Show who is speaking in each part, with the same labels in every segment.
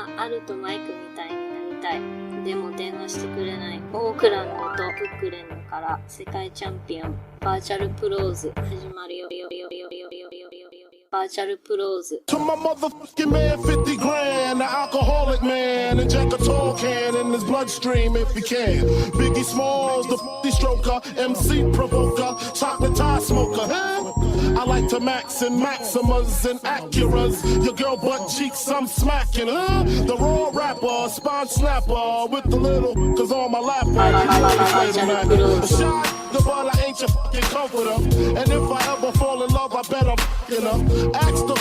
Speaker 1: はアルとマイクみたいになりたい。でも電話してくれない。オークランドとブックレンドから世界チャンピオンバーチャルプローズ始まるよ。バーチャルプローズ。
Speaker 2: To my motherfucking man, 50 grand, the alcoholic man, inject a tall can in his bloodstream if he can. Biggie Smalls, the 50 stroker, MC provoker, chocolate tie smoker. I like to max and Maximas and Acuras. Your girl butt cheeks, I'm smacking. The raw rapper, spine snapper with the little, cause all my lap a shot, the ball, I ain't your fucking comforter. And if I ever fall in love, I bet I'm fucking her. Ask the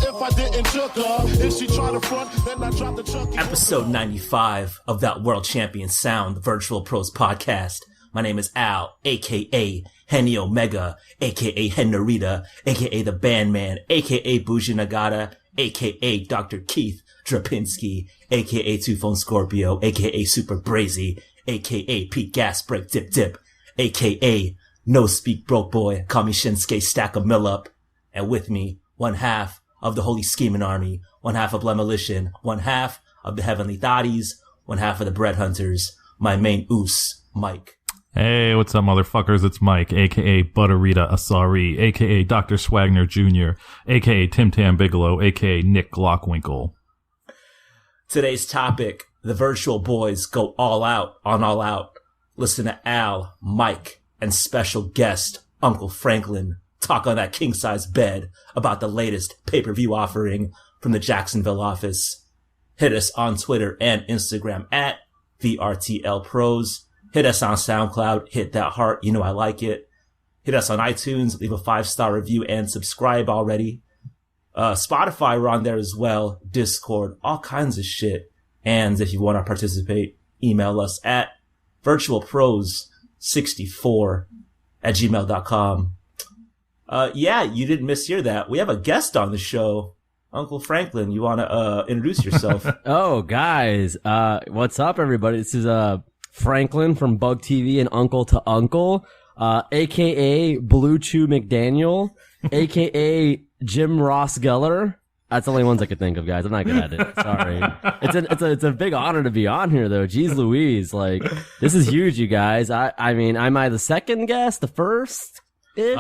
Speaker 2: if I didn't choke her. If she try to front, then I drop the chuck.
Speaker 3: Episode 95 of that World Champion Sound, the Virtual Pros podcast. My name is Al, a.k.a. Henny Omega, a.k.a. Hen Narita, a.k.a. The Bandman, a.k.a. Bougie Nagata, a.k.a. Dr. Keith Drapinski, a.k.a. Two Phone Scorpio, a.k.a. Super Brazy, a.k.a. Pete Gas Break Dip Dip, a.k.a. No Speak Broke Boy, call me Shinsuke Stack a Mill Up. And with me, one half of the Holy Scheming Army, one half of Lemolition, one half of the Heavenly Thotties, one half of the Bread Hunters, my main oos, Mike.
Speaker 4: Hey, what's up, motherfuckers? It's Mike, a.k.a. Butterita Asari, a.k.a. Dr. Swagner Jr., a.k.a. Tim Tam Bigelow, a.k.a. Nick Glockwinkle.
Speaker 3: Today's topic, the Virtual Boys go all out on All Out. Listen to Al, Mike, and special guest, Uncle Franklin, talk on that king-size bed about the latest pay-per-view offering from the Jacksonville office. Hit us on Twitter and Instagram at VRTL Pros. Hit us on SoundCloud. Hit that heart. You know I like it. Hit us on iTunes. Leave a 5-star review and subscribe already. Spotify, we're on there as well. Discord, all kinds of shit. And if you want to participate, email us at virtualpros64@gmail.com. Yeah, you didn't mishear that. We have a guest on the show. Uncle Franklin, you want to introduce yourself?
Speaker 5: Oh, guys. What's up, everybody? This is Franklin from Bug TV and Uncle to Uncle, a.k.a. Blue Chew McDaniel, a.k.a. Jim Ross Geller. That's the only ones I could think of, guys. I'm not good at it. Sorry. It's a big honor to be on here, though. Jeez Louise. Like, this is huge, you guys. I mean, am I the second guest? The first-ish?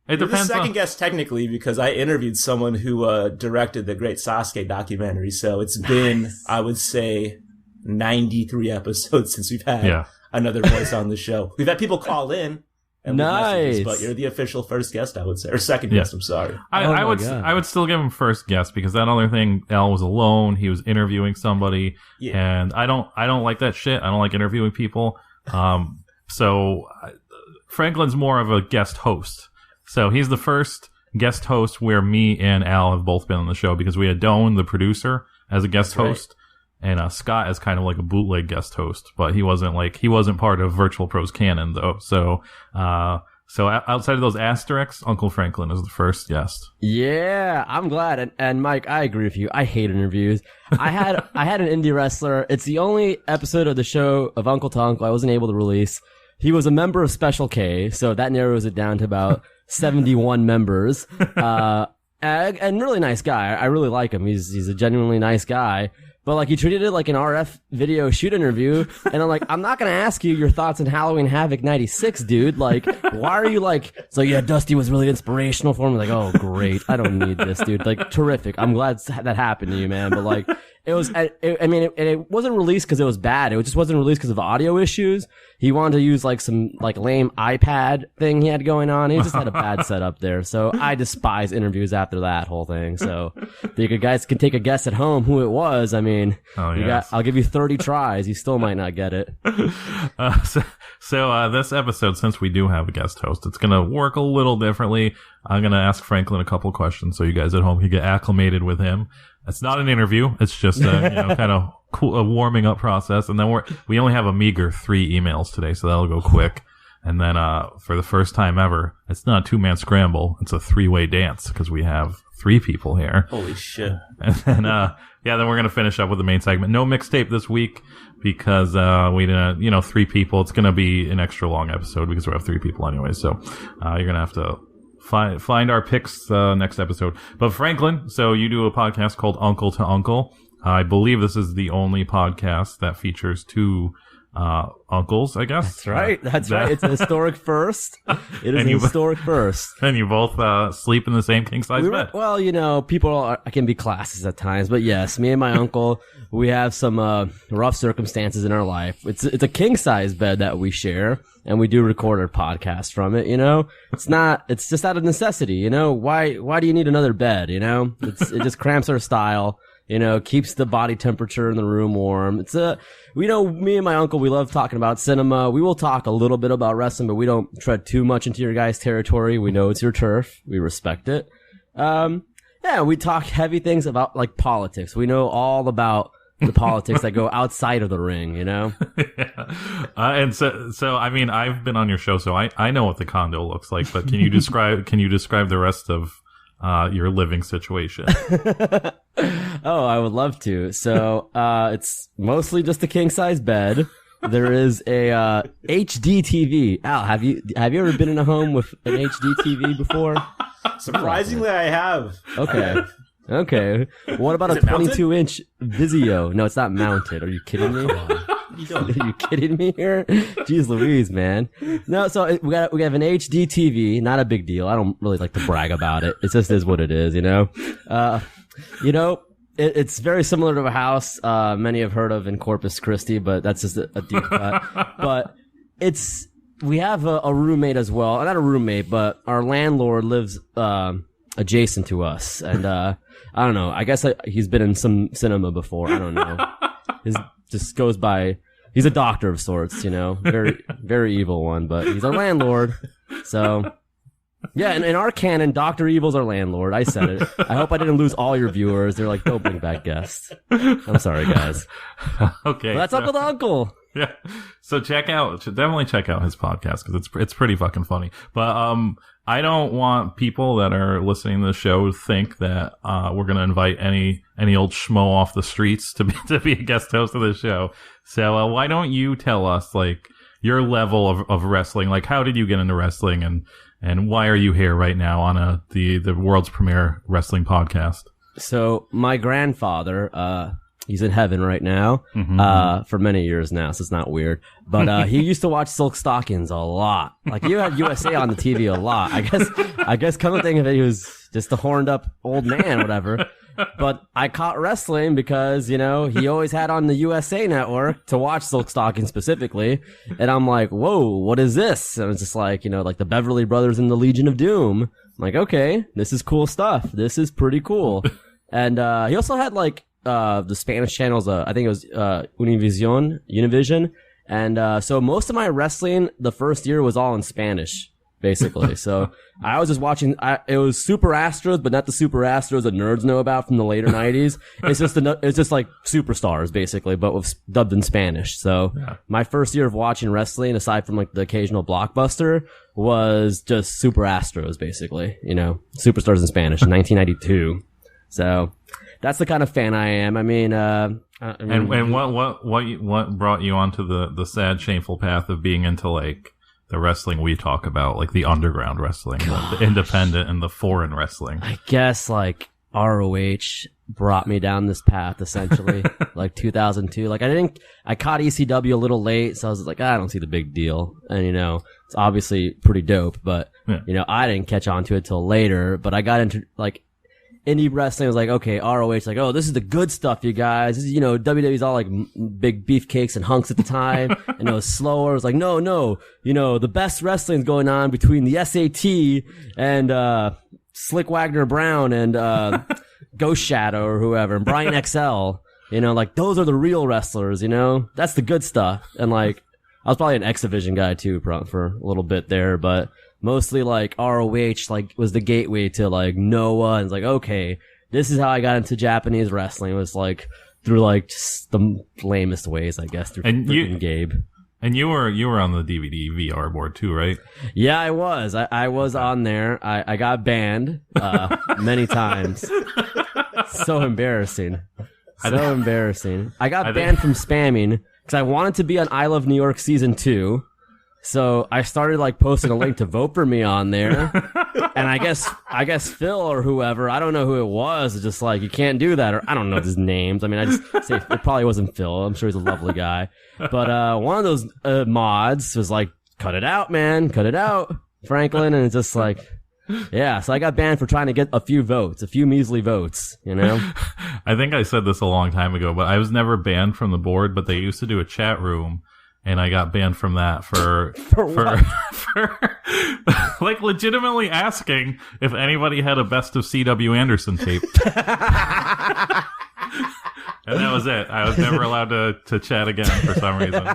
Speaker 3: It depends. The second guest, technically, because I interviewed someone who directed the Great Sasuke documentary. So it's been, I would say, 93 episodes since we've had another voice on the show. We've had people call in and leave messages, but you're the official first guest, I would say, or second guest. I'm sorry.
Speaker 4: I would still give him first guest because that other thing, Al was alone. He was interviewing somebody, and I don't like that shit. I don't like interviewing people. So Franklin's more of a guest host. So he's the first guest host where me and Al have both been on the show because we had Doan, the producer, as a guest host, and Scott as kind of like a bootleg guest host, but he wasn't part of Virtual Pros canon though. So outside of those asterisks, Uncle Franklin is the first guest.
Speaker 5: Yeah, I'm glad. And Mike, I agree with you. I hate interviews. I had an indie wrestler. It's the only episode of the show of Uncle to Uncle I wasn't able to release. He was a member of Special K, so that narrows it down to about 71 members. And really nice guy. I really like him. He's a genuinely nice guy. But like he treated it like an RF video shoot interview, and I'm like, I'm not gonna ask you your thoughts on Halloween Havoc 96, dude. Like, why are you like? So yeah, Dusty was really inspirational for me. Like, oh great, I don't need this, dude. Like, terrific. I'm glad that happened to you, man. But like, it wasn't released because it was bad. It just wasn't released because of audio issues. He wanted to use like some like lame iPad thing he had going on. He just had a bad setup there. So I despise interviews after that whole thing. So you guys can take a guess at home who it was. I mean, I'll give you 30 tries. You still might not get it.
Speaker 4: So this episode, since we do have a guest host, it's going to work a little differently. I'm going to ask Franklin a couple questions so you guys at home can get acclimated with him. It's not an interview. It's just a kind of cool, a warming up process. And then we only have a meager 3 emails today, so that'll go quick. And then for the first time ever, it's not a 2-man scramble. It's a 3-way dance because we have 3 people here.
Speaker 3: Holy shit.
Speaker 4: And then, then we're going to finish up with the main segment. No mixtape this week because we didn't, 3 people. It's going to be an extra long episode because we have 3 people anyway. So you're going to have to find our picks next episode. But Franklin, so you do a podcast called Uncle to Uncle. I believe this is the only podcast that features two uncles, I guess.
Speaker 5: That's right. That's right. It's a historic first. It is a historic first.
Speaker 4: And you both sleep in the same king-size bed.
Speaker 5: Well, people can be classes at times, but yes, me and my uncle, we have some rough circumstances in our life. It's a king-size bed that we share, and we do record our podcast from it. It's just out of necessity. Why do you need another bed? It just cramps our style. Keeps the body temperature in the room warm. Me and my uncle, we love talking about cinema. We will talk a little bit about wrestling, but we don't tread too much into your guys' territory. We know it's your turf. We respect it. We talk heavy things about like politics. We know all about the politics that go outside of the ring, Yeah.
Speaker 4: And so, I mean, I've been on your show, so I know what the condo looks like, but can you describe the rest of your living situation?
Speaker 5: Oh, I would love to. So, it's mostly just a king size bed. There is a HD TV. Al, have you ever been in a home with an HD TV before?
Speaker 3: Surprisingly, I have.
Speaker 5: Okay. What about a 22-inch Vizio? No, it's not mounted. Are you kidding me? Are you kidding me here? Jeez Louise, man. No, so we have an HD TV. Not a big deal. I don't really like to brag about it. It just is what it is, It's very similar to a house many have heard of in Corpus Christi, but that's just a deep cut. But we have a roommate as well. Not a roommate, but our landlord lives adjacent to us. And I don't know. I guess he's been in some cinema before. I don't know. Just goes by. He's a doctor of sorts, very, very evil one, but he's our landlord. So, yeah, and in our canon, Dr. Evil's our landlord. I said it. I hope I didn't lose all your viewers. They're like, don't bring back guests. I'm sorry, guys.
Speaker 4: Okay.
Speaker 5: But that's Uncle the Uncle.
Speaker 4: Yeah. So definitely check out his podcast because it's pretty fucking funny. But, I don't want people that are listening to the show to think that we're going to invite any old schmo off the streets to be a guest host of the show. So why don't you tell us like your level of wrestling? Like how did you get into wrestling and why are you here right now on the world's premier wrestling podcast?
Speaker 5: So my grandfather, he's in heaven right now, for many years now, so it's not weird. But, he used to watch Silk Stockings a lot. Like, you had USA on the TV a lot. I guess come to think of it, he was just a horned up old man, whatever. But I caught wrestling because, he always had on the USA Network to watch Silk Stockings specifically. And I'm like, whoa, what is this? And it's just like, like the Beverly Brothers and the Legion of Doom. I'm like, okay, this is cool stuff. This is pretty cool. And, he also had like, the Spanish channels, I think it was, Univision. And, so most of my wrestling the first year was all in Spanish, basically. So I was just watching, it was Super Astros, but not the Super Astros that nerds know about from the later 90s. It's just like Superstars, basically, but dubbed in Spanish. So my first year of watching wrestling, aside from like the occasional blockbuster, was just Super Astros, basically, Superstars in Spanish in 1992. So, that's the kind of fan I am. I mean, and
Speaker 4: what brought you onto the sad, shameful path of being into like the wrestling we talk about, like the underground wrestling, the independent and the foreign wrestling?
Speaker 5: I guess like ROH brought me down this path essentially, like 2002. Like I caught ECW a little late, so I was like, I don't see the big deal, and it's obviously pretty dope, but I didn't catch on to it till later. But I got into like. Indie wrestling was like, okay, ROH, like, oh, this is the good stuff, you guys. This is, WWE's all like big beefcakes and hunks at the time. And it was slower. It was like, no, the best wrestling's going on between the SAT and, Slick Wagner Brown and, Ghost Shadow or whoever, and Brian XL. Like, those are the real wrestlers, That's the good stuff. And like, I was probably an X Division guy too, for a little bit there, but mostly like ROH like was the gateway to like Noah, and it's like, okay, this is how I got into Japanese wrestling. It was like through like just the lamest ways, I guess, through Gabe.
Speaker 4: And you were on the DVD VR board too, right?
Speaker 5: Yeah, I was. I was on there. I got banned many times. So embarrassing. So embarrassing. I got banned from spamming because I wanted to be on I Love New York season 2. So I started like posting a link to vote for me on there. And I guess Phil or whoever, I don't know who it was, is just like, you can't do that. Or I don't know his names. I mean, I just say it probably wasn't Phil. I'm sure he's a lovely guy. But one of those mods was like, cut it out, man. Cut it out, Franklin. And it's just like, yeah. So I got banned for trying to get a few measly votes, you know?
Speaker 4: I think I said this a long time ago, but I was never banned from the board, but they used to do a chat room. And I got banned from that for like legitimately asking if anybody had a best of C.W. Anderson tape. And that was it. I was never allowed to chat again for some reason.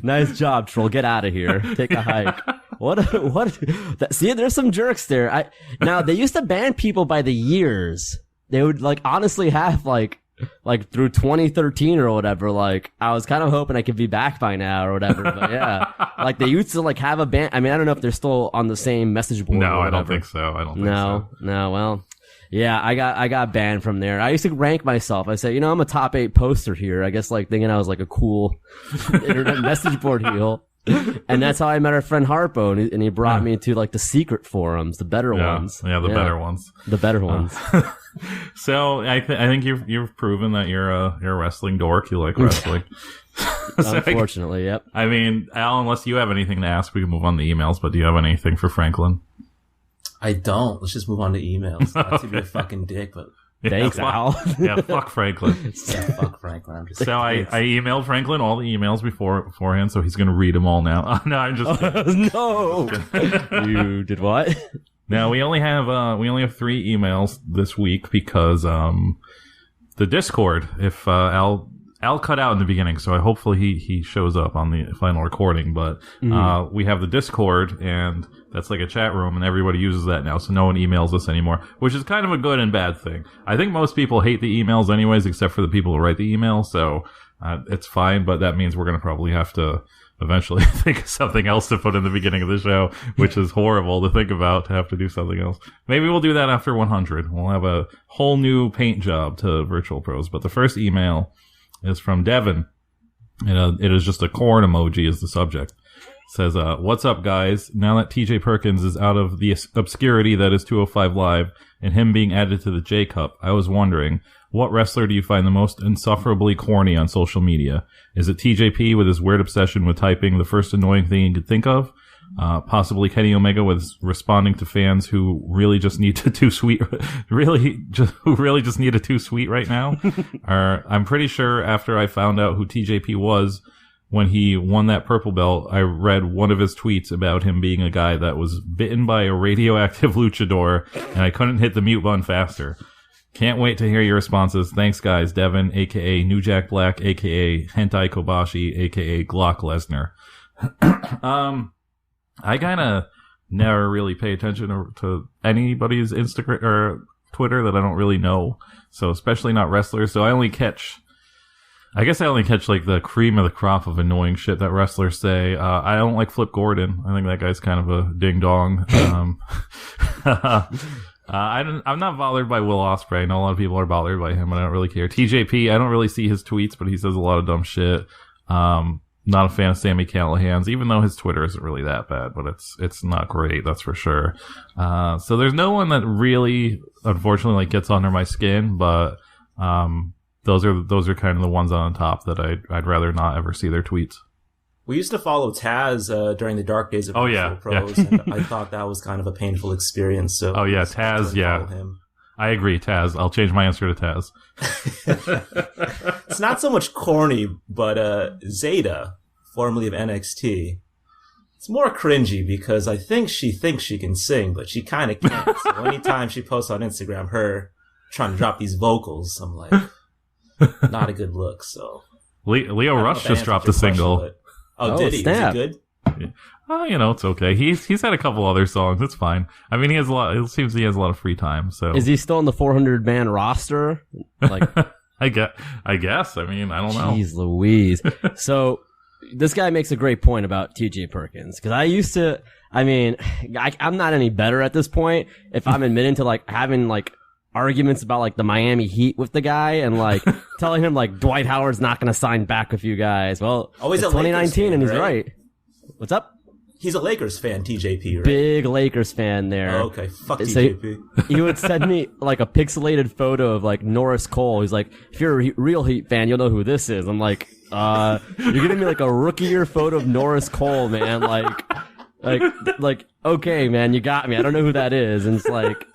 Speaker 5: Nice job, Troll. Get out of here. Take a hike. See, there's some jerks there. Now, they used to ban people by the years. They would, like, honestly have, like through 2013 or whatever, like, I was kind of hoping I could be back by now or whatever, but yeah. Like, they used to, like, have a ban. I mean, I don't know if they're still on the same message board.
Speaker 4: No, I don't think so.
Speaker 5: No, well, yeah, I got banned from there. I used to rank myself. I said, I'm a top 8 poster here. I guess, like, thinking I was, like, a cool internet message board heel. And that's how I met our friend Harpo, and he brought me to, like, the secret forums, the better ones.
Speaker 4: Yeah, the better ones.
Speaker 5: The better ones.
Speaker 4: So I think you've proven that you're a wrestling dork. You like wrestling.
Speaker 5: Unfortunately, yep.
Speaker 4: I mean, Al, unless you have anything to ask, we can move on to emails. But do you have anything for Franklin?
Speaker 3: I don't. Let's just move on to emails. Not to be a fucking dick, but
Speaker 5: thanks, Al.
Speaker 4: Fuck Franklin.
Speaker 3: Yeah, fuck Franklin. I'm just
Speaker 4: so I emailed Franklin all the emails beforehand, so he's gonna read them all now. No, I'm just kidding.
Speaker 5: No. You did what?
Speaker 4: Now we only have 3 emails this week because the Discord. If Al cut out in the beginning, so hopefully he shows up on the final recording. But we have the Discord, and that's like a chat room, and everybody uses that now, so no one emails us anymore, which is kind of a good and bad thing. I think most people hate the emails anyways, except for the people who write the email, so it's fine, but that means we're going to probably have to eventually think of something else to put in the beginning of the show, which is horrible to think about, to have to do something else. Maybe we'll do that after 100. We'll have a whole new paint job to Virtual Pros. But the first email is from Devin. It is just a corn emoji as the subject. It says, what's up, guys? Now that TJ Perkins is out of the obscurity that is 205 Live and him being added to the J Cup, I was wondering, what wrestler do you find the most insufferably corny on social media? Is it TJP with his weird obsession with typing the first annoying thing he could think of? Possibly Kenny Omega with responding to fans who really just need a too sweet, who really just need a too sweet right now. Or I'm pretty sure after I found out who TJP was when he won that purple belt, I read one of his tweets about him being a guy that was bitten by a radioactive luchador, and I couldn't hit the mute button faster. Can't wait to hear your responses. Thanks, guys. Devin, a.k.a. New Jack Black, a.k.a. Hentai Kobashi, a.k.a. Glock Lesnar. I kind of never really pay attention to anybody's Instagram or Twitter that I don't really know. So, especially not wrestlers. So, I only catch like the cream of the crop of annoying shit that wrestlers say. I don't like Flip Gordon. I think that guy's kind of a ding dong. I'm not bothered by Will Ospreay. I know a lot of people are bothered by him, but I don't really care. TJP, I don't really see his tweets, but he says a lot of dumb shit. Not a fan of Sami Callihan's, even though his Twitter isn't really that bad, but it's not great, that's for sure. So there's no one that really, unfortunately, like gets under my skin, but those are kind of the ones on top that I'd rather not ever see their tweets.
Speaker 3: We used to follow Taz during the dark days of Virtual Pros, and I thought that was kind of a painful experience. So
Speaker 4: Taz, him. I agree, Taz. I'll change my answer to Taz.
Speaker 3: It's not so much corny, but Zeta, formerly of NXT, it's more cringy because I think she thinks she can sing, but she kind of can't. So anytime she posts on Instagram her trying to drop these vocals, I'm like, not a good look. So
Speaker 4: Leo Rush just dropped a single.
Speaker 3: Did he?
Speaker 5: Snap.
Speaker 3: Was it good?
Speaker 4: It's okay. He's had a couple other songs. It's fine. I mean, it seems he has a lot of free time. So
Speaker 5: is he still on the 400-man roster? Like,
Speaker 4: I guess. I mean, I don't know.
Speaker 5: Jeez Louise. So this guy makes a great point about TJ Perkins, because I'm not any better at this point if I'm admitting to like having like arguments about like the Miami Heat with the guy and like telling him like Dwight Howard's not going to sign back with you guys. Well,
Speaker 3: always
Speaker 5: it's 2019 and he's right. What's up?
Speaker 3: He's a Lakers fan, TJP, right?
Speaker 5: Big Lakers fan there.
Speaker 3: Oh, okay. Fuck
Speaker 5: So
Speaker 3: TJP.
Speaker 5: he would send me like a pixelated photo of like Norris Cole. He's like, if you're a real Heat fan, you'll know who this is. I'm like, you're getting me like a rookie year photo of Norris Cole, man. Like, okay, man, you got me. I don't know who that is. And it's like,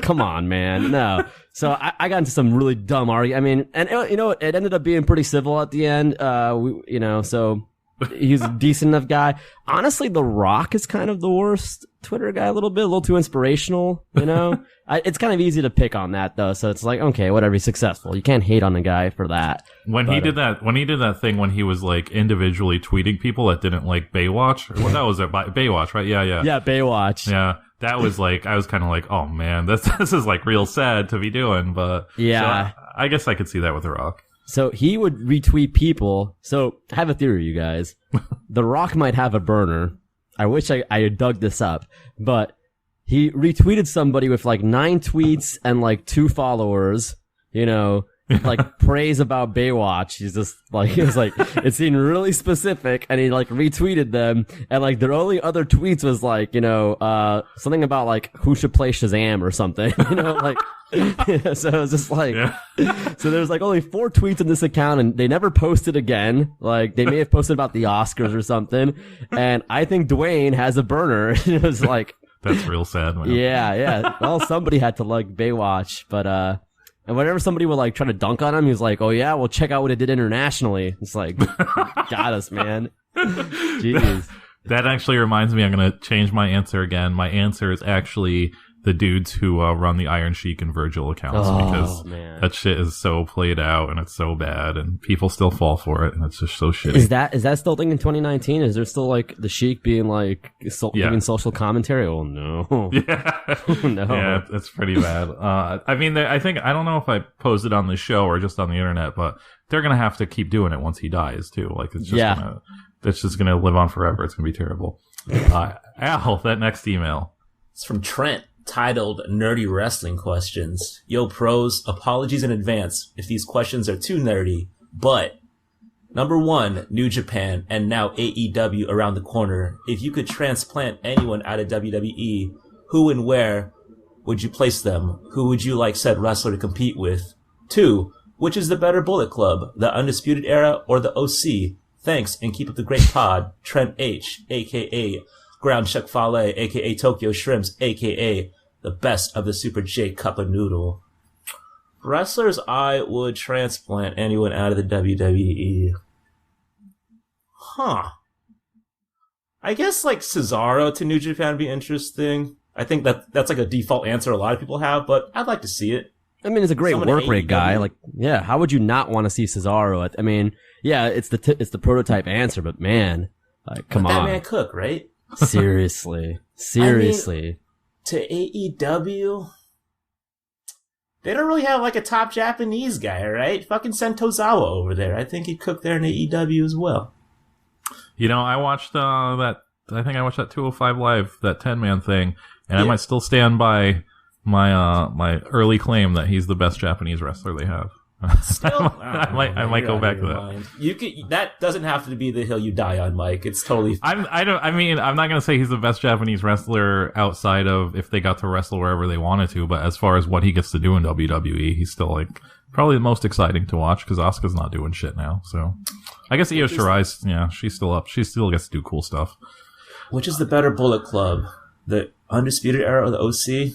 Speaker 5: come on, man. No. So I got into some really dumb argument. I mean, and you know, it ended up being pretty civil at the end. So he's a decent enough guy. Honestly, The Rock is kind of the worst Twitter guy a little too inspirational, you know? It's kind of easy to pick on that though. So it's like, okay, whatever, he's successful. You can't hate on the guy for that.
Speaker 4: When he did that thing when he was like individually tweeting people that didn't like Baywatch, or what that was Baywatch, right? Yeah.
Speaker 5: Yeah, Baywatch.
Speaker 4: Yeah. That was like, I was kind of like, oh man, this is like real sad to be doing, but
Speaker 5: yeah,
Speaker 4: so I guess I could see that with The Rock.
Speaker 5: So he would retweet people. So I have a theory, you guys. The Rock might have a burner. I wish I had dug this up, but he retweeted somebody with like 9 tweets and like 2 followers, you know, like praise about Baywatch. He's just like, he was like, it seemed really specific, and he like retweeted them, and like their only other tweets was like, you know, something about like who should play Shazam or something, you know, like, so it was just like, so there's like only 4 tweets in this account, and they never posted again. Like they may have posted about the Oscars or something, and I think Dwayne has a burner. It was like,
Speaker 4: that's real sad, man.
Speaker 5: Yeah. Well, somebody had to like Baywatch, but and whenever somebody would like try to dunk on him, he was like, "Oh yeah, well check out what it did internationally." It's like, got us, man. Jeez.
Speaker 4: That actually reminds me, I'm gonna change my answer again. My answer is actually the dudes who run the Iron Sheik and Vrtl accounts, because that shit is so played out and it's so bad, and people still fall for it, and it's just so shitty.
Speaker 5: Is that still a thing in 2019? Is there still like the Sheik being like giving social commentary? Oh no.
Speaker 4: Yeah.
Speaker 5: No.
Speaker 4: Yeah, it's pretty bad. I mean, I don't know if I posted on the show or just on the internet, but they're gonna have to keep doing it once he dies too. Like it's just gonna live on forever. It's gonna be terrible. Al, that next email.
Speaker 3: It's from Trent, titled Nerdy Wrestling Questions. Yo, pros, apologies in advance if these questions are too nerdy, but number 1, New Japan, and now AEW around the corner. If you could transplant anyone out of WWE, who and where would you place them? Who would you like said wrestler to compete with? 2, which is the better Bullet Club, the Undisputed Era or the OC? Thanks, and keep up the great pod. Trent H, a.k.a. Ground Chuck Fale, a.k.a. Tokyo Shrimps, a.k.a. the best of the Super J Cup of Noodle. Wrestlers I would transplant anyone out of the WWE. Huh. I guess like Cesaro to New Japan would be interesting. I think that's like a default answer a lot of people have, but I'd like to see it.
Speaker 5: I mean, he's a great work rate guy. Like, yeah, how would you not want to see Cesaro? I mean, yeah, it's the prototype answer, but man, like, come on.
Speaker 3: That man Cook, right?
Speaker 5: Seriously.
Speaker 3: I mean, to AEW, they don't really have like a top Japanese guy, right? Fucking Sentozawa over there. I think he'd cook there in AEW as well.
Speaker 4: You know, I watched I think I watched that 205 Live, that 10-man thing, and I might still stand by my my early claim that he's the best Japanese wrestler they have.
Speaker 3: Still,
Speaker 4: I might go back to that.
Speaker 3: You could. That doesn't have to be the hill you die on, Mike. It's totally.
Speaker 4: I'm not gonna say he's the best Japanese wrestler outside of if they got to wrestle wherever they wanted to. But as far as what he gets to do in WWE, he's still like probably the most exciting to watch because Asuka's not doing shit now. So I guess Io Shirai's, she's still up. She still gets to do cool stuff.
Speaker 3: Which is the better Bullet Club, the Undisputed Era or the OC?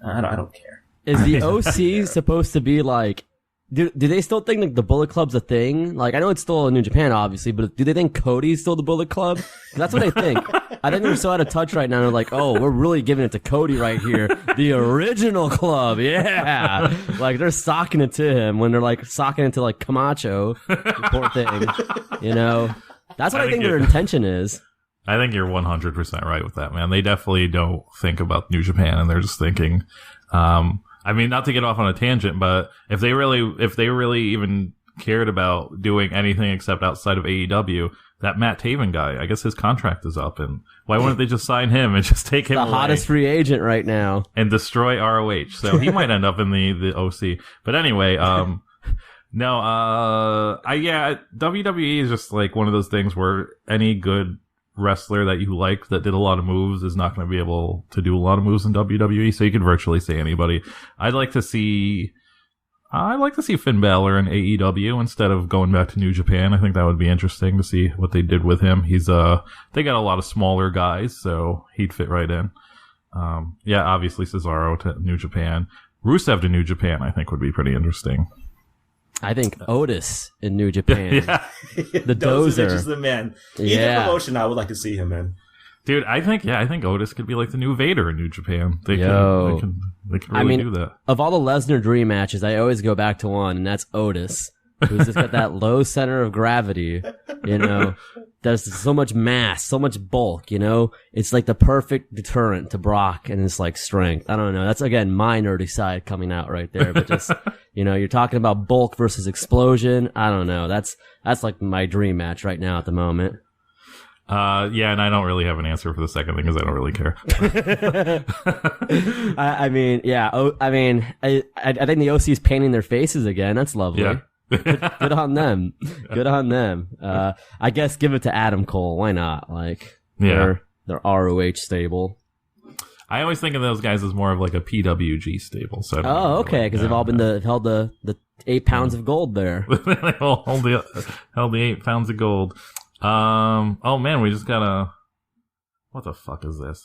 Speaker 3: I don't care.
Speaker 5: Is the OC supposed to be like? Do they still think like the Bullet Club's a thing? Like, I know it's still in New Japan, obviously, but do they think Cody's still the Bullet Club? 'Cause that's what they think. I think they're so out of touch right now. They're like, oh, we're really giving it to Cody right here. The original club, yeah. Like, they're socking it to him when they're like socking it to like Camacho, the poor thing. You know? That's what I think their intention is.
Speaker 4: I think you're 100% right with that, man. They definitely don't think about New Japan, and they're just thinking, I mean, not to get off on a tangent, but if they really even cared about doing anything except outside of AEW, that Matt Taven guy, I guess his contract is up, and why wouldn't they just sign him and just take him away?
Speaker 5: The hottest free agent right now.
Speaker 4: And destroy ROH. So he might end up in the OC. But anyway, WWE is just like one of those things where any good wrestler that you like that did a lot of moves is not going to be able to do a lot of moves in WWE, so you could virtually say anybody. I'd like to see Finn Balor in AEW instead of going back to New Japan. I think that would be interesting to see what they did with him. He's they got a lot of smaller guys, so he'd fit right in. Yeah, obviously Cesaro to New Japan. Rusev to New Japan, I think would be pretty interesting.
Speaker 5: I think Otis in New Japan.
Speaker 3: Yeah.
Speaker 5: The dozer
Speaker 3: is the man. Either
Speaker 5: Yeah.
Speaker 3: promotion, I would like to see him in.
Speaker 4: Dude, I think Otis could be like the new Vader in New Japan. They can really do that.
Speaker 5: Of all the Lesnar dream matches, I always go back to one, and that's Otis, who's just got that low center of gravity, you know. There's so much mass, so much bulk, you know. It's like the perfect deterrent to Brock and his like strength. I don't know. That's again my nerdy side coming out right there. But just you know, you're talking about bulk versus explosion. I don't know. That's like my dream match right now at the moment.
Speaker 4: Yeah, and I don't really have an answer for the second thing because I don't really care.
Speaker 5: I mean, yeah. I think the OC's painting their faces again. That's lovely.
Speaker 4: Yeah.
Speaker 5: Good on them. Good on them. I guess give it to Adam Cole. Why not? Like, they're ROH stable.
Speaker 4: I always think of those guys as more of like a PWG stable. So
Speaker 5: okay, because they've all been held the 8 pounds of gold there.
Speaker 4: They all held the 8 pounds of gold. Oh man, we just got what the fuck is this?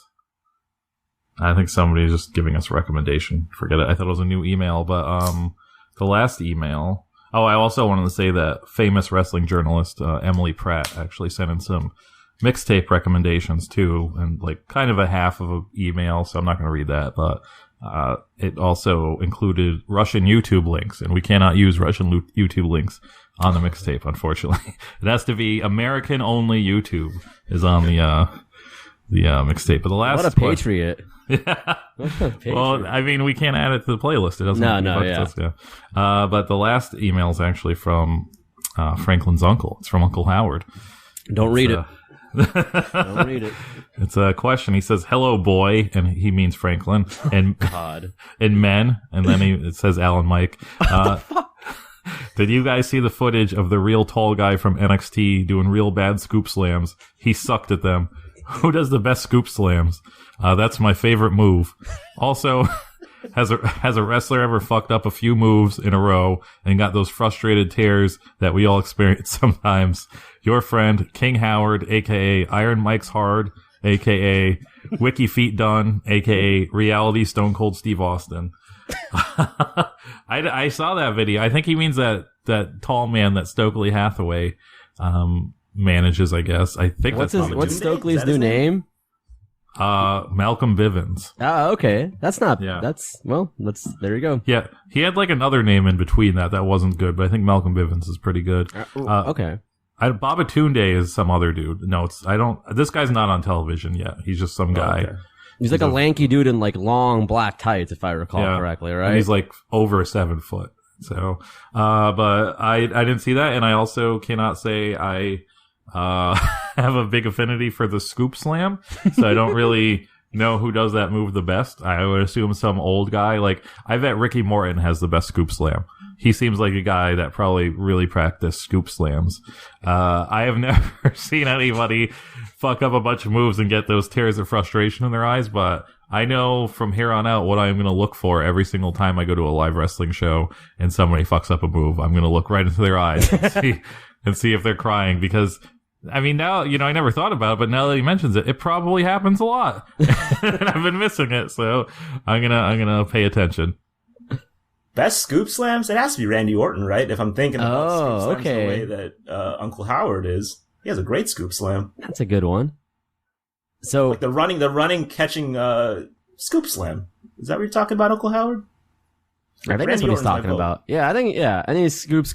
Speaker 4: I think somebody's just giving us a recommendation. Forget it. I thought it was a new email, but the last email. Oh, I also wanted to say that famous wrestling journalist Emily Pratt actually sent in some mixtape recommendations too, and like kind of a half of an email, so I'm not going to read that, but it also included Russian YouTube links, and we cannot use Russian YouTube links on the mixtape, unfortunately. It has to be American only YouTube is on the mixtape. But the last
Speaker 5: what a patriot.
Speaker 4: Yeah. Well, I mean, we can't add it to the playlist. It doesn't. Yeah. But the last email is actually from Franklin's uncle. It's from Uncle Howard.
Speaker 5: Don't read it. Don't read it.
Speaker 4: It's a question. He says, "Hello, boy," and he means Franklin and
Speaker 5: God
Speaker 4: and men, and then it says Alan Mike. Did you guys see the footage of the real tall guy from NXT doing real bad scoop slams? He sucked at them. Who does the best scoop slams? That's my favorite move. Also, has a wrestler ever fucked up a few moves in a row and got those frustrated tears that we all experience sometimes? Your friend, King Howard, aka Iron Mike's Hard, aka Wiki Feet Done, aka Reality Stone Cold Steve Austin. I saw that video. I think he means that tall man that Stokely Hathaway manages, I guess. I think
Speaker 5: what's Stokely's new name?
Speaker 4: Malcolm Bivens.
Speaker 5: Oh, okay. That's not. Yeah. That's there you go.
Speaker 4: Yeah, he had like another name in between that wasn't good, but I think Malcolm Bivens is pretty good.
Speaker 5: Okay.
Speaker 4: Babatunde is some other dude. No, this guy's not on television yet. He's just some guy.
Speaker 5: Okay. He's like a lanky dude in like long black tights, if I recall correctly, right?
Speaker 4: And he's like over 7 foot. So, but I didn't see that, and I also cannot say I have a big affinity for the scoop slam, so I don't really know who does that move the best. I would assume some old guy. Like, I bet Ricky Morton has the best scoop slam. He seems like a guy that probably really practiced scoop slams. I have never seen anybody fuck up a bunch of moves and get those tears of frustration in their eyes, but I know from here on out what I'm going to look for every single time I go to a live wrestling show and somebody fucks up a move. I'm going to look right into their eyes and see if they're crying, because I mean, now, I never thought about it, but now that he mentions it, it probably happens a lot. And I've been missing it, so I'm gonna pay attention.
Speaker 3: Best scoop slams? It has to be Randy Orton, right? If I'm thinking about scoop slams the way that Uncle Howard is. He has a great scoop slam.
Speaker 5: That's a good one. So
Speaker 3: like the running catching scoop slam. Is that what you're talking about, Uncle Howard?
Speaker 5: I think that's what he's talking about. Yeah, I think any scoop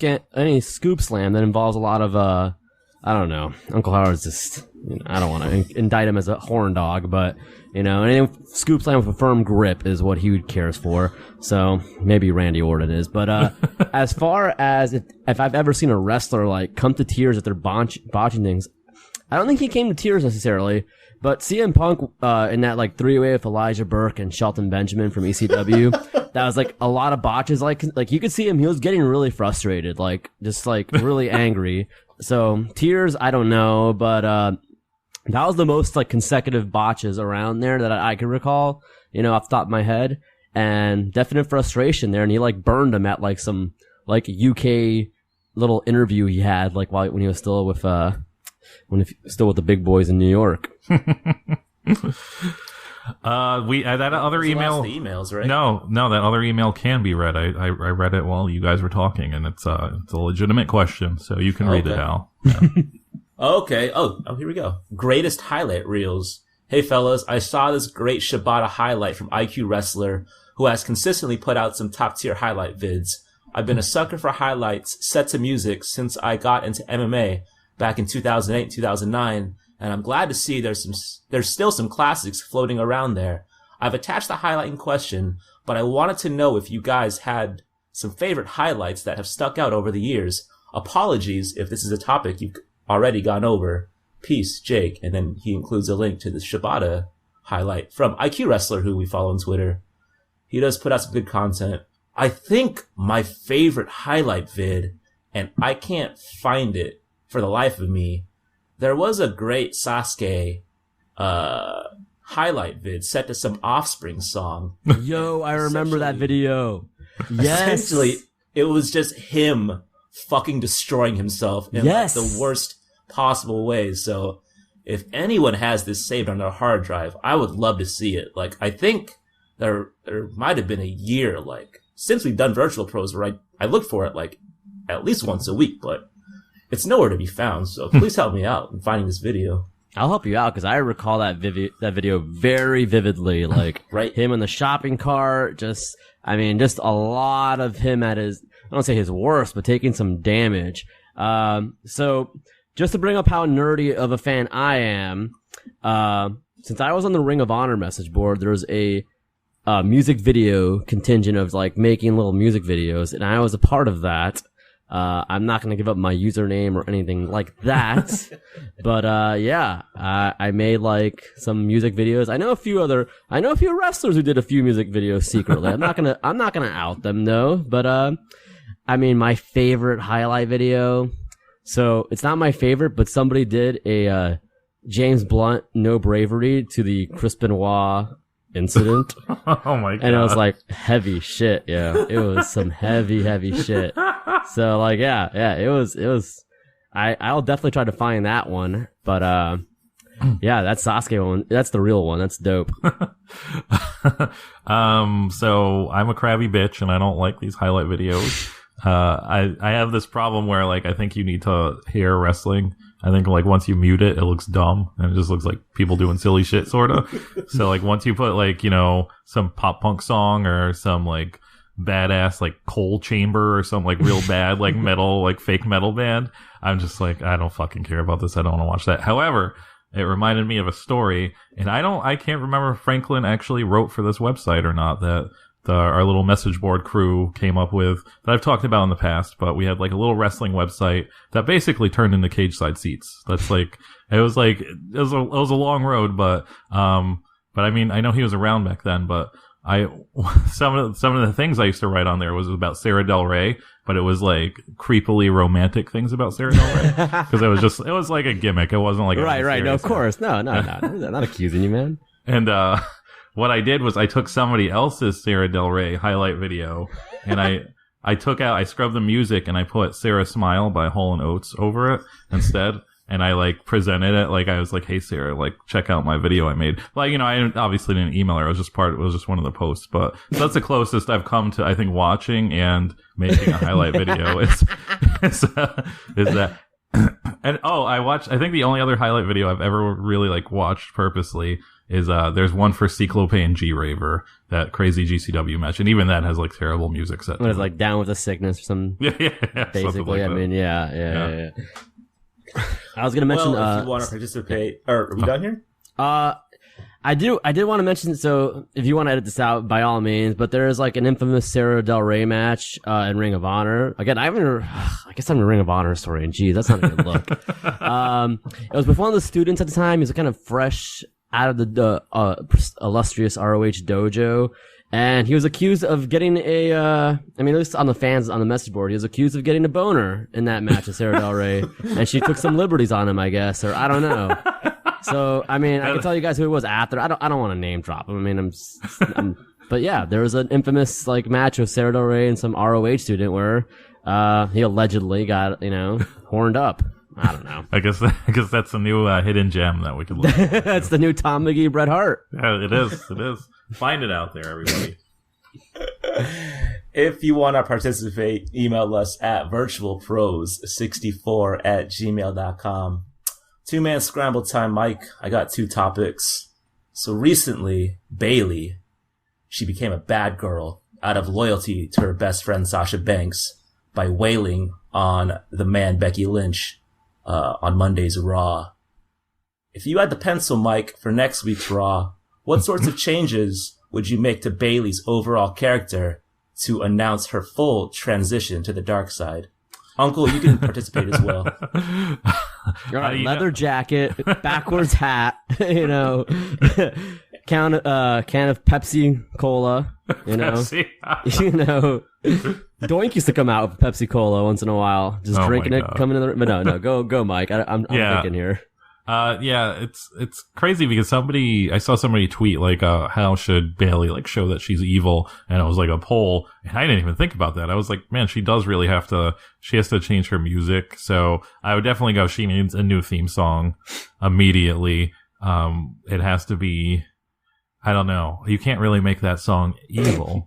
Speaker 5: slam that involves a lot of I don't know. Uncle Howard's just I don't want to indict him as a horn dog, but any scoop slam with a firm grip is what he cares for. So maybe Randy Orton is. But as far as if I've ever seen a wrestler like come to tears at their botching things, I don't think he came to tears necessarily. But CM Punk in that like 3-way with Elijah Burke and Shelton Benjamin from ECW, that was like a lot of botches. Like you could see him, he was getting really frustrated, like just like really angry. So tears, I don't know, but That was the most like consecutive botches around there that I can recall, off the top of my head, and definite frustration there. And he like burned him at like some like UK little interview he had like when he was still with still with the big boys in New York.
Speaker 4: That other email.
Speaker 3: The emails, right?
Speaker 4: No, that other email can be read. I read it while you guys were talking, and it's a legitimate question, so you can read it, Al. Yeah.
Speaker 3: Okay. Oh, here we go. Greatest highlight reels. Hey fellas, I saw this great Shibata highlight from IQ Wrestler, who has consistently put out some top tier highlight vids. I've been a sucker for highlights set to music since I got into MMA back in 2008, 2009. And I'm glad to see there's still some classics floating around there. I've attached the highlight in question, but I wanted to know if you guys had some favorite highlights that have stuck out over the years. Apologies if this is a topic you've already gone over. Peace, Jake. And then he includes a link to the Shibata highlight from IQ Wrestler, who we follow on Twitter. He does put out some good content. I think my favorite highlight vid, and I can't find it for the life of me, there was a great Sasuke highlight vid set to some Offspring song.
Speaker 5: Yo, I remember that video. Yes.
Speaker 3: Essentially, it was just him fucking destroying himself in like the worst possible ways. So if anyone has this saved on their hard drive, I would love to see it. Like, I think there might have been a year, like, since we've done Virtual Pros where I look for it like at least once a week, but it's nowhere to be found, so please help me out in finding this video.
Speaker 5: I'll help you out because I recall that video very vividly. Like
Speaker 3: right?
Speaker 5: Him in the shopping cart, just a lot of him at his, I don't say his worst, but taking some damage. So just to bring up how nerdy of a fan I am, since I was on the Ring of Honor message board, there was a music video contingent of like making little music videos, and I was a part of that. I'm not going to give up my username or anything like that. But, I made like some music videos. I know a few wrestlers who did a few music videos secretly. I'm not going to out them though. But, my favorite highlight video. So it's not my favorite, but somebody did a, James Blunt, No Bravery to the Chris Benoit incident.
Speaker 4: Oh my god.
Speaker 5: And I was like, heavy shit, yeah. It was some heavy shit. So like, it was, I'll definitely try to find that one. But, that Sasuke one, that's the real one. That's dope.
Speaker 4: So I'm a crabby bitch and I don't like these highlight videos. I have this problem where like, I think you need to hear wrestling. I think like once you mute it, it looks dumb and it just looks like people doing silly shit sort of. So like once you put like, some pop punk song or some like badass like Coal Chamber or some like real bad like metal, like fake metal band, I'm just like, I don't fucking care about this. I don't want to watch that. However, it reminded me of a story, and I can't remember if Franklin actually wrote for this website or not, that our little message board crew came up with, that I've talked about in the past, but we had like a little wrestling website that basically turned into cage side seats. That's like, it was a long road, but I mean, I know he was around back then, but some of the things I used to write on there was about Sarah Del Rey, but it was like creepily romantic things about Sarah Del Rey. Cause it was like a gimmick. It wasn't like,
Speaker 5: right. No, of course. No. I'm not accusing you, man.
Speaker 4: And, what I did was I took somebody else's Sarah Del Rey highlight video and I scrubbed the music and I put Sarah Smile by Hall & Oates over it instead. And I like presented it like I was like, hey Sarah, like check out my video I made. Like, I obviously didn't email her. It was just one of the posts, but that's the closest I've come to, I think, watching and making a highlight video is that. And I think the only other highlight video I've ever really like watched purposely is there's one for Cyclope and G-Raver, that crazy GCW match, and even that has like terrible music set.
Speaker 5: When it's like Down with a Sickness or some basically.
Speaker 4: Like
Speaker 5: yeah. I was gonna mention
Speaker 3: if you want to participate, or are we done here?
Speaker 5: I did want to mention, so if you want to edit this out, by all means, but there is like an infamous Sarah Del Rey match in Ring of Honor. Again, I guess I'm a Ring of Honor historian. Geez, that's not a good look. It was with one of the students at the time. He was kind of fresh out of the illustrious ROH dojo, and he was accused of getting at least on the fans on the message board, he was accused of getting a boner in that match with Sarah Del Rey, and she took some liberties on him, I guess, or I don't know. So, I mean, I can tell you guys who it was after. I don't want to name drop him. I mean, but yeah, there was an infamous like match with Sarah Del Rey and some ROH student where he allegedly got horned up. I don't know.
Speaker 4: I guess that's a new hidden gem that we could look at.
Speaker 5: That's the new Tom McGee, Bret Hart.
Speaker 4: Yeah, it is. It is. Find it out there, everybody.
Speaker 3: If you want to participate, email us at virtualpros64@gmail.com. Two-man scramble time, Mike. I got 2 topics. So recently, Bayley, she became a bad girl out of loyalty to her best friend Sasha Banks by wailing on the man Becky Lynch on Monday's Raw. If you had the pencil, Mike, for next week's Raw, what sorts of changes would you make to Bayley's overall character to announce her full transition to the dark side? Uncle, you can participate as well.
Speaker 5: Leather jacket, backwards hat, can of Pepsi Cola, Doink used to come out with Pepsi Cola once in a while, just drinking it, coming in the. But no, go, Mike. I'm thinking here.
Speaker 4: It's crazy because I saw somebody tweet like, how should Bayley like show that she's evil? And it was like a poll, and I didn't even think about that. I was like, man, she has to change her music. So I would definitely go, she needs a new theme song immediately. It has to be, I don't know. You can't really make that song evil.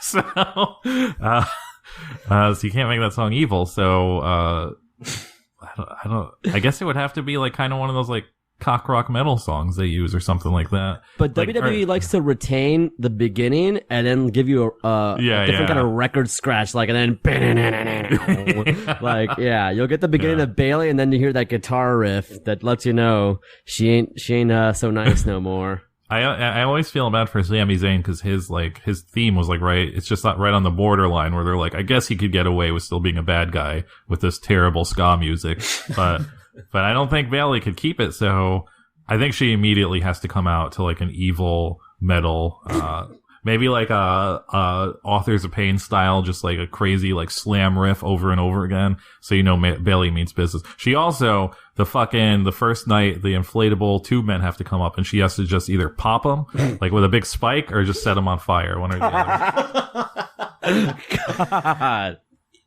Speaker 4: So you can't make that song evil. So, I guess it would have to be like kind of one of those like cock rock metal songs they use or something like that.
Speaker 5: But like, WWE likes to retain the beginning and then give you a different kind of record scratch, like, and then like, you'll get the beginning of Bayley and then you hear that guitar riff that lets you know she ain't so nice no more.
Speaker 4: I always feel bad for Sami Zayn because his theme was like it's just not right on the borderline where they're like, I guess he could get away with still being a bad guy with this terrible ska music, but I don't think Bayley could keep it. So I think she immediately has to come out to like an evil metal, maybe like a Authors of Pain style, just like a crazy like slam riff over and over again. So Bayley means business. She also the first night the inflatable tube men have to come up and she has to just either pop them like with a big spike or just set them on fire, one or the other.
Speaker 5: God.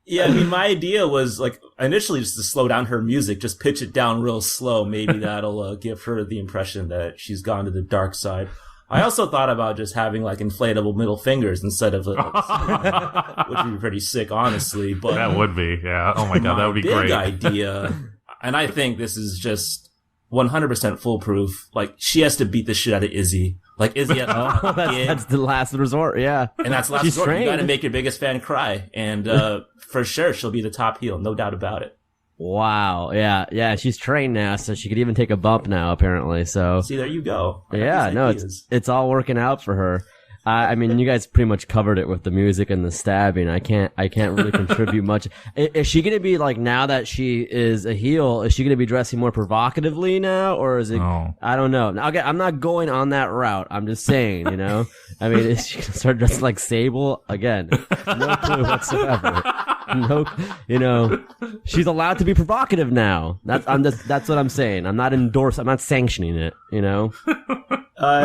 Speaker 3: Yeah, I mean, my idea was like initially just to slow down her music, just pitch it down real slow. Maybe that'll give her the impression that she's gone to the dark side. I also thought about just having like inflatable middle fingers instead of which would be pretty sick, honestly. But
Speaker 4: that would be, yeah. Oh my god, that would be great.
Speaker 3: Big idea, and I think this is just 100% foolproof. Like she has to beat the shit out of Izzy. Like Izzy,
Speaker 5: that's the last resort, yeah.
Speaker 3: And that's the last resort. Trained. You got to make your biggest fan cry, and for sure she'll be the top heel, no doubt about it.
Speaker 5: Wow. Yeah. She's trained now, so she could even take a bump now, apparently. So
Speaker 3: see, there you go.
Speaker 5: Yeah. No, it's all working out for her. I mean, you guys pretty much covered it with the music and the stabbing. I can't really contribute much. Is she gonna be like, now that she is a heel, is she gonna be dressing more provocatively now, or is it? Oh. I don't know. Now, again, I'm not going on that route. I'm just saying, I mean, is she gonna start dressing like Sable again? No clue whatsoever. No, she's allowed to be provocative now. That's what I'm saying. I'm not sanctioning it,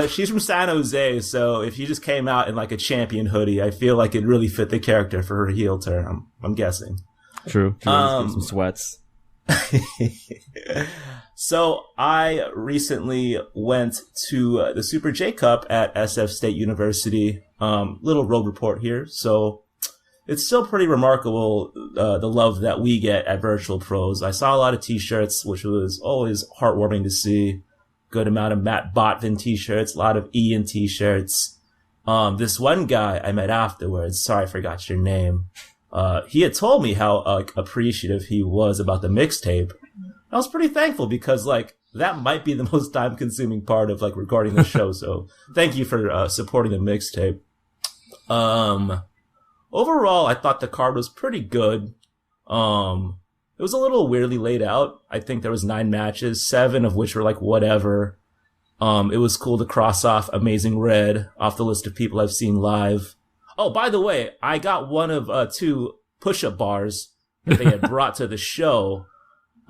Speaker 3: She's from San Jose, so if she just came out in like a champion hoodie, I feel like it really fit the character for her heel turn. I'm guessing.
Speaker 5: True. Some sweats.
Speaker 3: So I recently went to the Super J Cup at SF State University. Little road report here. So it's still pretty remarkable, the love that we get at Virtual Pros. I saw a lot of t-shirts, which was always heartwarming to see. Good amount of Matt Botvin t-shirts, a lot of Ian t-shirts. This one guy I met afterwards, sorry I forgot your name, he had told me how appreciative he was about the mixtape. I was pretty thankful because that might be the most time consuming part of recording the show. So thank you for supporting the mixtape. Overall, I thought the card was pretty good. It was a little weirdly laid out. I think there was 9 matches, 7 of which were whatever. It was cool to cross off Amazing Red off the list of people I've seen live. Oh, by the way, I got one of 2 push-up bars that they had brought to the show.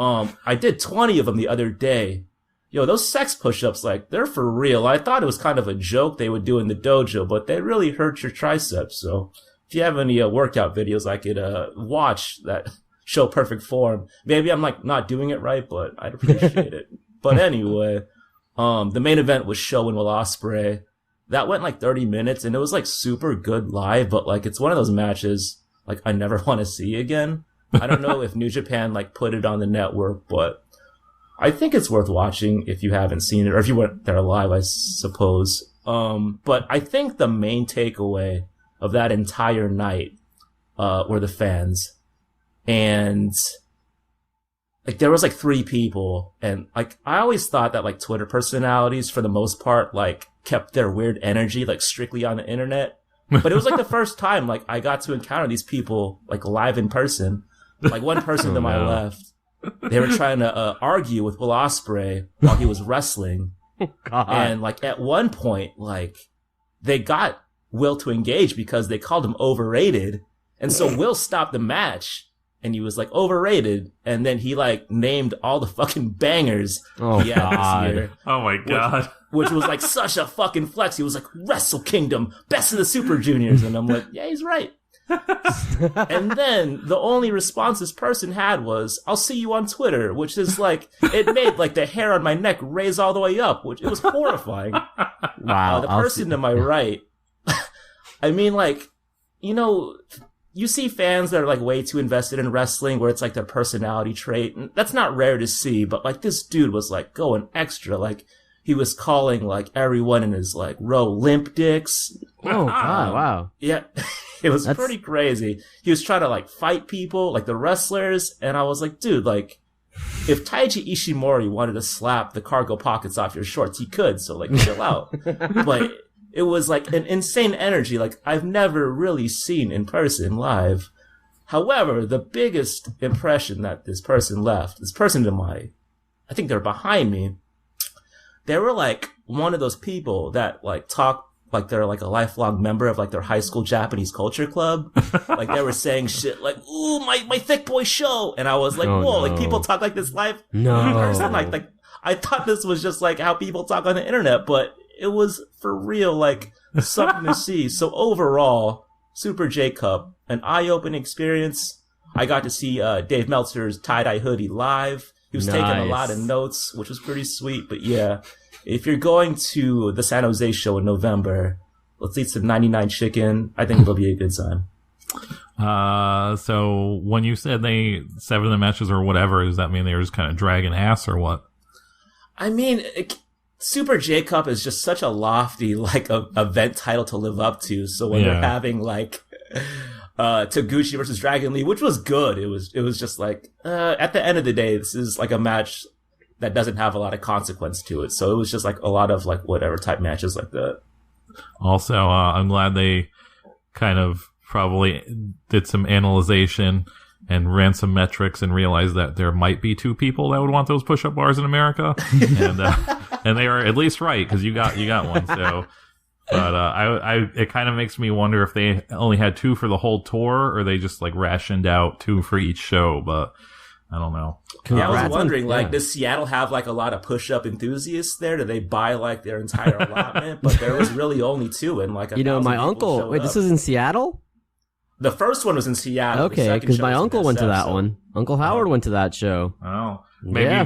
Speaker 3: I did 20 of them the other day. yo, those sex push-ups, like, they're for real. I thought it was kind of a joke they would do in the dojo, but they really hurt your triceps. So if you have any workout videos I could watch that show perfect form, maybe I'm like not doing it right, but I'd appreciate it. But anyway, the main event was Show and Will Ospreay. That went like 30 minutes, and it was like super good live, but like it's one of those matches like I never want to see again. I don't know if New Japan like put it on the network, but I think it's worth watching if you haven't seen it, or if you weren't there live, I suppose. But I think the main takeaway of that entire night were the fans. And like there was like 3 people, and like I always thought that like Twitter personalities for the most part like kept their weird energy like strictly on the internet. But it was like the first time like I got to encounter these people like live in person. Like one person to my left, they were trying to argue with Will Ospreay while he was wrestling.
Speaker 5: God.
Speaker 3: And like at one point, like they got Will to engage because they called him overrated. And so Will stopped the match and he was like overrated. And then he like named all the fucking bangers he had this year.
Speaker 4: Oh my God.
Speaker 3: Which was like such a fucking flex. He was like, Wrestle Kingdom, best of the Super Juniors. And I'm like, yeah, he's right. And then the only response this person had was, I'll see you on Twitter, which is like, it made like the hair on my neck raise all the way up, which it was horrifying.
Speaker 5: Wow.
Speaker 3: The person to my right, I mean, like, you know, you see fans that are like way too invested in wrestling where it's like their personality trait. And that's not rare to see, but like this dude was like going extra. Like he was calling like everyone in his like row limp dicks.
Speaker 5: Oh, God, wow.
Speaker 3: Yeah. It was pretty crazy. He was trying to like fight people, like the wrestlers. And I was like, dude, like if Taiji Ishimori wanted to slap the cargo pockets off your shorts, he could. So like chill out. But it was like an insane energy like I've never really seen in person live. However, the biggest impression that this person left, this person to my, I think they're behind me, they were like one of those people that like talk like they're like a lifelong member of like their high school Japanese culture club. Like they were saying shit like, ooh, my thick boy show. And I was like, whoa, like people talk like this live in person. Like I thought this was just like how people talk on the internet, but it was for real, like something to see. So overall, Super J Cup, an eye-opening experience. I got to see Dave Meltzer's tie-dye hoodie live. He was taking a lot of notes, which was pretty sweet. But yeah, if you're going to the San Jose show in November, let's eat some 99 chicken. I think it'll be a good time.
Speaker 4: So when you said they 7 of the matches or whatever, does that mean they were just kind of dragging ass or what?
Speaker 3: I mean, Super J Cup is just such a lofty, like, event title to live up to. So when they're having, like, Taguchi versus Dragon Lee, which was good, it was just like, at the end of the day, this is like a match that doesn't have a lot of consequence to it. So it was just like a lot of like whatever type matches like that.
Speaker 4: Also, I'm glad they kind of probably did some analyzation and ran some metrics and realized that there might be 2 people that would want those push-up bars in America. And they are at least right, because you got one. So, but it kind of makes me wonder if they only had 2 for the whole tour, or they just like rationed out 2 for each show. But I don't know.
Speaker 3: Yeah, I was wondering, like, does Seattle have like a lot of push-up enthusiasts there? Do they buy like their entire allotment? But there was really only 2, and like
Speaker 5: my uncle. Wait, this was in Seattle?
Speaker 3: The first one was in Seattle.
Speaker 5: Okay, because my uncle went to that one. Uncle Howard went to that show.
Speaker 4: Oh, maybe you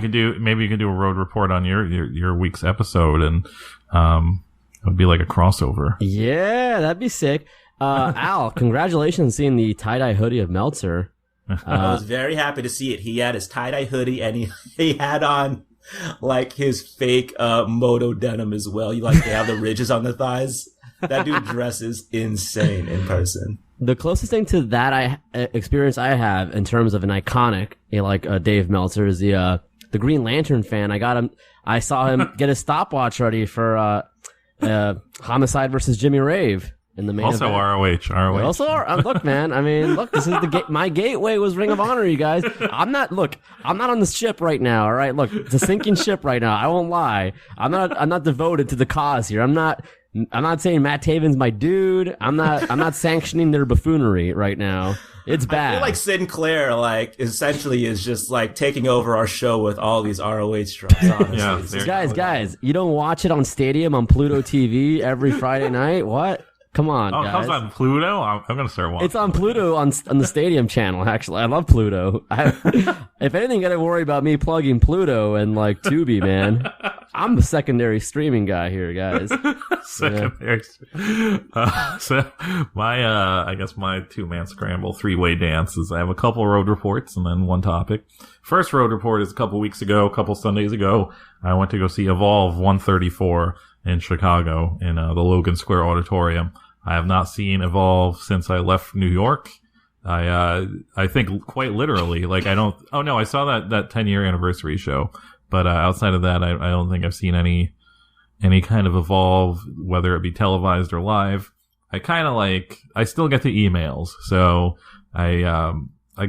Speaker 4: could do a road report on your week's episode, and it would be like a crossover.
Speaker 5: Yeah, that'd be sick. Al, congratulations on seeing the tie-dye hoodie of Meltzer.
Speaker 3: I was very happy to see it. He had his tie-dye hoodie, and he had on like his fake moto denim as well. They have the ridges on the thighs. That dude dresses insane in person.
Speaker 5: The closest thing to that experience I have in terms of an iconic, Dave Meltzer, is the Green Lantern fan. I saw him get his stopwatch ready for Homicide versus Jimmy Rave in the main
Speaker 4: also
Speaker 5: event.
Speaker 4: ROH.
Speaker 5: Also, look, man. I mean, look, this is my gateway was Ring of Honor, you guys. I'm not on the ship right now. All right, look, it's a sinking ship right now. I won't lie. I'm not devoted to the cause here. I'm not saying Matt Taven's my dude. I'm not sanctioning their buffoonery right now. It's
Speaker 3: I
Speaker 5: bad.
Speaker 3: feel like Sinclair, like, essentially is just, like, taking over our show with all these ROH drops, honestly.
Speaker 4: Yeah,
Speaker 3: It's
Speaker 4: there-
Speaker 3: just-
Speaker 5: guys, you don't watch it on Stadium on Pluto TV every Friday night? What? Come on,
Speaker 4: Oh, it
Speaker 5: guys.
Speaker 4: comes on Pluto? I'm going to start watching.
Speaker 5: It's on Pluto on the Stadium channel, actually. I love Pluto. If anything, gotta worry about me plugging Pluto and, like, Tubi, man. I'm the secondary streaming guy here, guys.
Speaker 4: Secondary. So I guess my 2-man scramble 3-way dance is I have a couple road reports and then one topic. First road report is a couple Sundays ago. I went to go see Evolve 134 in Chicago in the Logan Square Auditorium. I have not seen Evolve since I left New York. I think quite literally, like I saw that 10-year anniversary show, but outside of that, I don't think I've seen any kind of Evolve, whether it be televised or live. I still get the emails, so I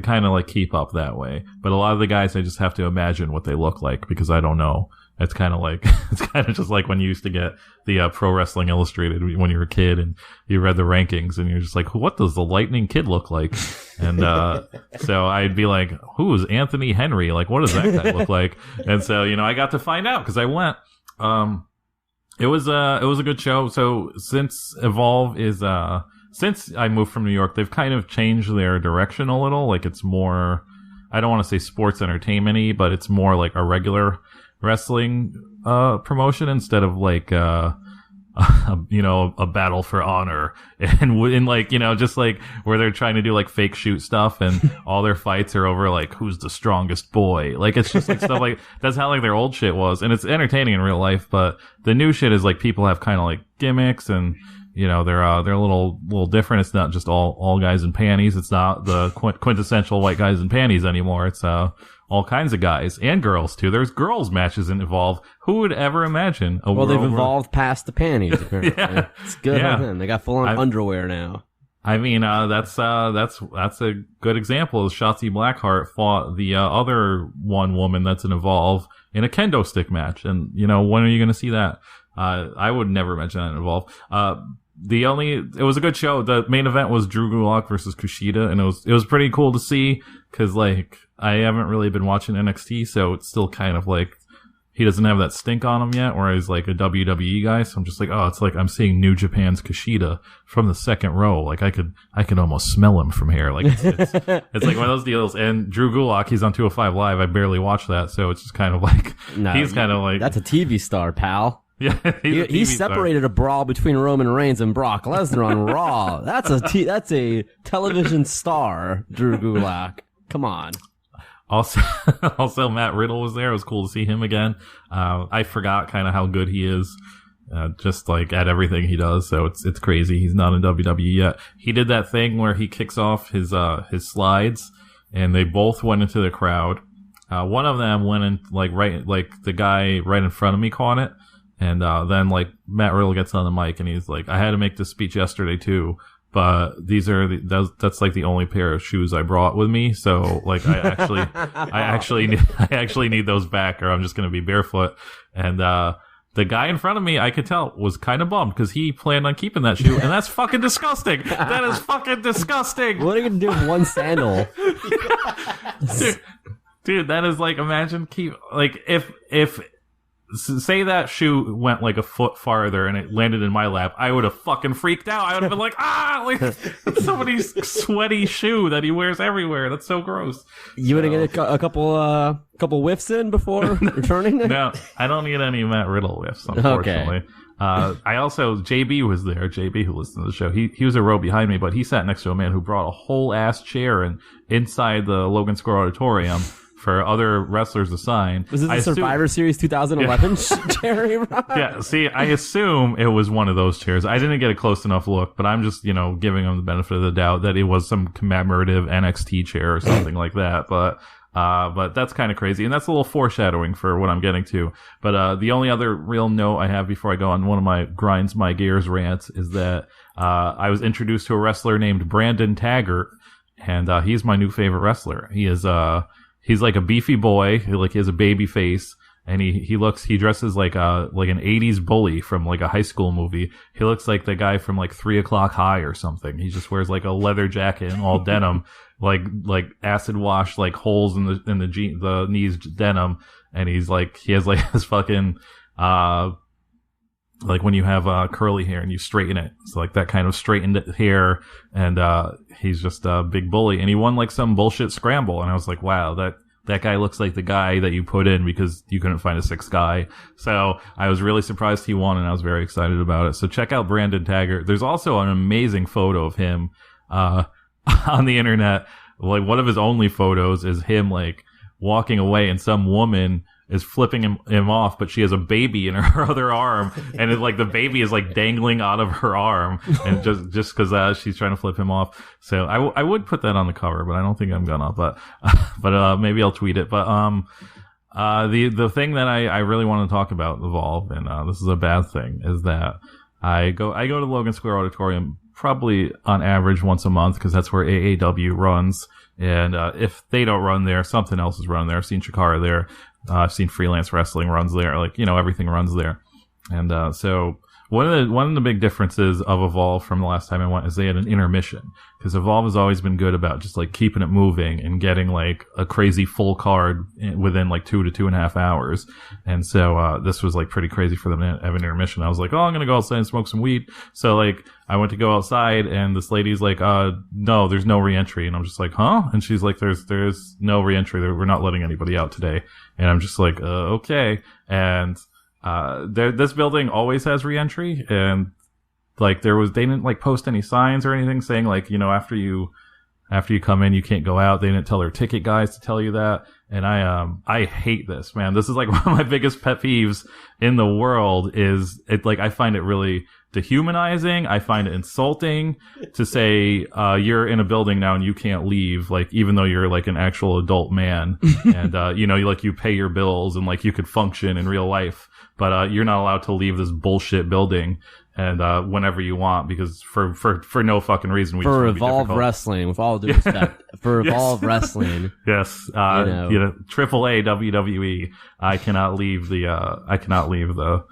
Speaker 4: kind of like keep up that way. But a lot of the guys, I just have to imagine what they look like because I don't know. It's kind of just like when you used to get the Pro Wrestling Illustrated when you were a kid and you read the rankings and you're just like, what does the Lightning Kid look like? And so I'd be like, who is Anthony Henry? Like, what does that guy look like? And so, I got to find out because I went. It was a good show. So since Evolve is since I moved from New York, they've kind of changed their direction a little. Like it's more, I don't want to say sports entertainment-y, but it's more like a regular wrestling promotion instead of like a battle for honor and like just like where they're trying to do like fake shoot stuff and all their fights are over like who's the strongest boy. Like it's just like stuff like that's how like their old shit was, and it's entertaining in real life, but the new shit is like people have kind of like gimmicks and they're a little different. It's not just all guys in panties. It's not the quintessential white guys in panties anymore. It's all kinds of guys and girls too. There's girls matches in Evolve. Who would ever imagine a world
Speaker 5: they've
Speaker 4: where-
Speaker 5: evolved past the panties. Apparently.
Speaker 4: Yeah.
Speaker 5: It's good
Speaker 4: Yeah.
Speaker 5: on them. They got full on underwear now.
Speaker 4: I mean, that's a good example. Shotzi Blackheart fought the other one woman that's in Evolve in a kendo stick match, and when are you going to see that? I would never mention that in Evolve. It was a good show. The main event was Drew Gulak versus Kushida, and it was pretty cool to see because like I haven't really been watching NXT, so it's still kind of like he doesn't have that stink on him yet, where he's like a WWE guy. So I'm just like, oh, it's like I'm seeing New Japan's Kushida from the second row. Like I could almost smell him from here. Like it's like one of those deals. And Drew Gulak, he's on 205 Live. I barely watch that, so it's just kind of like he's kind of like
Speaker 5: that's a TV star, pal.
Speaker 4: Yeah,
Speaker 5: he separated a brawl between Roman Reigns and Brock Lesnar on Raw. That's a television star, Drew Gulak. Come on.
Speaker 4: Also, Matt Riddle was there. It was cool to see him again. I forgot kind of how good he is, just like at everything he does. So it's crazy. He's not in WWE yet. He did that thing where he kicks off his slides, and they both went into the crowd. One of them went in the guy right in front of me caught it. And then like Matt Riddle gets on the mic and he's like, I had to make this speech yesterday too, but that's like the only pair of shoes I brought with me. So like I actually need those back or I'm just going to be barefoot. And the guy in front of me, I could tell, was kind of bummed because he planned on keeping that shoe, and that's fucking disgusting. That is fucking disgusting.
Speaker 5: What are you going to do with one sandal?
Speaker 4: Dude, that is like, imagine if say that shoe went like a foot farther and it landed in my lap, I would have fucking freaked out. I would have been like, like that's somebody's sweaty shoe that he wears everywhere. That's so gross.
Speaker 5: You would have get a couple whiffs in before returning?
Speaker 4: No, I don't need any Matt Riddle whiffs, unfortunately. Okay. JB was there. JB, who listened to the show, he was a row behind me, but he sat next to a man who brought a whole ass chair inside the Logan Square Auditorium for other wrestlers to sign.
Speaker 5: Was this the Survivor Series 2011 chair?
Speaker 4: Yeah, see, I assume it was one of those chairs. I didn't get a close enough look, but I'm just, giving him the benefit of the doubt that it was some commemorative NXT chair or something like that. But that's kind of crazy. And that's a little foreshadowing for what I'm getting to. But the only other real note I have before I go on one of my grinds my gears rants is that I was introduced to a wrestler named Brandon Taggart, and he's my new favorite wrestler. He's like a beefy boy, like he has a baby face, and he dresses like an 80s bully from like a high school movie. He looks like the guy from like 3 O'Clock High or something. He just wears like a leather jacket and all denim, like acid wash like holes in the knees denim, and he has like his fucking like when you have curly hair and you straighten it, so like that kind of straightened hair, and he's just a big bully, and he won like some bullshit scramble, and I was like, wow, that guy looks like the guy that you put in because you couldn't find a sixth guy. So I was really surprised he won, and I was very excited about it. So check out Brandon Taggart. There's also an amazing photo of him on the internet. Like one of his only photos is him like walking away, and some woman is flipping him off, but she has a baby in her other arm, and it's like the baby is like dangling out of her arm, and just because she's trying to flip him off. So I would put that on the cover, but I don't think I'm gonna. But maybe I'll tweet it. But the thing that I really want to talk about Evolve, and this is a bad thing, is that I go to Logan Square Auditorium probably on average once a month, because that's where AAW runs. And if they don't run there, something else is running there. I've seen Chikara there. I've seen Freelance Wrestling runs there. Like, everything runs there. And so one of the big differences of Evolve from the last time I went is they had an intermission, because Evolve has always been good about just like keeping it moving and getting like a crazy full card within like 2 to 2.5 hours. And so this was like pretty crazy for them to have an intermission. I was like, oh, I'm gonna go outside and smoke some weed. So like I went to go outside, and this lady's like, no, there's no reentry. And I'm just like, huh? And she's like, there's no reentry. We're not letting anybody out today. And I'm just like, okay. And this building always has reentry, and like they didn't like post any signs or anything saying like, after you come in, you can't go out. They didn't tell their ticket guys to tell you that. And I hate this, man. This is like one of my biggest pet peeves in the world. Is it like, I find it really dehumanizing. I find it insulting to say, you're in a building now and you can't leave, like, even though you're like an actual adult man and, you pay your bills and like you could function in real life, but, you're not allowed to leave this bullshit building. And, whenever you want, because for no fucking reason.
Speaker 5: For Evolve Wrestling, with all due respect. For Evolve Wrestling.
Speaker 4: Yes. AAA WWE. I cannot leave the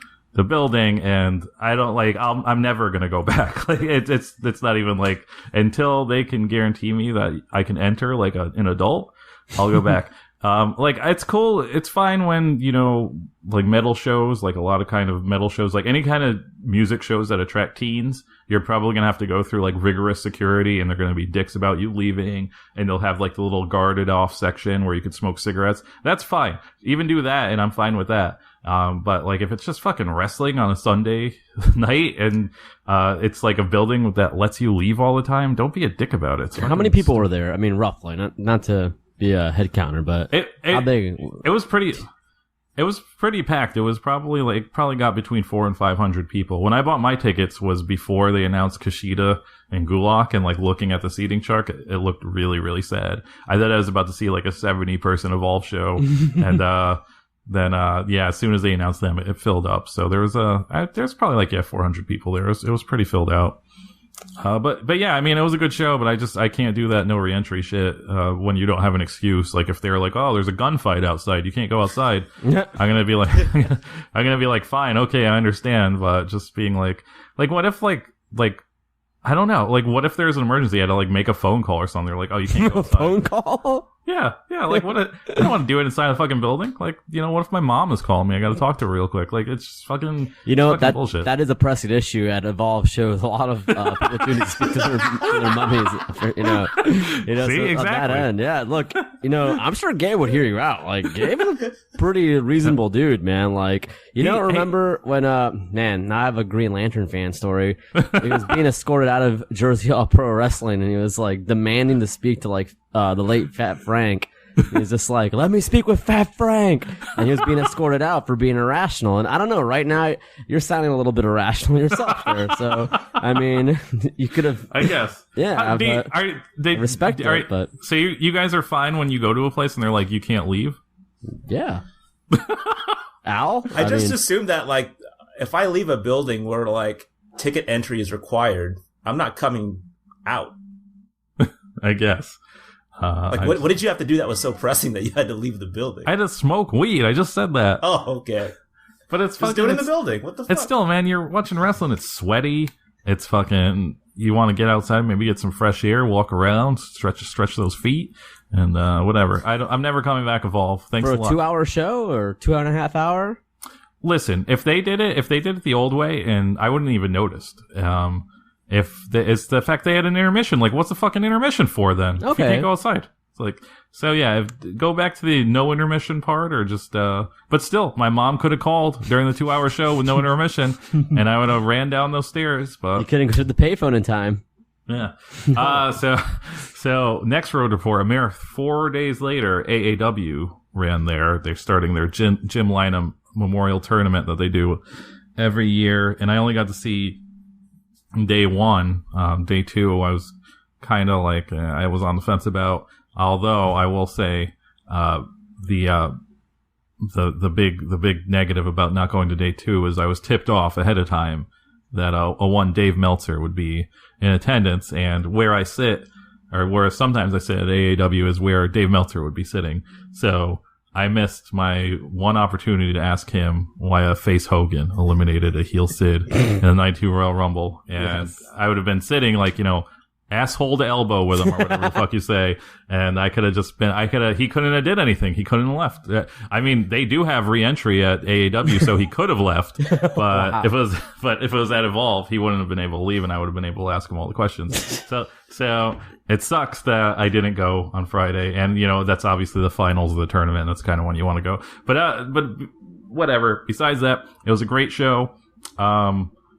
Speaker 4: building, and I don't like, I'm never gonna go back. Like, it's not even like, until they can guarantee me that I can enter like an adult, I'll go back. Like, it's cool. It's fine when, like metal shows, like a lot of kind of metal shows, like any kind of music shows that attract teens, you're probably going to have to go through like rigorous security, and they're going to be dicks about you leaving, and they'll have like the little guarded off section where you could smoke cigarettes. That's fine. Even do that, and I'm fine with that. But like if it's just fucking wrestling on a Sunday night, and, it's like a building that lets you leave all the time, don't be a dick about it.
Speaker 5: How many people were there? I mean, roughly, not to be a head counter, but how big?
Speaker 4: It was pretty packed. It was probably got between 400 and 500 people. When I bought my tickets was before they announced Kushida and Gulak, and like looking at the seating chart, it looked really, really sad. I thought I was about to see like a 70-person Evolve show, and then as soon as they announced them, it filled up. So there's probably like 400 people there. It was pretty filled out. But yeah, I mean, it was a good show, but I can't do that no reentry shit, when you don't have an excuse. Like if they're like, oh, there's a gunfight outside, you can't go outside. I'm gonna be like, fine, okay, I understand, but just being like what if like, I don't know, like what if there's an emergency, I had to like make a phone call or something. They're like, oh, you can't go outside.
Speaker 5: A phone call?
Speaker 4: Yeah, like I don't want to do it inside the fucking building. Like, what if my mom is calling me? I got to talk to her real quick. Like, it's just fucking, fucking bullshit.
Speaker 5: That is a pressing issue at Evolve shows. A lot of people tune to speak to their mummies.
Speaker 4: See, exactly.
Speaker 5: On that end, yeah. Look, I'm sure Gabe would hear you out. Like, Gabe is a pretty reasonable dude, man. Like, remember when now I have a Green Lantern fan story. He was being escorted out of Jersey All Pro Wrestling, and he was like demanding to speak to like the late Fat Frank. He's just like, let me speak with Fat Frank. And he was being escorted out for being irrational. And I don't know, right now, you're sounding a little bit irrational yourself there. So, I mean, you could have.
Speaker 4: I guess.
Speaker 5: Yeah. Respect it, but.
Speaker 4: So you guys are fine when you go to a place and they're like, you can't leave?
Speaker 5: Yeah. Al?
Speaker 3: I just assumed that, like, if I leave a building where, like, ticket entry is required, I'm not coming out.
Speaker 4: I guess.
Speaker 3: What did you have to do that was so pressing that you had to leave the building?
Speaker 4: I had to smoke weed. I just said that.
Speaker 3: Oh, okay.
Speaker 4: But it's
Speaker 3: just do it in the building. What the fuck?
Speaker 4: It's still, man, you're watching wrestling. It's sweaty. It's fucking, you want to get outside, maybe get some fresh air, walk around, stretch those feet, and whatever. I'm never coming back, Evolve. Thanks
Speaker 5: For
Speaker 4: a lot.
Speaker 5: 2-hour show or 2.5 hour?
Speaker 4: Listen, if they did it the old way, and I wouldn't even noticed. It's the fact they had an intermission. Like, what's the fucking intermission for then?
Speaker 5: Okay.
Speaker 4: If you can't go outside. It's like, so yeah, go back to the no intermission part, or just, but still, my mom could have called during the 2-hour show with no intermission, and I would have ran down those stairs, but.
Speaker 5: You couldn't go to the payphone in time.
Speaker 4: Yeah. So next road report, 4 days later, AAW ran they're starting their Jim Lynam Memorial Tournament that they do every year, and I only got to see day one. Day two, I was kind of like, I was on the fence about, although I will say, the big negative about not going to day two is I was tipped off ahead of time that one Dave Meltzer would be in attendance, and where I sit, or where sometimes I sit at AAW, is where Dave Meltzer would be sitting. So I missed my one opportunity to ask him why a face Hogan eliminated a heel Sid in the 92 Royal Rumble, and yes. I would have been sitting like, asshole to elbow with him, or whatever the fuck you say, and I could have just been, he couldn't have did anything. He couldn't have left. I mean, they do have re-entry at AAW, so he could have left, but wow. if it was at Evolve, he wouldn't have been able to leave, and I would have been able to ask him all the questions. So it sucks that I didn't go on Friday, and that's obviously the finals of the tournament. That's kind of when you want to go, but whatever. Besides that, it was a great show.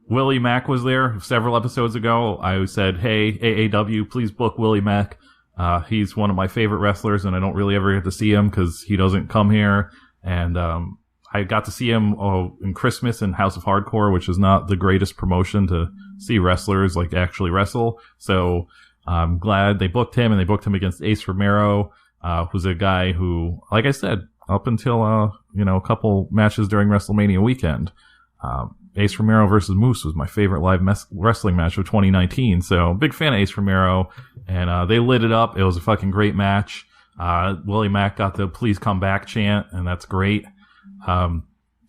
Speaker 4: Willie Mack was there several episodes ago. I said, hey, AAW, please book Willie Mack. He's one of my favorite wrestlers, and I don't really ever get to see him because he doesn't come here. And I got to see him in Christmas in House of Hardcore, which is not the greatest promotion to see wrestlers like actually wrestle. So I'm glad they booked him, and they booked him against Ace Romero, who's a guy who, like I said, up until a couple matches during WrestleMania weekend, Ace Romero versus Moose was my favorite live wrestling match of 2019. So big fan of Ace Romero, and they lit it up. It was a fucking great match. Willie Mack got the "Please come back" chant, and that's great. So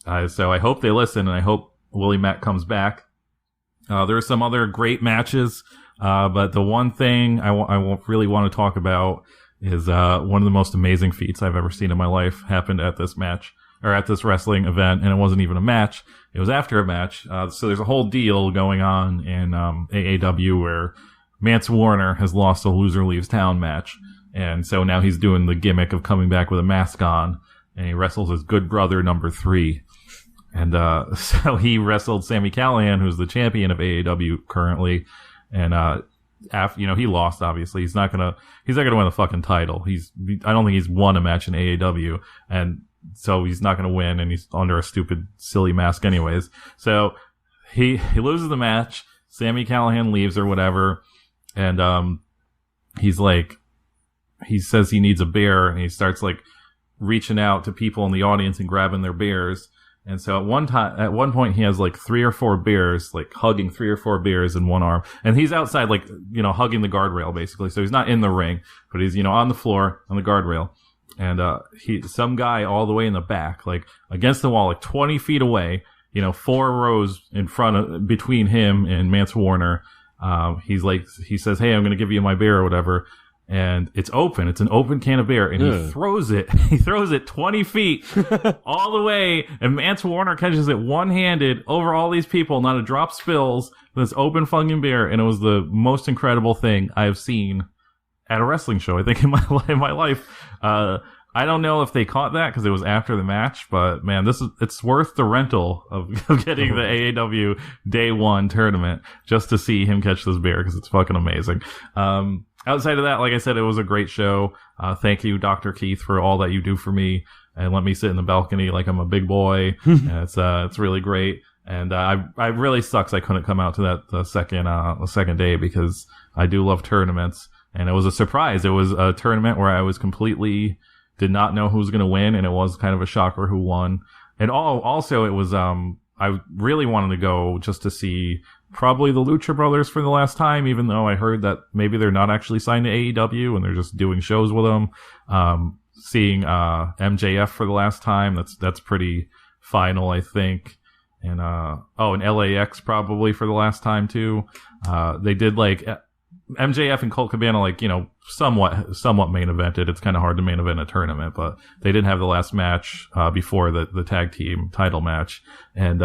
Speaker 4: I hope they listen, and I hope Willie Mack comes back. There are some other great matches, but the one thing I really want to talk about is one of the most amazing feats I've ever seen in my life happened at this match, or at this wrestling event, and it wasn't even a match. It was after a match. So there's a whole deal going on in AAW where Mance Warner has lost a loser leaves town match, and so now he's doing the gimmick of coming back with a mask on, and he wrestles his good brother number 3. And so he wrestled Sami Callihan, who's the champion of AAW currently, and after, he lost. Obviously, he's not gonna win the fucking title. I don't think he's won a match in AAW, and so he's not going to win, and he's under a stupid, silly mask anyways. So he loses the match. Sami Callihan leaves or whatever, and he says he needs a bear, and he starts like reaching out to people in the audience and grabbing their bears. And so at one point he has like 3 or 4 bears, like hugging 3 or 4 bears in one arm, and he's outside, like hugging the guardrail basically. So he's not in the ring, but he's on the floor on the guardrail. And some guy all the way in the back, like against the wall, like 20 feet away, 4 rows between him and Mance Warner. He says, "Hey, I'm going to give you my beer," or whatever. And it's open. It's an open can of beer, and he throws it. He throws it 20 feet all the way, and Mance Warner catches it one-handed over all these people. Not a drop spills. This open fucking beer, and it was the most incredible thing I have seen at a wrestling show, I think, in my life. I don't know if they caught that because it was after the match, but man, it's worth the rental of getting the AAW Day 1 tournament just to see him catch this beer, because it's fucking amazing. Outside of that, like I said, it was a great show. Thank you, Dr. Keith, for all that you do for me and let me sit in the balcony like I'm a big boy. And it's really great. And I really sucks I couldn't come out to that the second day, because I do love tournaments. And it was a surprise. It was a tournament where I was completely did not know who was going to win, and it was kind of a shocker who won. And also it was I really wanted to go just to see probably the Lucha Brothers for the last time, even though I heard that maybe they're not actually signed to AEW and they're just doing shows with them. Seeing MJF for the last time, that's pretty final, I think. and LAX probably for the last time too. They did like MJF and Colt Cabana, like, you know, somewhat main evented. It's kind of hard to main event a tournament, but they didn't have the last match before the tag team title match, and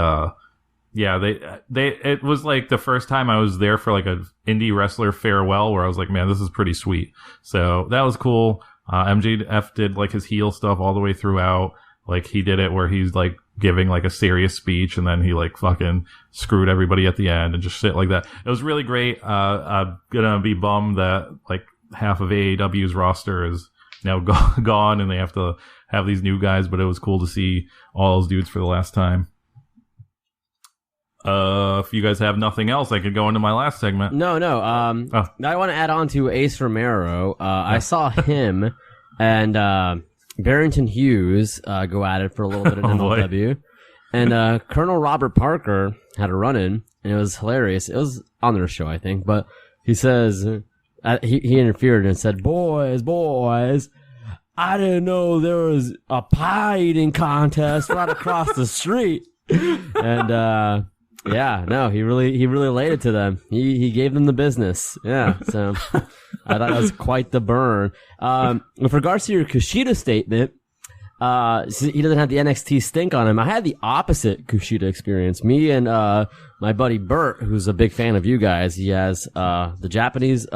Speaker 4: yeah, it was like the first time I was there for like a indie wrestler farewell, where I was like, man, this is pretty sweet. So that was cool. MJF did like his heel stuff all the way throughout. Like he did it where he's like giving like a serious speech, and then he like fucking screwed everybody at the end and just shit like that. It was really great. I'm gonna be bummed that like half of AEW's roster is now gone and they have to have these new guys, but it was cool to see all those dudes for the last time. If you guys have nothing else, I could go into my last segment.
Speaker 5: No. I want to add on to Ace Romero. I saw him and Barrington Hughes go at it for a little bit in MLW. And Colonel Robert Parker had a run-in, and it was hilarious. It was on their show, I think, but he says, he interfered and said, boys, I didn't know there was a pie eating contest right across the street. And yeah, no, he really laid it to them. He gave them the business. Yeah, so I thought that was quite the burn. With regards to your Kushida statement, he doesn't have the NXT stink on him. I had the opposite Kushida experience. Me and my buddy Bert, who's a big fan of you guys, he has the Japanese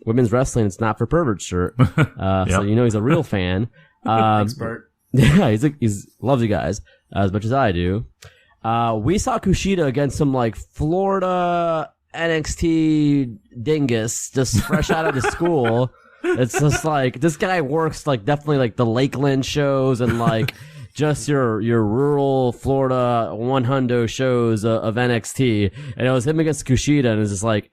Speaker 5: women's wrestling It's Not for Perverts shirt. So you know he's a real fan.
Speaker 3: Thanks, Bert.
Speaker 5: Yeah, he's loves you guys as much as I do. We saw Kushida against some like Florida NXT dingus just fresh out of the school. It's just like, this guy works like definitely like the Lakeland shows and like just your rural Florida 100 shows of NXT. And it was him against Kushida, and it's just like,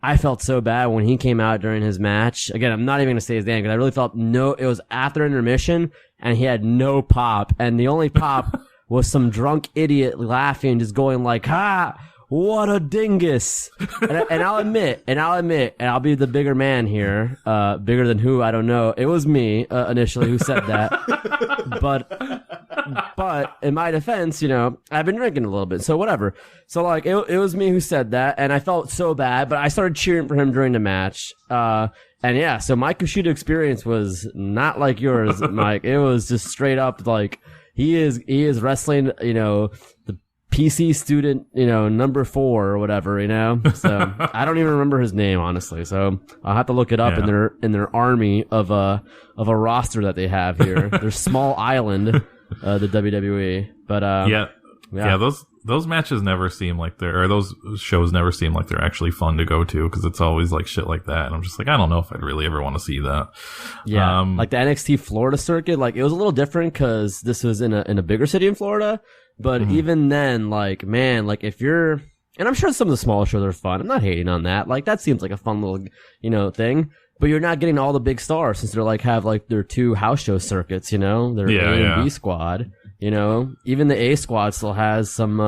Speaker 5: I felt so bad when he came out during his match. Again, I'm not even going to say his name because I really felt it was after intermission and he had no pop, and the only pop was some drunk idiot laughing, just going like, ha, what a dingus. And I'll admit, and I'll be the bigger man here, bigger than who, I don't know. It was me, initially who said that. But in my defense, you know, I've been drinking a little bit, so whatever. So like, it was me who said that, and I felt so bad, but I started cheering for him during the match. And yeah, so my Kushida experience was not like yours, Mike. It was just straight up like, he is wrestling, you know, the PC student, you know, number 4 or whatever, you know. So I don't even remember his name, honestly. So I'll have to look it up in their army of a roster that they have here. Their small island, the WWE. But yeah, those matches never seem like those shows never seem like they're actually fun to go to, because it's always like shit like that, and I'm just like, I don't know if I'd really ever want to see that. Yeah, like the NXT Florida circuit, like it was a little different because this was in a bigger city in Florida, but even then, like, man, like if you're, and I'm sure some of the smaller shows are fun. I'm not hating on that. Like that seems like a fun little, you know, thing. But you're not getting all the big stars since they're like have like their 2 house show circuits, you know, their A and B squad. You know, even the A squad still has some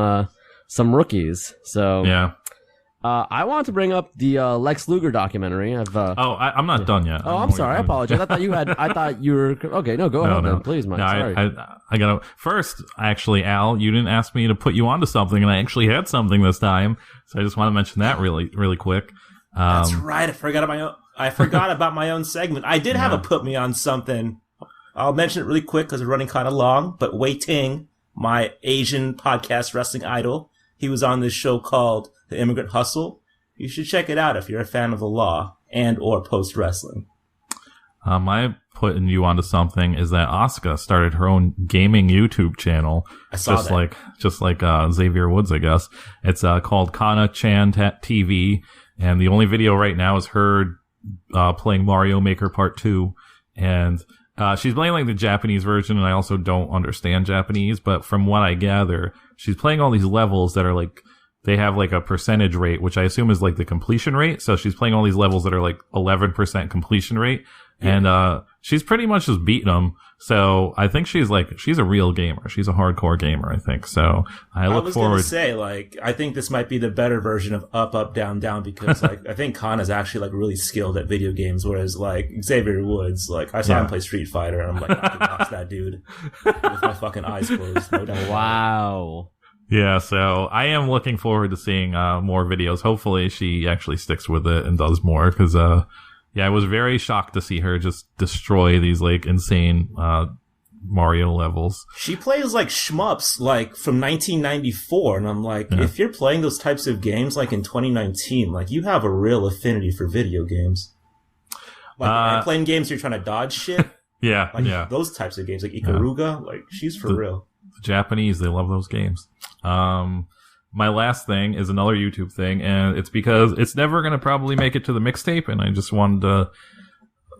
Speaker 5: rookies. So
Speaker 4: yeah.
Speaker 5: I wanted to bring up the Lex Luger documentary.
Speaker 4: I'm not done yet.
Speaker 5: Oh, I'm sorry. I apologize. I thought you were okay. No, go ahead then, please, Mike. Sorry.
Speaker 4: I gotta first. Actually, Al, you didn't ask me to put you onto something, and I actually had something this time. So I just want to mention that really quick.
Speaker 3: That's right. I forgot about my own segment. I did have a put me on something. I'll mention it really quick because we're running kind of long, but Wei Ting, my Asian podcast wrestling idol, he was on this show called The Immigrant Hustle. You should check it out if you're a fan of the law and or post-wrestling.
Speaker 4: My putting you onto something is that Asuka started her own gaming YouTube channel.
Speaker 3: I saw that.
Speaker 4: Just like Xavier Woods, I guess. It's called Kana-chan TV, and the only video right now is her playing Mario Maker Part 2, and she's playing like the Japanese version, and I also don't understand Japanese, but from what I gather, she's playing all these levels that are like, they have like a percentage rate, which I assume is like the completion rate. So she's playing all these levels that are like 11% completion rate. Yeah. And, she's pretty much just beating them. So I think she's a real gamer. She's a hardcore gamer, I think. So I look forward.
Speaker 3: To say, like, I think this might be the better version of up, up, down, down, because like, I think Kana's actually like really skilled at video games. Whereas like Xavier Woods, like I saw him play Street Fighter and I'm like, I can box that dude with my fucking eyes closed. No doubt.
Speaker 5: Wow.
Speaker 4: Yeah, so I am looking forward to seeing more videos. Hopefully she actually sticks with it and does more, because yeah, I was very shocked to see her just destroy these like insane Mario levels.
Speaker 3: She plays like shmups like from 1994, and I'm like, if you're playing those types of games like in 2019, like you have a real affinity for video games. Like playing games you're trying to dodge shit.
Speaker 4: Yeah,
Speaker 3: like those types of games, like Ikaruga, like she's for real.
Speaker 4: The Japanese, they love those games. My last thing is another YouTube thing, and it's because it's never going to probably make it to the mixtape, and I just wanted to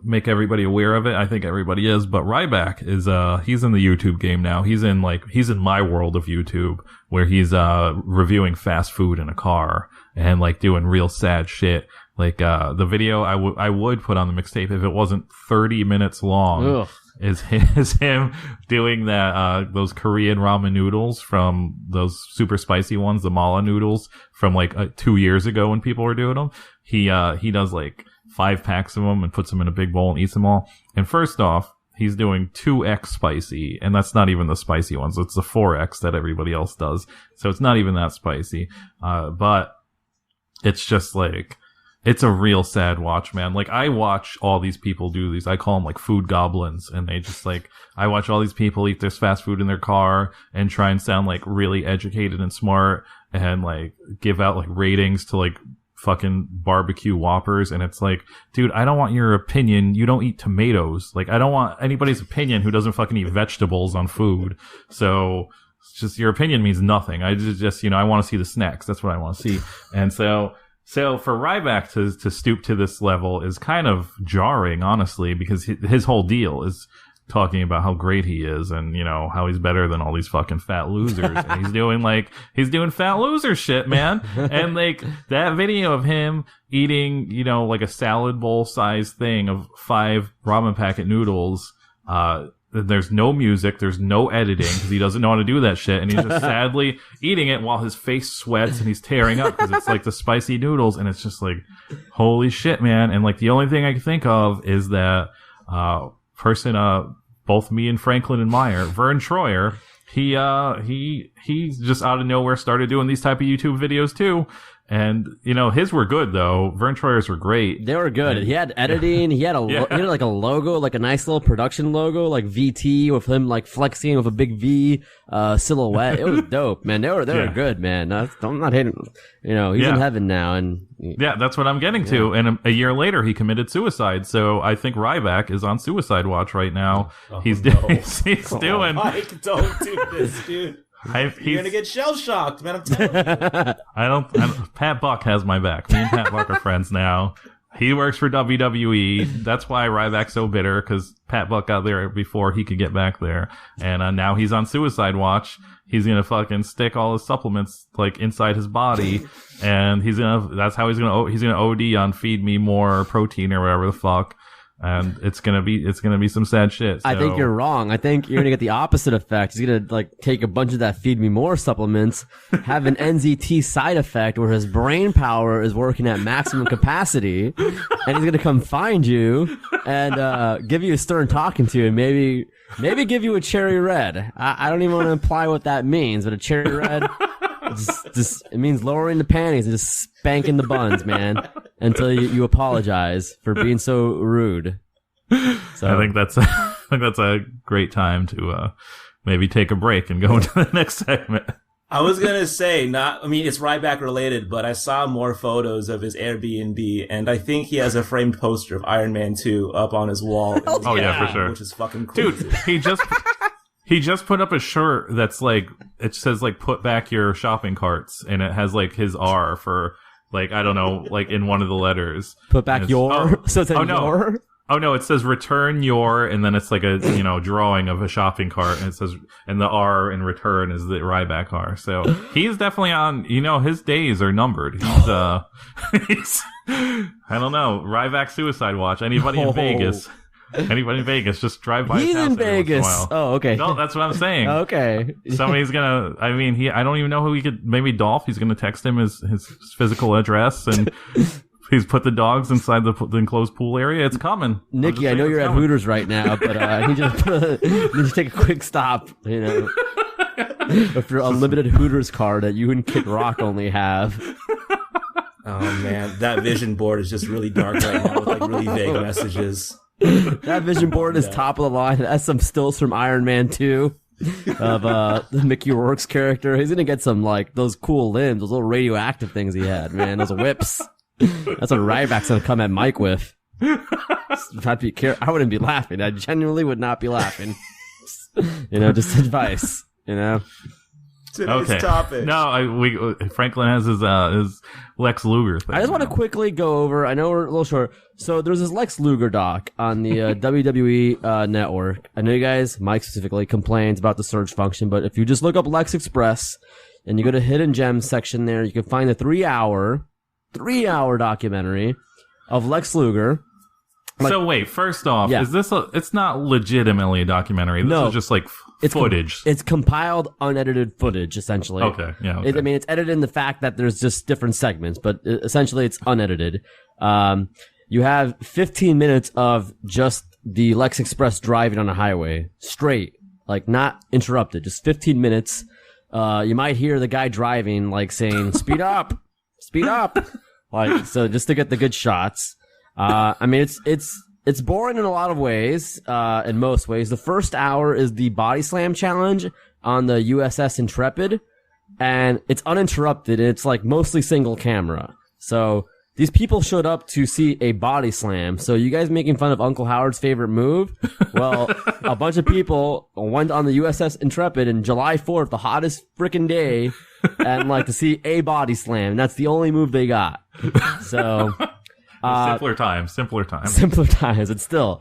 Speaker 4: make everybody aware of it. I think everybody is, but Ryback is, he's in the YouTube game now. He's in my world of YouTube, where he's, reviewing fast food in a car and like doing real sad shit. Like, the video I would put on the mixtape if it wasn't 30 minutes long. Ugh. Is him doing that, those Korean ramen noodles from those super spicy ones, the mala noodles from like 2 years ago when people were doing them. He does like 5 packs of them and puts them in a big bowl and eats them all. And first off, he's doing 2x spicy, and that's not even the spicy ones. It's the 4x that everybody else does. So it's not even that spicy. But it's just like, it's a real sad watch, man. Like, I watch all these people do these. I call them like food goblins, and they just like, I watch all these people eat this fast food in their car and try and sound like really educated and smart and like give out like ratings to like fucking barbecue Whoppers. And it's like, dude, I don't want your opinion. You don't eat tomatoes. Like, I don't want anybody's opinion who doesn't fucking eat vegetables on food. So it's just, your opinion means nothing. I just, I want to see the snacks. That's what I want to see. And so for Ryback to stoop to this level is kind of jarring, honestly, because his whole deal is talking about how great he is and, how he's better than all these fucking fat losers. And he's doing fat loser shit, man. And like that video of him eating, like a salad bowl size thing of 5 ramen packet noodles, there's no music, there's no editing, because he doesn't know how to do that shit, and he's just sadly eating it while his face sweats and he's tearing up because it's like the spicy noodles, and it's just like, holy shit, man. And like the only thing I can think of is that person both me and Franklin admire, Vern Troyer. He just out of nowhere started doing these type of YouTube videos too. And, his were good, though. Vern Troyer's were great.
Speaker 5: They were good. He had editing. He had he had like a logo, like a nice little production logo, like VT, with him like flexing with a big V silhouette. It was dope, man. They were good, man. I'm not hating. He's in heaven now, and
Speaker 4: yeah, that's what I'm getting to. And a year later, he committed suicide. So I think Ryback is on suicide watch right now. He's doing.
Speaker 3: Mike, don't do this, dude. You're gonna get shell shocked, man. I'm telling you.
Speaker 4: Pat Buck has my back. Me and Pat Buck are friends now. He works for WWE. That's why Ryback's so bitter, because Pat Buck got there before he could get back there. And now he's on suicide watch. He's gonna fucking stick all his supplements like inside his body, and that's how he's gonna OD on feed me more protein or whatever the fuck. And it's gonna be some sad shit. So.
Speaker 5: I think you're wrong. I think you're gonna get the opposite effect. He's gonna like take a bunch of that Feed Me More supplements, have an NZT side effect where his brain power is working at maximum capacity, and he's gonna come find you and give you a stern talking to, and maybe give you a cherry red. I don't even want to imply what that means, but a cherry red. It means lowering the panties and just spanking the buns, man, until you apologize for being so rude. So
Speaker 4: I think that's a great time to maybe take a break and go into the next segment.
Speaker 3: I was gonna say it's Ryback related, but I saw more photos of his Airbnb, and I think he has a framed poster of Iron Man 2 up on his wall.
Speaker 4: Oh yeah, for sure.
Speaker 3: Which is fucking crazy.
Speaker 4: Dude, he just put up a shirt that's like, it says like, put back your shopping carts, and it has like his R for like, I don't know, like in one of the letters.
Speaker 5: Put back your? So it's your?
Speaker 4: Oh no, it says return your, and then it's like a, drawing of a shopping cart, and it says, and the R in return is the Ryback R. So he's definitely on, his days are numbered. He's, I don't know, Ryback suicide watch. Anybody in Vegas? Anybody in Vegas, just drive by.
Speaker 5: He's
Speaker 4: his house
Speaker 5: in Vegas. Oh, okay.
Speaker 4: No, that's what I'm saying.
Speaker 5: Okay.
Speaker 4: Somebody's gonna. I mean, I don't even know who he could. Maybe Dolph. He's gonna text him his physical address, and he's put the dogs inside the enclosed pool area. It's coming.
Speaker 5: Nikki, I know you're at Hooters right now, but I need you to take a quick stop. with your unlimited Hooters card that you and Kid Rock only have.
Speaker 3: Oh man, that vision board is just really dark right now with like really vague messages.
Speaker 5: That vision board is top of the line. It has some stills from Iron Man 2 of the Mickey Rourke's character. He's gonna get some like those cool limbs, those little radioactive things he had, man. Those whips. That's what Ryback's gonna come at Mike with. I'd be I wouldn't be laughing. I genuinely would not be laughing. Just advice.
Speaker 3: Today's topic.
Speaker 4: No, Franklin has his Lex Luger thing.
Speaker 5: I just want to quickly go over. I know we're a little short. So there's this Lex Luger doc on the WWE network. I know you guys, Mike specifically, complains about the search function, but if you just look up Lex Express and you go to Hidden Gems section there, you can find a 3-hour documentary of Lex Luger.
Speaker 4: So wait, first off, is this it's not legitimately a documentary. This is just like footage.
Speaker 5: It's compiled, unedited footage, essentially.
Speaker 4: Okay, yeah. Okay.
Speaker 5: It's edited in the fact that there's just different segments, but essentially it's unedited. You have 15 minutes of just the Lex Express driving on a highway, straight, like not interrupted, just 15 minutes. You might hear the guy driving, like saying, speed up, like, so just to get the good shots. It's boring in a lot of ways, in most ways. The first hour is the body slam challenge on the USS Intrepid, and it's uninterrupted. It's like mostly single camera. So these people showed up to see a body slam. So you guys making fun of Uncle Howard's favorite move? Well, a bunch of people went on the USS Intrepid in July 4th, the hottest freaking day, and like to see a body slam. And that's the only move they got. So...
Speaker 4: simpler times.
Speaker 5: Simpler times, and still.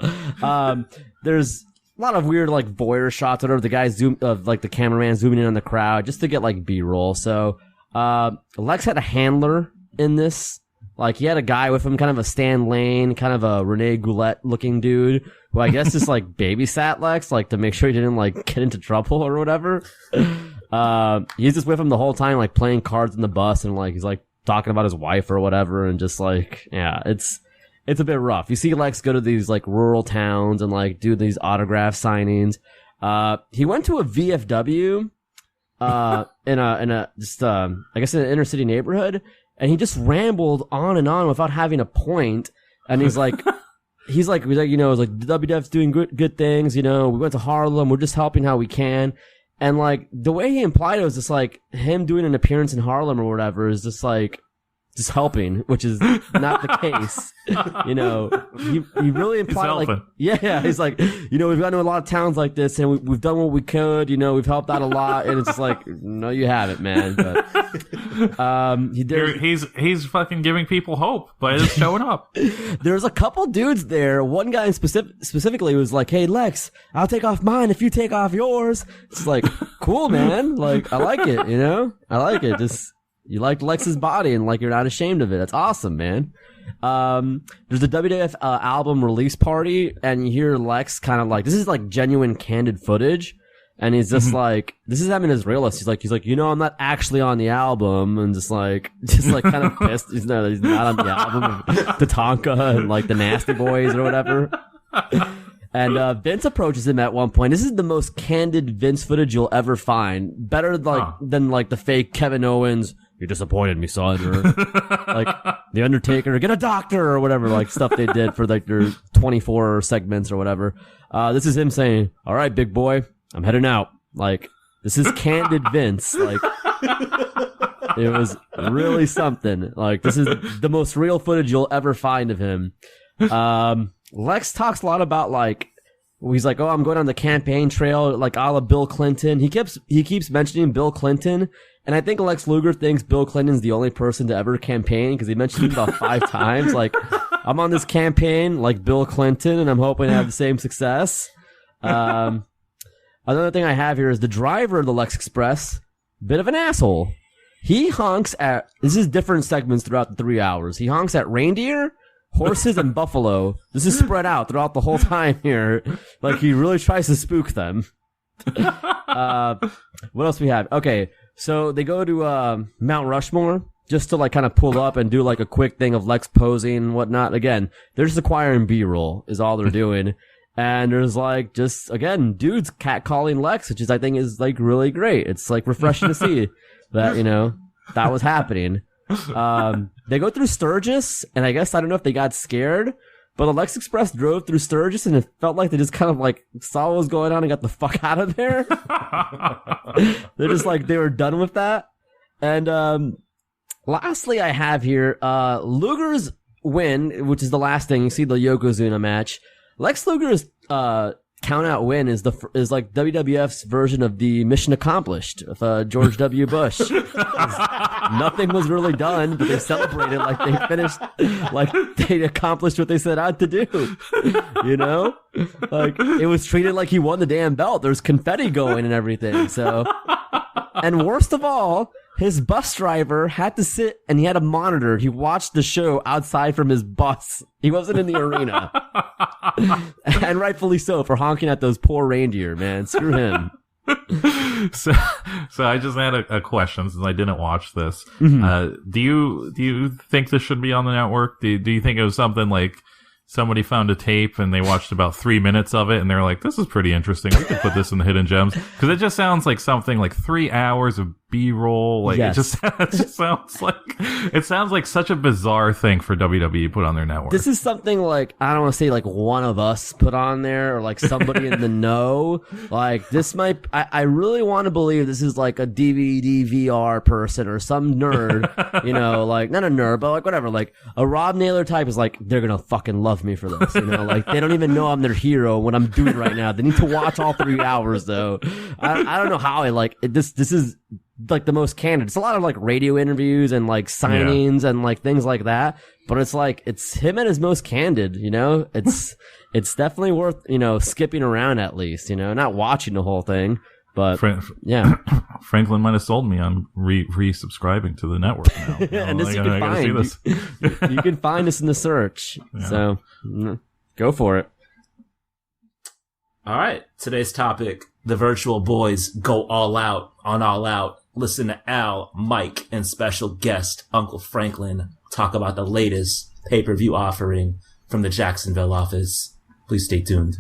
Speaker 5: There's a lot of weird, like, voyeur shots, whatever, the guys the cameraman zooming in on the crowd, just to get, like, B-roll. So, Lex had a handler in this. Like, he had a guy with him, kind of a Stan Lane, kind of a Rene Goulet-looking dude, who I guess just, like, babysat Lex, like, to make sure he didn't, like, get into trouble or whatever. He's just with him the whole time, like, playing cards in the bus, and, like, he's, like, talking about his wife or whatever, and just like, yeah, it's a bit rough. You see Lex go to these like rural towns and like do these autograph signings. He went to a VFW, in a just, I guess in an inner city neighborhood, and he just rambled on and on without having a point. And he's like, it's like, the WWF's doing good things, we went to Harlem, we're just helping how we can. And, like, the way he implied it was just, like, him doing an appearance in Harlem or whatever is just, like, just helping, which is not the case. He really implied, like, yeah, he's like, we've gone to a lot of towns like this and we've done what we could, we've helped out a lot. And it's just like, no, you haven't, man. But,
Speaker 4: he's fucking giving people hope by just showing up.
Speaker 5: There's a couple dudes there. One guy specifically was like, hey, Lex, I'll take off mine if you take off yours. It's like, cool, man. Like, I like it, I like it. Just, you like Lex's body and like you're not ashamed of it. That's awesome, man. There's a WWF album release party, and you hear Lex kind of like, this is like genuine candid footage, and he's just like, this is having his realist. He's like, I'm not actually on the album, and just like kind of pissed. He's not on the album of Tatanka and like the Nasty Boys or whatever. And Vince approaches him at one point. This is the most candid Vince footage you'll ever find. Better than like the fake Kevin Owens, you disappointed me, son, or like The Undertaker, get a doctor, or whatever, like stuff they did for like their 24 segments or whatever. This is him saying, all right, big boy, I'm heading out. Like, this is candid Vince. Like, it was really something. Like, this is the most real footage you'll ever find of him. Lex talks a lot about like, he's like, oh, I'm going on the campaign trail, like a la Bill Clinton. He keeps mentioning Bill Clinton, and I think Lex Luger thinks Bill Clinton's the only person to ever campaign, because he mentioned it about 5 times. Like, I'm on this campaign like Bill Clinton, and I'm hoping to have the same success. Another thing I have here is the driver of the Lex Express, bit of an asshole. He honks at, this is different segments throughout the 3 hours. He honks at reindeer, horses, and buffalo. This is spread out throughout the whole time here. Like, he really tries to spook them. What else we have? Okay, so they go to Mount Rushmore just to like kind of pull up and do like a quick thing of Lex posing and whatnot. Again, they're just acquiring B-roll is all they're doing. And there's like just again dudes catcalling Lex, which is I think is like really great. It's like refreshing to see that that was happening. They go through Sturgis, and I guess I don't know if they got scared, but the Lex Express drove through Sturgis, and it felt like they just kind of like saw what was going on and got the fuck out of there. They're just like they were done with that. And lastly, I have here Luger's win, which is the last thing. You see the Yokozuna match. Lex Luger's count out win is like WWF's version of the mission accomplished with George W. Bush. Nothing was really done, but they celebrated like they finished, like they accomplished what they set out to do. Like it was treated like he won the damn belt. There's confetti going and everything. So, and worst of all, his bus driver had to sit and he had a monitor. He watched the show outside from his bus. He wasn't in the arena. And rightfully so for honking at those poor reindeer, man. Screw him.
Speaker 4: So I just had a question since I didn't watch this. Mm-hmm. Do you think this should be on the network? Do you think it was something like somebody found a tape and they watched about 3 minutes of it and they're like, this is pretty interesting. We could put this in the hidden gems. Because it just sounds like something like 3 hours of B roll. Like yes. it just sounds like such a bizarre thing for WWE to put on their network.
Speaker 5: This is something like, I don't want to say like one of us put on there or like somebody in the know. Like this might, I really want to believe this is like a DVD VR person or some nerd, like not a nerd, but like whatever, like a Rob Naylor type is like, they're going to fucking love me for this, like they don't even know I'm their hero, what I'm doing right now. They need to watch all 3 hours though. I don't know how I like it. This is like the most candid. It's a lot of like radio interviews and like signings and like things like that. But it's like, it's him at his most candid, it's definitely worth, skipping around at least, not watching the whole thing. But yeah,
Speaker 4: Franklin might have sold me on resubscribing to the network now.
Speaker 5: And this you can find. You can find us in the search. Yeah. So go for it.
Speaker 3: All right. Today's topic: the Virtual Boys go all out on All Out. Listen to Al, Mike, and special guest Uncle Franklin talk about the latest pay-per-view offering from the Jacksonville office. Please stay tuned.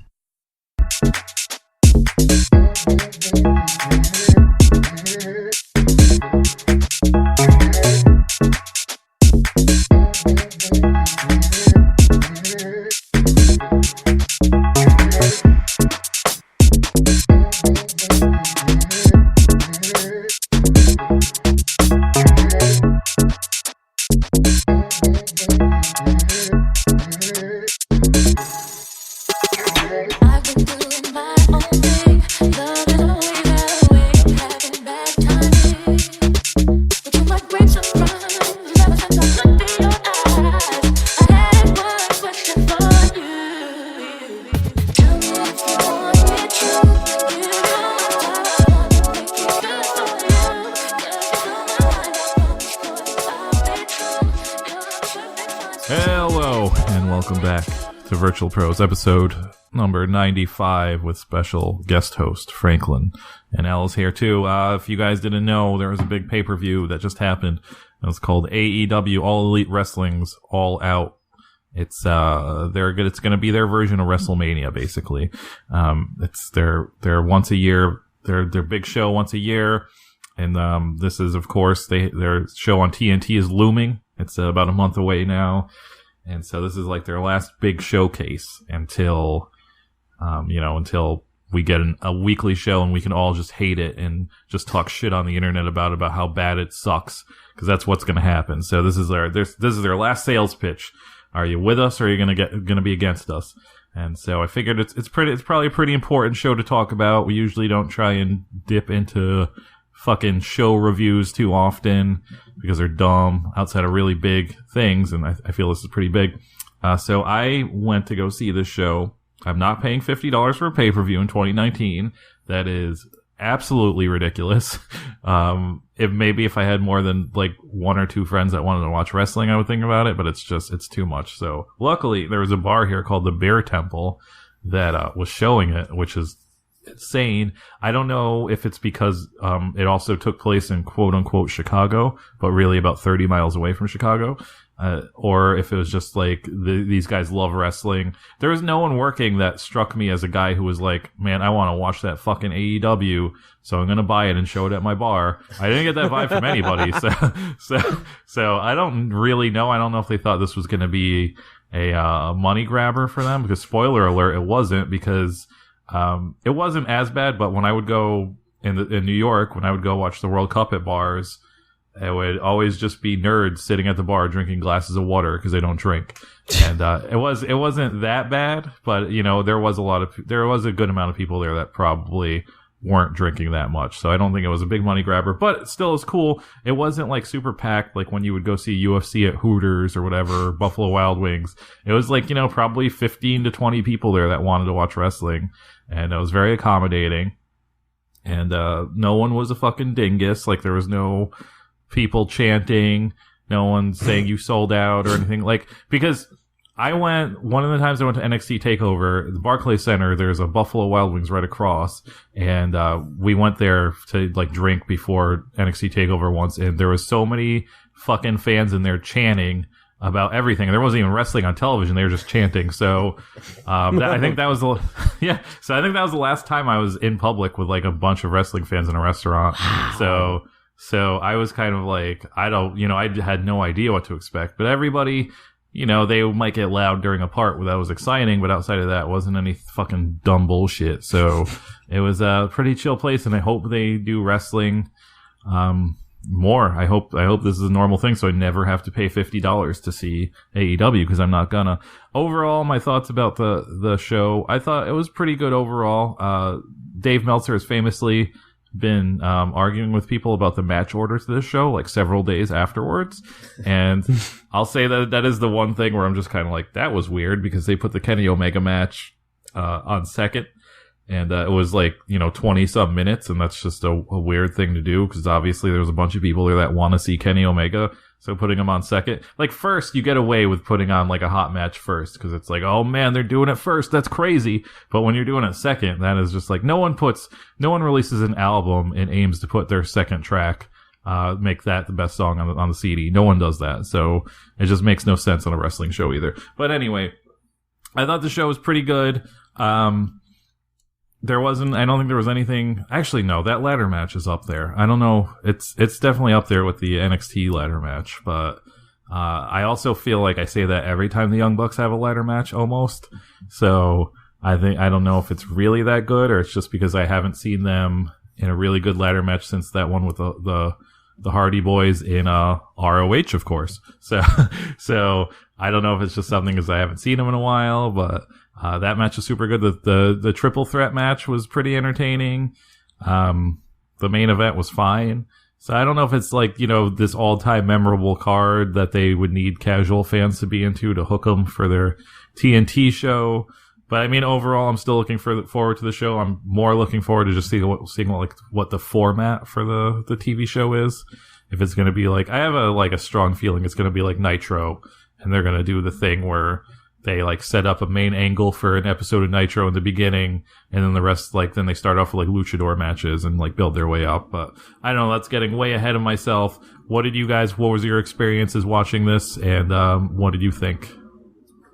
Speaker 4: Hello, and welcome back to Virtual Pros, episode number 95 with special guest host Franklin. And Al's here too. If you guys didn't know, there was a big pay-per-view that just happened. It was called AEW All Elite Wrestling's All Out. It's it's going to be their version of WrestleMania, basically. It's their once a year, their big show once a year. And this is, of course, their show on TNT is looming. It's about a month away now. And so this is like their last big showcase until we get a weekly show and we can all just hate it and just talk shit on the internet about how bad it sucks. Cause that's what's going to happen. So this is their last sales pitch. Are you with us or are you going to be against us? And so I figured it's probably a pretty important show to talk about. We usually don't try and dip into fucking show reviews too often because they're dumb outside of really big things, and I feel this is pretty big. So I went to go see this show. I'm not paying $50 for a pay-per-view in 2019. That is absolutely ridiculous. Maybe if I had more than like 1 or 2 friends that wanted to watch wrestling, I would think about it, but it's too much. So luckily there was a bar here called the Bear Temple that was showing it, which is insane. I don't know if it's because it also took place in quote unquote Chicago, but really about 30 miles away from Chicago. Or if it was just like these guys love wrestling. There was no one working that struck me as a guy who was like, man, I want to watch that fucking AEW, so I'm gonna buy it and show it at my bar. I didn't get that vibe from anybody, so I don't really know. I don't know if they thought this was gonna be a money grabber for them, because spoiler alert, it wasn't, because it wasn't as bad. But when I would go in New York, when I would go watch the World Cup at bars, it would always just be nerds sitting at the bar drinking glasses of water because they don't drink. And it wasn't that bad, but you know, there was a good amount of people there that probably weren't drinking that much. So I don't think it was a big money grabber, but it still is cool. It wasn't like super packed like when you would go see UFC at Hooters or whatever, Buffalo Wild Wings. It was like, you know, probably 15 to 20 people there that wanted to watch wrestling, and it was very accommodating. And no one was a fucking dingus. Like, there was no people chanting, no one saying you sold out or anything. Like, because one of the times I went to NXT TakeOver, the Barclays Center, there's a Buffalo Wild Wings right across, and we went there to like drink before NXT TakeOver once, and there was so many fucking fans in there chanting about everything. There wasn't even wrestling on television, they were just chanting. So I think that was the last time I was in public with like a bunch of wrestling fans in a restaurant. So I was kind of like, I had no idea what to expect, but everybody, you know, they might get loud during a part where that was exciting, but outside of that, it wasn't any fucking dumb bullshit. So it was a pretty chill place, and I hope they do wrestling more. I hope this is a normal thing, so I never have to pay $50 to see AEW, because I'm not gonna. Overall, my thoughts about the show, I thought it was pretty good overall. Dave Meltzer has famously been arguing with people about the match order to this show like several days afterwards, and I'll say that is the one thing where I'm just kind of like, that was weird, because they put the Kenny Omega match on second, and it was like, you know, 20 some minutes, and that's just a weird thing to do, because obviously there's a bunch of people there that want to see Kenny Omega, so putting him on second, like first, you get away with putting on like a hot match first, because it's like, oh man, they're doing it first, that's crazy. But when you're doing it second, that is just like, no one releases an album and aims to put their second track, make that the best song on the CD. No one does that, so it just makes no sense on a wrestling show either. But anyway, I thought the show was pretty good. I don't think there was anything. Actually, no, that ladder match is up there. I don't know. It's definitely up there with the NXT ladder match, but I also feel like I say that every time the Young Bucks have a ladder match almost. So I don't know if it's really that good, or it's just because I haven't seen them in a really good ladder match since that one with the Hardy Boys in ROH, of course. So I don't know if it's just something because I haven't seen them in a while, but that match was super good. The triple threat match was pretty entertaining. The main event was fine. So I don't know if it's like, you know, this all-time memorable card that they would need casual fans to be into to hook them for their TNT show. But I mean, overall, I'm still looking forward to the show. I'm more looking forward to just seeing what the format for the TV show is. If it's going to be like, I have a strong feeling it's going to be like Nitro, and they're going to do the thing where they like set up a main angle for an episode of Nitro in the beginning, and then the rest, like, then they start off with like luchador matches and like build their way up. But I don't know, that's getting way ahead of myself. What was your experiences watching this, and what did you think?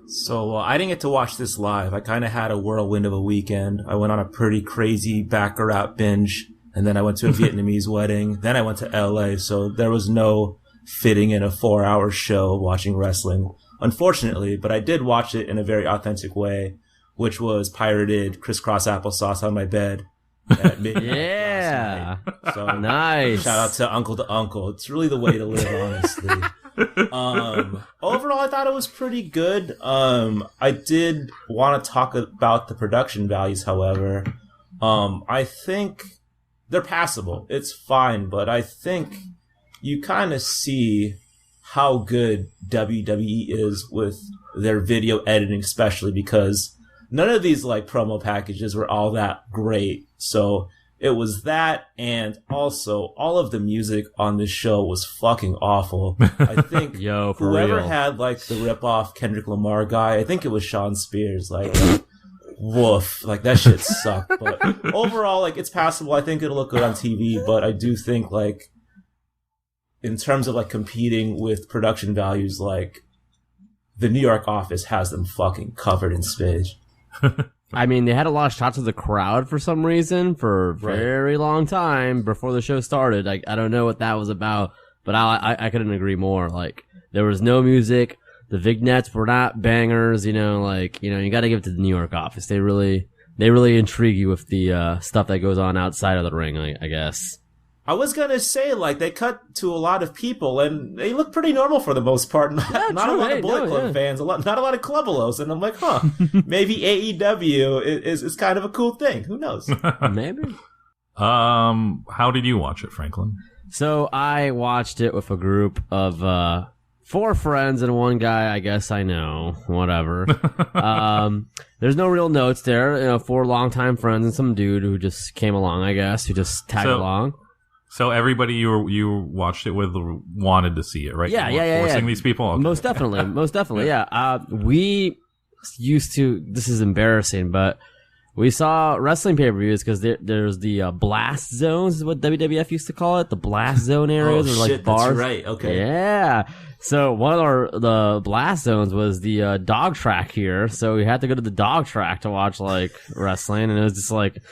Speaker 3: So I didn't get to watch this live. I kind of had a whirlwind of a weekend. I went on a pretty crazy Baccarat binge, and then I went to a Vietnamese wedding. Then I went to LA, so there was no fitting in a 4-hour show watching wrestling, unfortunately. But I did watch it in a very authentic way, which was pirated crisscross applesauce on my bed at midnight.
Speaker 5: Yeah.
Speaker 3: Last night. So
Speaker 5: nice.
Speaker 3: Shout out to Uncle to Uncle. It's really the way to live, honestly. Overall, I thought it was pretty good. I did want to talk about the production values, however. I think they're passable. It's fine, but I think you kind of see how good WWE is with their video editing, especially because none of these like promo packages were all that great. So it was that, and also all of the music on this show was fucking awful. I think whoever had like the rip-off Kendrick Lamar guy, I think it was Sean Spears, like woof, like that shit sucked. But overall, like it's passable. I think it'll look good on TV, but I do think like in terms of like competing with production values, like the New York office has them fucking covered in spage.
Speaker 5: I mean, they had a lot of shots of the crowd for some reason for a very long time before the show started. I don't know what that was about, but I couldn't agree more. Like, there was no music. The vignettes were not bangers, you got to give it to the New York office. They really intrigue you with the stuff that goes on outside of the ring, I guess.
Speaker 3: I was gonna say, like, they cut to a lot of people, and they look pretty normal for the most part. Not a lot of Bullet Club fans, not a lot of Clubbelos, and I'm like, maybe AEW is kind of a cool thing. Who knows?
Speaker 5: Maybe.
Speaker 4: How did you watch it, Franklin?
Speaker 5: So I watched it with a group of 4 friends and 1 guy I guess I know. Whatever. There's no real notes there. 4 longtime friends and some dude who just came along, I guess, who just tagged along.
Speaker 4: So everybody you watched it with wanted to see it, right?
Speaker 5: Yeah.
Speaker 4: Forcing these people? Okay.
Speaker 5: Most definitely, yeah. We used to, this is embarrassing, but we saw wrestling pay-per-views because there's the blast zones is what WWF used to call it. The blast zone areas are like bars.
Speaker 3: That's right, okay.
Speaker 5: Yeah. So one of the blast zones was the dog track here. So we had to go to the dog track to watch like wrestling, and it was just like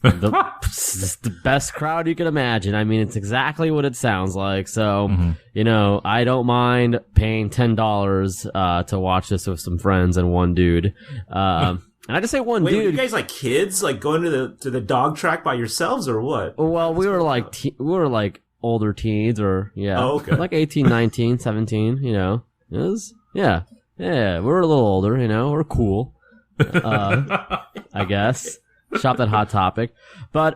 Speaker 5: the best crowd you could imagine. I mean, it's exactly what it sounds like. So, I don't mind paying $10 to watch this with some friends and 1 dude. And I just say one dude.
Speaker 3: Were you guys like kids, like going to the dog track by yourselves, or what?
Speaker 5: Well, we were like older teens, or like 18, 19, 17. It was we were a little older. We're cool. I guess. Shopped at Hot Topic. But,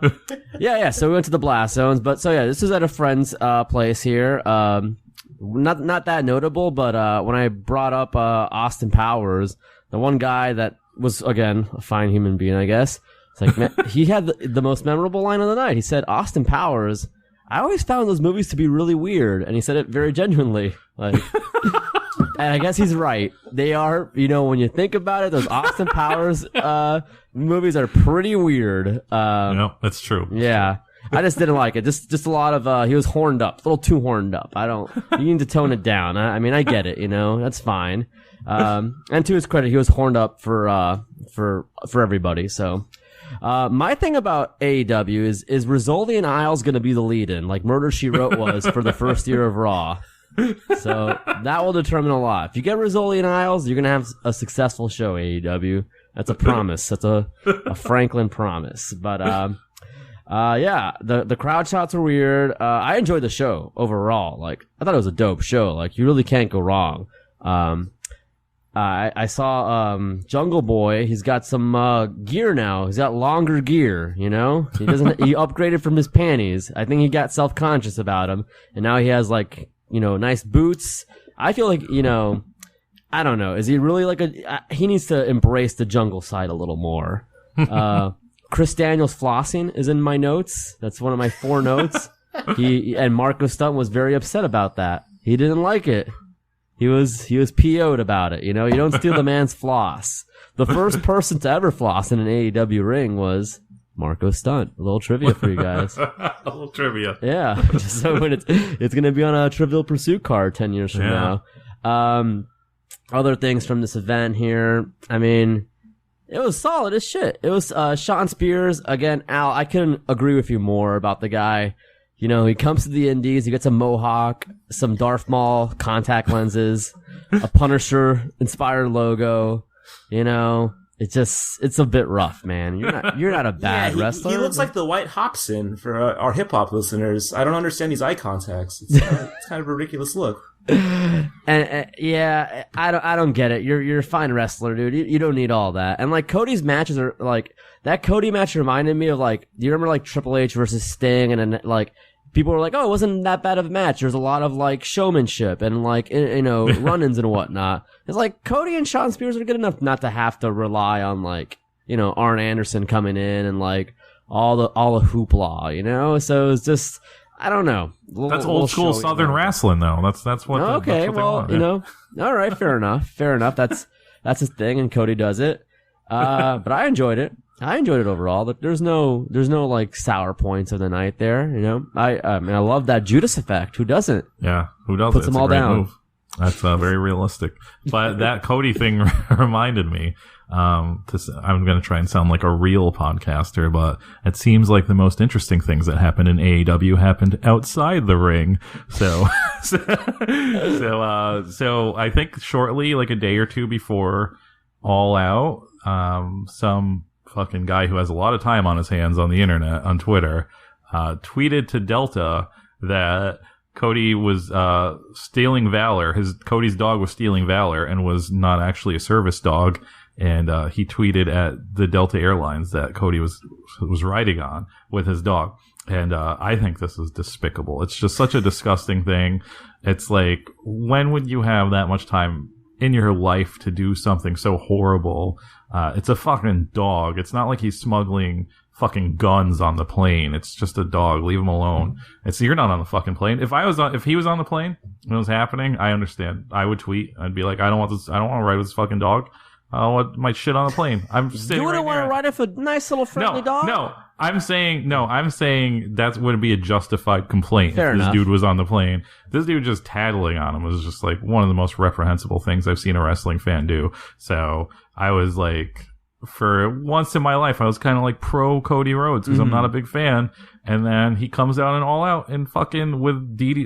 Speaker 5: so we went to the blast zones. But, this was at a friend's place here. Not that notable, but when I brought up Austin Powers, the one guy that was, again, a fine human being, I guess, it's like, man, he had the most memorable line of the night. He said, Austin Powers, I always found those movies to be really weird. And he said it very genuinely. Like... And I guess he's right. They are, when you think about it, those Austin Powers movies are pretty weird.
Speaker 4: That's true.
Speaker 5: Yeah. I just didn't like it. Just a lot of, he was horned up. A little too horned up. You need to tone it down. I mean, I get it, that's fine. And to his credit, he was horned up for everybody, so. My thing about AEW is Rizzoli and Isles gonna be the lead-in, like Murder, She Wrote was for the first year of Raw. So that will determine a lot. If you get Rizzoli and Isles, you're gonna have a successful show, AEW. That's a promise. That's a Franklin promise. But the crowd shots were weird. I enjoyed the show overall. Like, I thought it was a dope show. Like, you really can't go wrong. I saw Jungle Boy. He's got some gear now. He's got longer gear, He upgraded from his panties. I think he got self-conscious about him, and now he has like nice boots. I feel like, I don't know. Is he really like he needs to embrace the jungle side a little more. Chris Daniels flossing is in my notes. That's one of my 4 notes. And Marco Stunt was very upset about that. He didn't like it. He was PO'd about it. You don't steal the man's floss. The first person to ever floss in an AEW ring was Marco Stunt. A little trivia for you guys.
Speaker 4: A little trivia.
Speaker 5: Yeah. Just so when it's going to be on a Trivial Pursuit card 10 years from now. Other things from this event here. I mean, it was solid as shit. It was, Sean Spears. Again, Al, I couldn't agree with you more about the guy. He comes to the Indies, he gets a mohawk, some Darth Maul contact lenses, a Punisher-inspired logo, It's a bit rough, man. You're not a bad wrestler.
Speaker 3: He looks like the White Hobson for our hip hop listeners. I don't understand these eye contacts. It's kind of a ridiculous look.
Speaker 5: And I don't get it. You're a fine wrestler, dude. You don't need all that. And like Cody's matches are like that. Cody match reminded me of like, do you remember like Triple H versus Sting? And then like people were like, oh, it wasn't that bad of a match. There's a lot of like showmanship and like run-ins and whatnot. It's like Cody and Sean Spears are good enough not to have to rely on like Arn Anderson coming in and like all the hoopla. So it's just. I don't know.
Speaker 4: That's old school Southern wrestling, though. That's what.
Speaker 5: Okay,
Speaker 4: that's what
Speaker 5: all right, fair enough. That's his thing, and Cody does it. But I enjoyed it. I enjoyed it overall. But there's no like sour points of the night there. You know, I mean, I love that Judas effect. Who doesn't?
Speaker 4: Yeah, who doesn't?
Speaker 5: Puts them all down.
Speaker 4: Move. That's very realistic. But that Cody thing reminded me. I'm going to try and sound like a real podcaster, but it seems like the most interesting things that happened in AEW happened outside the ring. So I think shortly, like a day or two before All Out, some fucking guy who has a lot of time on his hands on the internet, on Twitter, tweeted to Delta that Cody was stealing Valor. Cody's dog was stealing Valor and was not actually a service dog. And he tweeted at the Delta Airlines that Cody was riding on with his dog. And I think this is despicable. It's just such a disgusting thing. It's like, when would you have that much time in your life to do something so horrible? It's a fucking dog. It's not like he's smuggling fucking guns on the plane. It's just a dog. Leave him alone. You're not on the fucking plane. If he was on the plane when it was happening, I understand. I would tweet. I'd be like, I don't want to ride with this fucking dog. I want my shit on the plane. I'm sitting.
Speaker 5: You wouldn't want to ride with a nice little friendly dog?
Speaker 4: No. I'm saying that would be a justified complaint
Speaker 5: Fair
Speaker 4: if
Speaker 5: enough.
Speaker 4: this dude was on the plane. This dude just tattling on him was just like one of the most reprehensible things I've seen a wrestling fan do. So I was like, for once in my life, I was kind of like pro Cody Rhodes because I'm not a big fan. And then he comes out and All Out and fucking with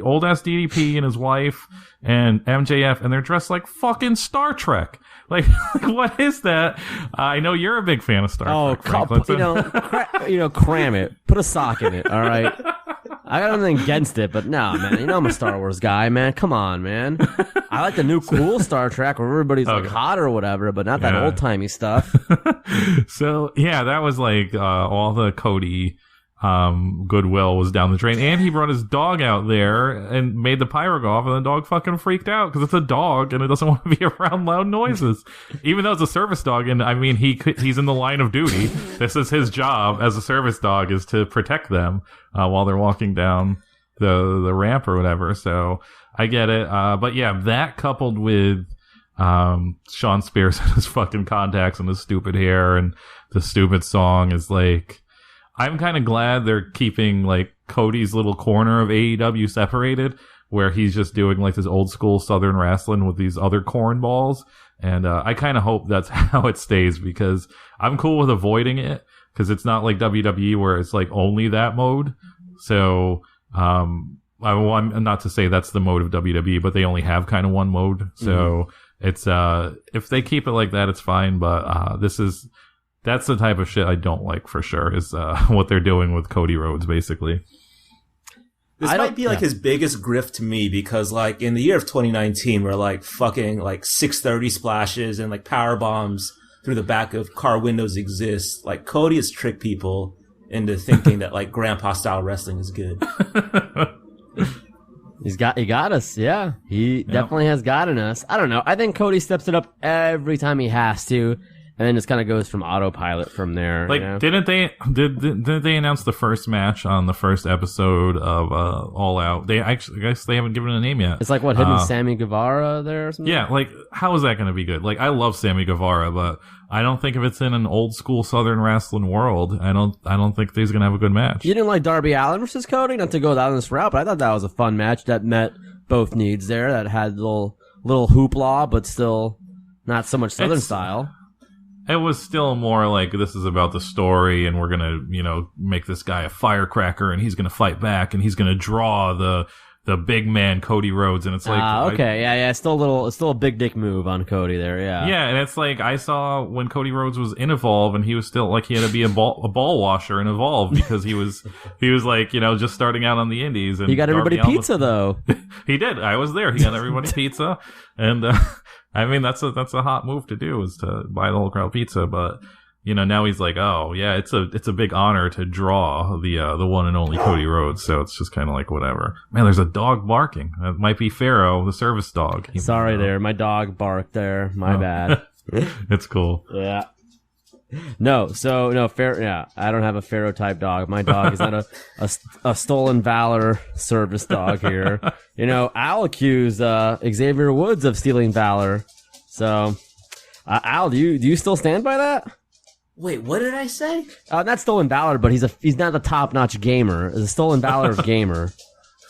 Speaker 4: old ass DDP and his wife and MJF, and they're dressed like fucking Star Trek. Like what is that? I know you're a big fan of Star Trek. Frank Clinton.
Speaker 5: Cram it. Put a sock in it. All right. I got nothing against it, but no, man. You know I'm a Star Wars guy, man. Come on, man. I like the new cool Star Trek where everybody's like hot or whatever, but not that old timey stuff.
Speaker 4: So yeah, that was like all the Cody goodwill was down the drain, and he brought his dog out there and made the pyro go off, and the dog fucking freaked out because it's a dog and it doesn't want to be around loud noises, even though it's a service dog. And I mean, he's in the line of duty. This is his job as a service dog, is to protect them while they're walking down the ramp or whatever. So I get it. But yeah, that coupled with Sean Spears and his fucking contacts and his stupid hair and the stupid song is like, I'm kind of glad they're keeping like Cody's little corner of AEW separated, where he's just doing like this old school Southern wrestling with these other cornballs. And I kind of hope that's how it stays, because I'm cool with avoiding it, because it's not like WWE where it's like only that mode. So I'm not to say that's the mode of WWE, but they only have kind of one mode. So it's if they keep it like that, it's fine. But that's the type of shit I don't like, for sure, is what they're doing with Cody Rhodes, basically.
Speaker 3: This might be like his biggest grift to me, because like in the year of 2019, where like fucking like 630 splashes and like power bombs through the back of car windows exist, like Cody has tricked people into thinking that like grandpa style wrestling is good. He
Speaker 5: got us, yeah. He definitely has gotten us. I don't know. I think Cody steps it up every time he has to. And then just kind of goes from autopilot from there.
Speaker 4: Like, didn't they announce the first match on the first episode of All Out? I guess they haven't given it a name yet.
Speaker 5: It's like what, hidden Sammy Guevara there or something?
Speaker 4: Yeah, like how is that going to be good? Like, I love Sammy Guevara, but I don't think if it's in an old school Southern wrestling world, I don't think he's going to have a good match.
Speaker 5: You didn't like Darby Allin versus Cody? Not to go down this route, but I thought that was a fun match that met both needs there. That had little hoopla, but still not so much Southern style.
Speaker 4: It was still more like, this is about the story, and we're gonna, make this guy a firecracker, and he's gonna fight back, and he's gonna draw the big man Cody Rhodes, and it's like,
Speaker 5: okay, yeah, it's still a big dick move on Cody there, yeah.
Speaker 4: Yeah, and it's like, I saw when Cody Rhodes was in Evolve, and he was still like, he had to be a ball washer in Evolve, because he was like, just starting out on the indies. And
Speaker 5: he got everybody pizza though.
Speaker 4: He did. I was there. He got everybody pizza, and I mean, that's a hot move to do, is to buy the whole crowd pizza. But now he's like, oh yeah, it's a big honor to draw the one and only Cody Rhodes. So it's just kind of like, whatever. Man, there's a dog barking. It might be Pharaoh, the service dog.
Speaker 5: Sorry, there, my dog barked there. My bad.
Speaker 4: It's cool.
Speaker 5: Yeah. No, yeah, I don't have a Pharaoh type dog. My dog is not a stolen valor service dog here. I'll accuse Xavier Woods of stealing valor. So Al, do you still stand by that?
Speaker 3: Wait, what did I say?
Speaker 5: Not Stolen Valor, but he's not the top-notch gamer. He's a Stolen Valor gamer.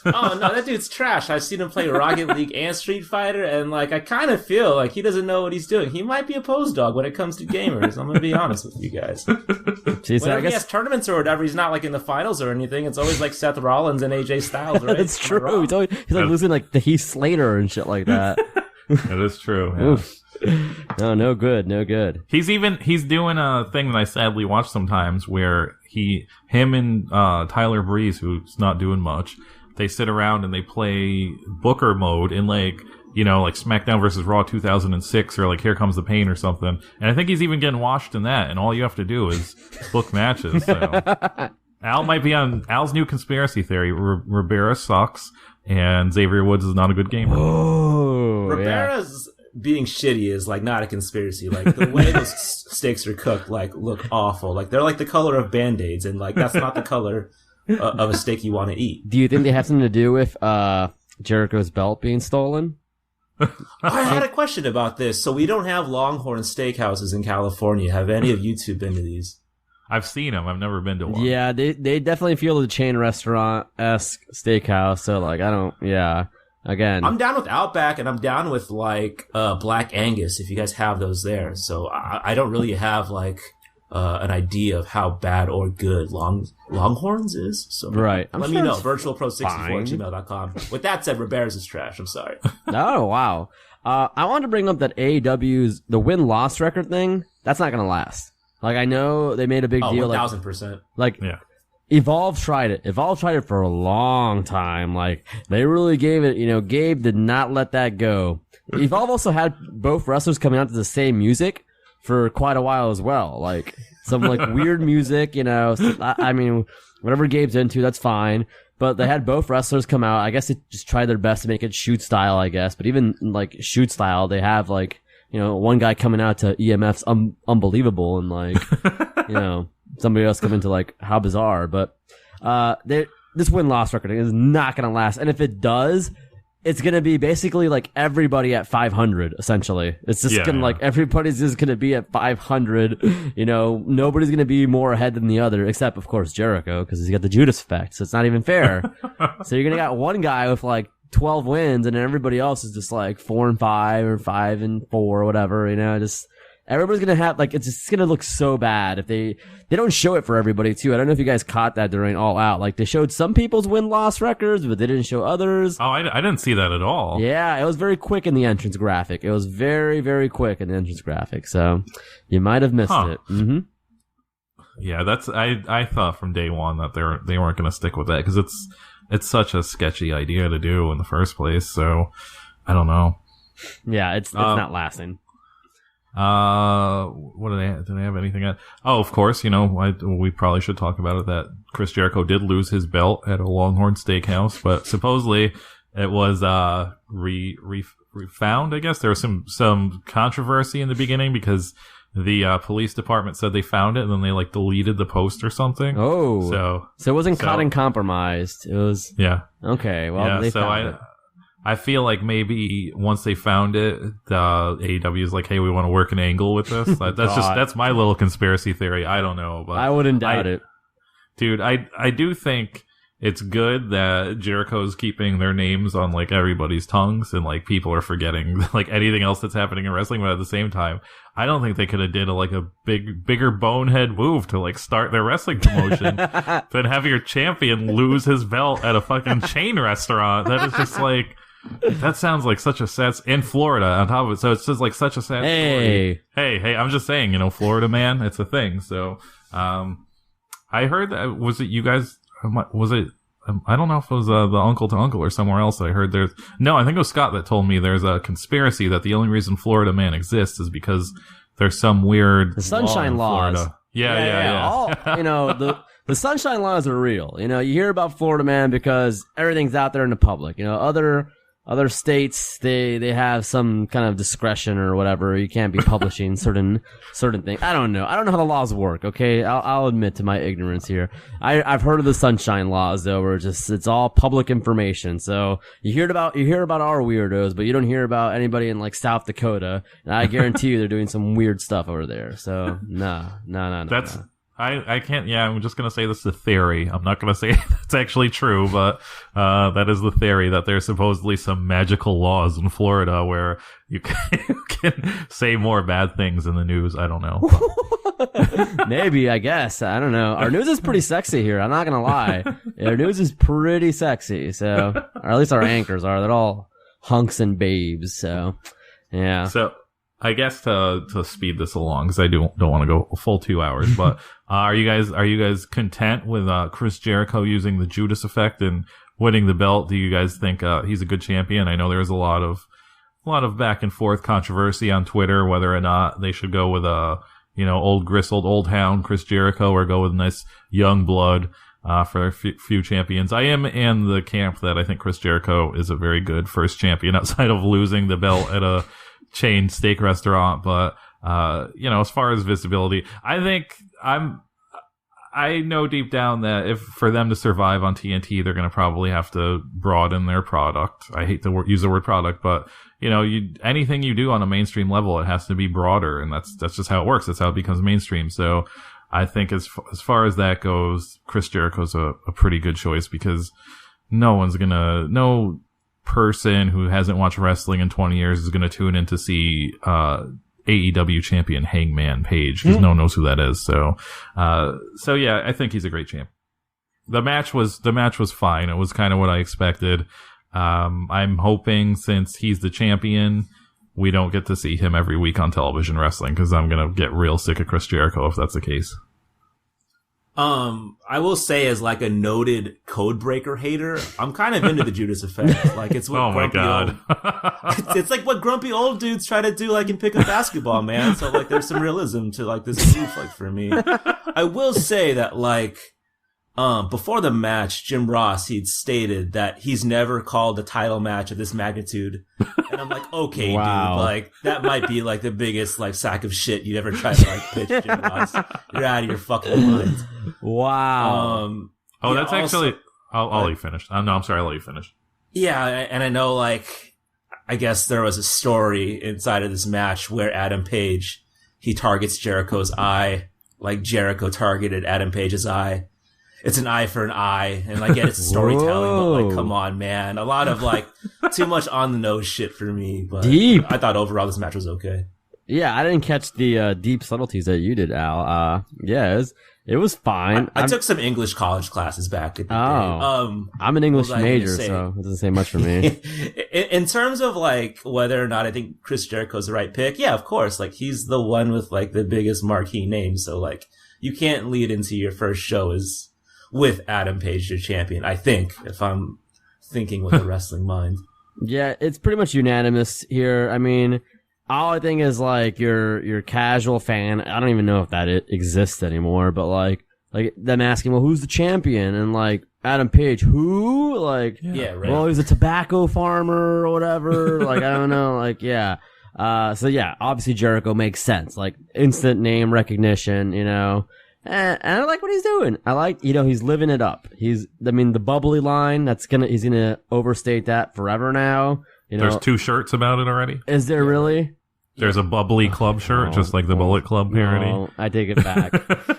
Speaker 3: Oh, no, that dude's trash. I've seen him play Rocket League and Street Fighter, and, like, I kind of feel like he doesn't know what he's doing. He might be a pose dog when it comes to gamers. I'm going to be honest with you guys.
Speaker 5: Jeez,
Speaker 3: Whenever he has tournaments or whatever, he's not, like, in the finals or anything. It's always, like, Seth Rollins and AJ Styles, right?
Speaker 5: That's true. He's like losing, like, the Heath Slater and shit like that.
Speaker 4: It is true. Yeah.
Speaker 5: Oof. No good.
Speaker 4: He's doing a thing that I sadly watch sometimes where him and Tyler Breeze, who's not doing much, they sit around and they play Booker mode in like SmackDown versus Raw 2006 or like Here Comes the Pain or something. And I think he's even getting washed in that, and all you have to do is book matches. So Al might be on Al's new conspiracy theory. Ribera sucks and Xavier Woods is not a good gamer.
Speaker 5: Oh,
Speaker 3: Ribera's being shitty is like not a conspiracy. Like the way those steaks are cooked, like look awful. Like they're like the color of Band-Aids, and like that's not the color of a steak you want to eat.
Speaker 5: Do you think they have something to do with Jericho's belt being stolen?
Speaker 3: I had a question about this. So we don't have Longhorn steakhouses in California. Have any of you two been to these?
Speaker 4: I've seen them. I've never been to one.
Speaker 5: Yeah, they definitely feel the chain restaurant-esque steakhouse. So like, Again,
Speaker 3: I'm down with Outback, and I'm down with like Black Angus if you guys have those there. So I don't really have like an idea of how bad or good Longhorns is. So
Speaker 5: right,
Speaker 3: let me know. VrtlPro64@gmail.com. With that said, Ribera's is trash. I'm sorry.
Speaker 5: Oh wow. I wanted to bring up that AEW's the win-loss record thing. That's not gonna last. Like I know they made a big deal.
Speaker 3: 1,000%.
Speaker 5: Like
Speaker 4: yeah.
Speaker 5: Evolve tried it. Evolve tried it for a long time. Like, they really gave it, Gabe did not let that go. Evolve also had both wrestlers coming out to the same music for quite a while as well. Like, some, like, weird music, I mean, whatever Gabe's into, that's fine. But they had both wrestlers come out. I guess they just tried their best to make it shoot style, I guess. But even, like, shoot style, they have, like, one guy coming out to EMF's Unbelievable and, like, somebody else come into like How Bizarre, but this win-loss record is not going to last. And if it does, it's going to be basically like everybody at 500, essentially. It's just going to like everybody's just going to be at 500. Nobody's going to be more ahead than the other, except of course Jericho, because he's got the Judas effect. So it's not even fair. So you're going to got one guy with like 12 wins, and then everybody else is just like 4-5 or 5-4 or whatever. Just. Everybody's gonna have, like, it's just gonna look so bad if they don't show it for everybody too. I don't know if you guys caught that during All Out. Like, they showed some people's win-loss records, but they didn't show others.
Speaker 4: Oh, I didn't see that at all.
Speaker 5: Yeah, it was very quick in the entrance graphic. It was very, very quick in the entrance graphic. So, you might have missed it. Mm-hmm.
Speaker 4: Yeah, I thought from day one that they weren't gonna stick with that, because it's such a sketcy idea to do in the first place. So, I don't know.
Speaker 5: Yeah, it's not lasting.
Speaker 4: What did they have anything at? Oh, of course, we probably should talk about it, that Chris Jericho did lose his belt at a Longhorn Steakhouse, but supposedly it was, refound, I guess. There was some controversy in the beginning because the police department said they found it and then they like deleted the post or something.
Speaker 5: Oh. So it wasn't caught and compromised. It was.
Speaker 4: Yeah.
Speaker 5: Okay. Well, they found it.
Speaker 4: I feel like maybe once they found it, AEW is like, hey, we want to work an angle with this. That's my little conspiracy theory. I don't know. But
Speaker 5: I wouldn't doubt it.
Speaker 4: Dude, I do think it's good that Jericho's keeping their names on like everybody's tongues and like people are forgetting like anything else that's happening in wrestling. But at the same time, I don't think they could have did a bigger bonehead move to like start their wrestling promotion than have your champion lose his belt at a fucking chain restaurant. That is just like, that sounds like such a sad, in Florida on top of it. So it's just like such a sad story. Hey, I'm just saying, Florida man, it's a thing. So, I heard that, was it you guys, was it, I don't know if it was the Uncle to Uncle or somewhere else. I heard I think it was Scott that told me there's a conspiracy that the only reason Florida Man exists is because there's some weird
Speaker 5: the Sunshine Laws.
Speaker 4: Florida. Yeah.
Speaker 5: The Sunshine Laws are real. You hear about Florida Man because everything's out there in the public. Other other states, they have some kind of discretion or whatever. You can't be publishing certain things. I don't know how the laws work. Okay, I'll admit to my ignorance here. I've heard of the sunshine laws though, where it's all public information. So you hear about our weirdos, but you don't hear about anybody in like South Dakota. And I guarantee you they're doing some weird stuff over there. So no.
Speaker 4: I can't, I'm just gonna say this is a theory. I'm not gonna say it's actually true, but, that is the theory that there's supposedly some magical laws in Florida where you can say more bad things in the news. I don't know.
Speaker 5: Maybe, I guess. I don't know. Our news is pretty sexy here. I'm not gonna lie. Our news is pretty sexy. So, or at least our anchors are. They're all hunks and babes. So, yeah.
Speaker 4: So, I guess to speed this along, because I don't want to go a full 2 hours, but are you guys content with Chris Jericho using the Judas effect and winning the belt? Do you guys think he's a good champion? I know there was a lot of back and forth controversy on Twitter whether or not they should go with old gristled old hound Chris Jericho or go with nice young blood for a few champions. I am in the camp that I think Chris Jericho is a very good first champion outside of losing the belt at a chain steak restaurant, but as far as visibility, I know deep down that if for them to survive on TNT, they're going to probably have to broaden their product. I hate to use the word product, but anything you do on a mainstream level, it has to be broader, and that's just how it works. That's how it becomes mainstream. So I think as far as that goes, Chris Jericho's a pretty good choice because no person who hasn't watched wrestling in 20 years is going to tune in to see AEW champion Hangman Page because no one knows who that is. So yeah, I think he's a great champ. The match was fine. It was kind of what I expected. I'm hoping since he's the champion, we don't get to see him every week on television wrestling because I'm going to get real sick of Chris Jericho if that's the case.
Speaker 3: I will say as like a noted code breaker hater, I'm kind of into the Judas effect. Like it's what it's like what grumpy old dudes try to do like in pickup basketball, man. So like there's some realism to like this move like for me. I will say that like before the match, Jim Ross, he'd stated that he's never called a title match of this magnitude. And I'm like, okay,
Speaker 5: wow.
Speaker 3: Dude, like, that might be like the biggest, like, sack of shit you'd ever try to, like, pitch Jim Ross. You're out of your fucking mind.
Speaker 5: Wow.
Speaker 4: That's actually, I'll let you finish. No, I'm sorry, I'll let you finish.
Speaker 3: Yeah, and I know, like, I guess there was a story inside of this match where Adam Page, he targets Jericho's eye, like Jericho targeted Adam Page's eye. It's an eye for an eye, and I get it's storytelling, but like, come on, man. A lot of like, too much on the nose shit for me, but
Speaker 5: deep.
Speaker 3: I thought overall this match was okay.
Speaker 5: Yeah, I didn't catch the deep subtleties that you did, Al. Yeah, it was fine.
Speaker 3: I took some English college classes back at the day.
Speaker 5: I'm an English major, so it doesn't say much for me.
Speaker 3: In terms of like whether or not I think Chris Jericho's the right pick, yeah, of course. Like he's the one with like the biggest marquee name, so like you can't lead into your first show as with Adam Page, your champion, I think, if I'm thinking with a wrestling mind.
Speaker 5: Yeah, it's pretty much unanimous here. I mean, all I think is like your casual fan. I don't even know if that exists anymore, but like them asking, well, who's the champion? And like Adam Page, who? Like,
Speaker 3: yeah, right.
Speaker 5: Well, he's a tobacco farmer or whatever. Like, I don't know. Like, yeah. So yeah, obviously Jericho makes sense. Like instant name recognition, And I like what he's doing. I like, he's living it up. The bubbly line, he's gonna overstate that forever now.
Speaker 4: There's 2 shirts about it already.
Speaker 5: Is there really?
Speaker 4: There's a bubbly club shirt, just like the Bullet Club parody.
Speaker 5: No, I take it back.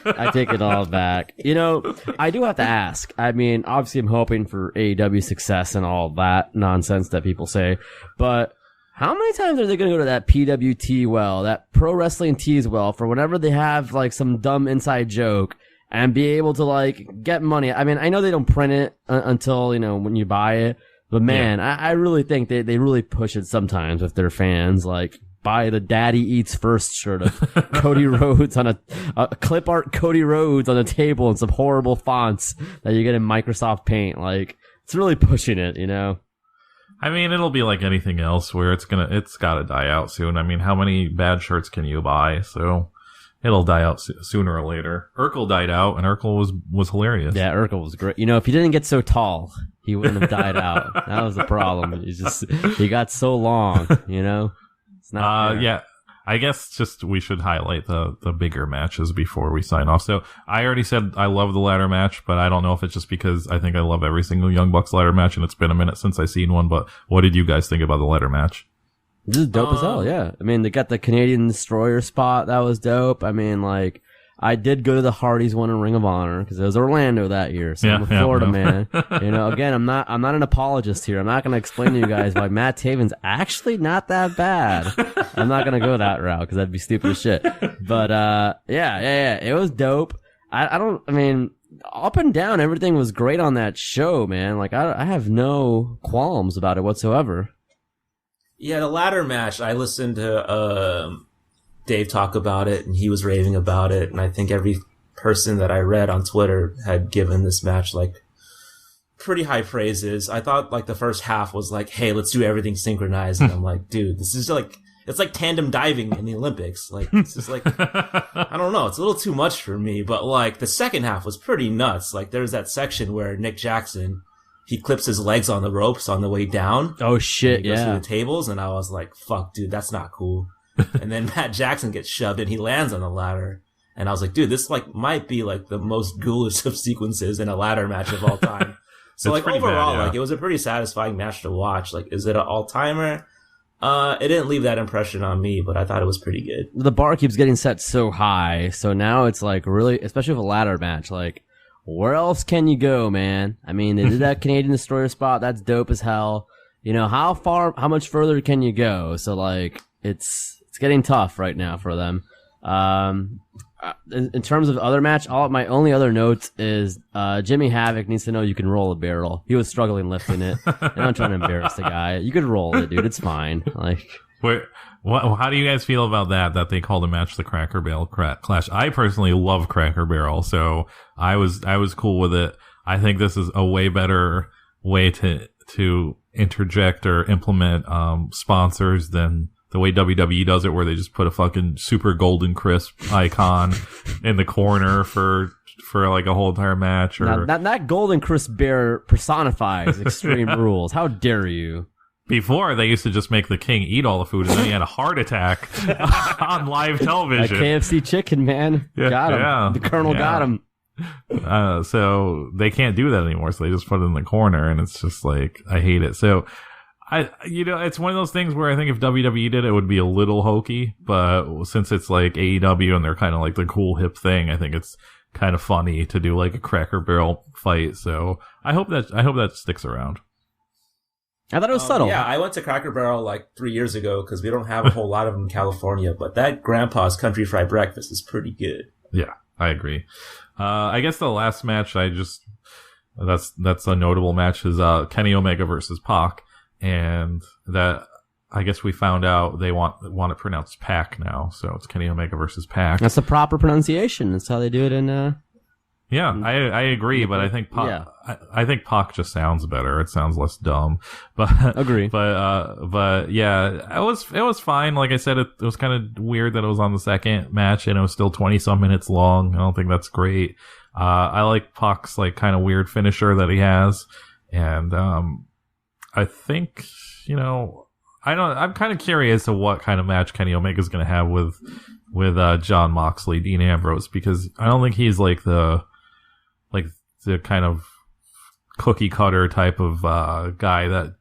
Speaker 5: I take it all back. I do have to ask. I mean, obviously I'm hoping for AEW success and all that nonsense that people say, but how many times are they going to go to that PWT well, that Pro Wrestling Tees well, for whenever they have like some dumb inside joke and be able to like get money? I mean, I know they don't print it until, when you buy it, but man, yeah. I really think they really push it sometimes with their fans, like buy the Daddy Eats First shirt of Cody Rhodes on a clip art Cody Rhodes on a table in some horrible fonts that you get in Microsoft Paint. Like, it's really pushing it,
Speaker 4: I mean, it'll be like anything else where it's gotta die out soon. I mean, how many bad shirts can you buy? So it'll die out sooner or later. Urkel died out, and Urkel was hilarious.
Speaker 5: Yeah, Urkel was great. If he didn't get so tall, he wouldn't have died out. That was the problem. He got so long, you know? It's not fair.
Speaker 4: Yeah. I guess just we should highlight the bigger matches before we sign off. So I already said I love the ladder match, but I don't know if it's just because I think I love every single Young Bucks ladder match and it's been a minute since I've seen one, but what did you guys think about the ladder match?
Speaker 5: This is dope as hell, yeah. I mean, they got the Canadian Destroyer spot. That was dope. I mean, like, I did go to the Hardys one in Ring of Honor because it was Orlando that year. So I'm a Florida man. You know, again, I'm not an apologist here. I'm not going to explain to you guys why Matt Taven's actually not that bad. I'm not going to go that route because that'd be stupid as shit. But, yeah. It was dope. I mean, up and down, everything was great on that show, man. Like, I have no qualms about it whatsoever.
Speaker 3: Yeah, the ladder match, I listened to Dave talk about it, and he was raving about it, and I think every person that I read on Twitter had given this match, like, pretty high praises. I thought, like, the first half was like, hey, let's do everything synchronized, and I'm like, dude, this is like, it's like tandem diving in the Olympics. Like, it's just like, I don't know, it's a little too much for me, but, like, the second half was pretty nuts. Like, there's that section where Nick Jackson, he clips his legs on the ropes on the way down.
Speaker 5: Oh shit,
Speaker 3: he goes through the tables, and I was like, fuck, dude, that's not cool. And then Matt Jackson gets shoved and he lands on the ladder. And I was like, dude, this like might be like the most ghoulish of sequences in a ladder match of all time. So like overall, like it was a pretty satisfying match to watch. Like, is it an all-timer? It didn't leave that impression on me, but I thought it was pretty good.
Speaker 5: The bar keeps getting set so high, so now it's like really, especially with a ladder match, like, where else can you go, man? I mean, they did that Canadian Destroyer spot. That's dope as hell. You know, how much further can you go? So, like, it's getting tough right now for them. In terms of other match, my only other notes is, Jimmy Havoc needs to know you can roll a barrel. He was struggling lifting it. And I'm trying to embarrass the guy. You could roll it, dude. It's fine. Like,
Speaker 4: how do you guys feel about that they call the match the Cracker Barrel Clash? I personally love Cracker Barrel, so I was cool with it. I think this is a way better way to interject or implement sponsors than the way WWE does it, where they just put a fucking super golden crisp icon in the corner for like a whole entire match. Or
Speaker 5: that golden crisp bear personifies Extreme Rules. How dare you?
Speaker 4: Before, they used to just make the king eat all the food, and then he had a heart attack on live television.
Speaker 5: A KFC chicken, man.
Speaker 4: Yeah,
Speaker 5: got him.
Speaker 4: Yeah,
Speaker 5: the Colonel got him.
Speaker 4: So they can't do that anymore, so they just put it in the corner, and it's just like, I hate it. So, it's one of those things where I think if WWE did it, it would be a little hokey, but since it's like AEW and they're kind of like the cool hip thing, I think it's kind of funny to do like a Cracker Barrel fight. So I hope that sticks around.
Speaker 5: I thought it was subtle.
Speaker 3: Yeah, I went to Cracker Barrel like 3 years ago because we don't have a whole lot of them in California, but that Grandpa's Country Fried Breakfast is pretty good.
Speaker 4: Yeah, I agree. I guess the last match that's a notable match is Kenny Omega versus Pac, and that I guess we found out they want it pronounced Pac now, so it's Kenny Omega versus Pac.
Speaker 5: That's the proper pronunciation. That's how they do it in
Speaker 4: Yeah, I agree, but I think Pac, yeah. I think Pac just sounds better. It sounds less dumb. But
Speaker 5: agree.
Speaker 4: But yeah, it was fine. Like I said, it was kind of weird that it was on the second match and it was still 20-some minutes long. I don't think that's great. I like Pac's like kind of weird finisher that he has, and I think, you know, I'm kind of curious to what kind of match Kenny Omega's going to have with Jon Moxley, Dean Ambrose, because I don't think he's like the kind of cookie cutter type of guy that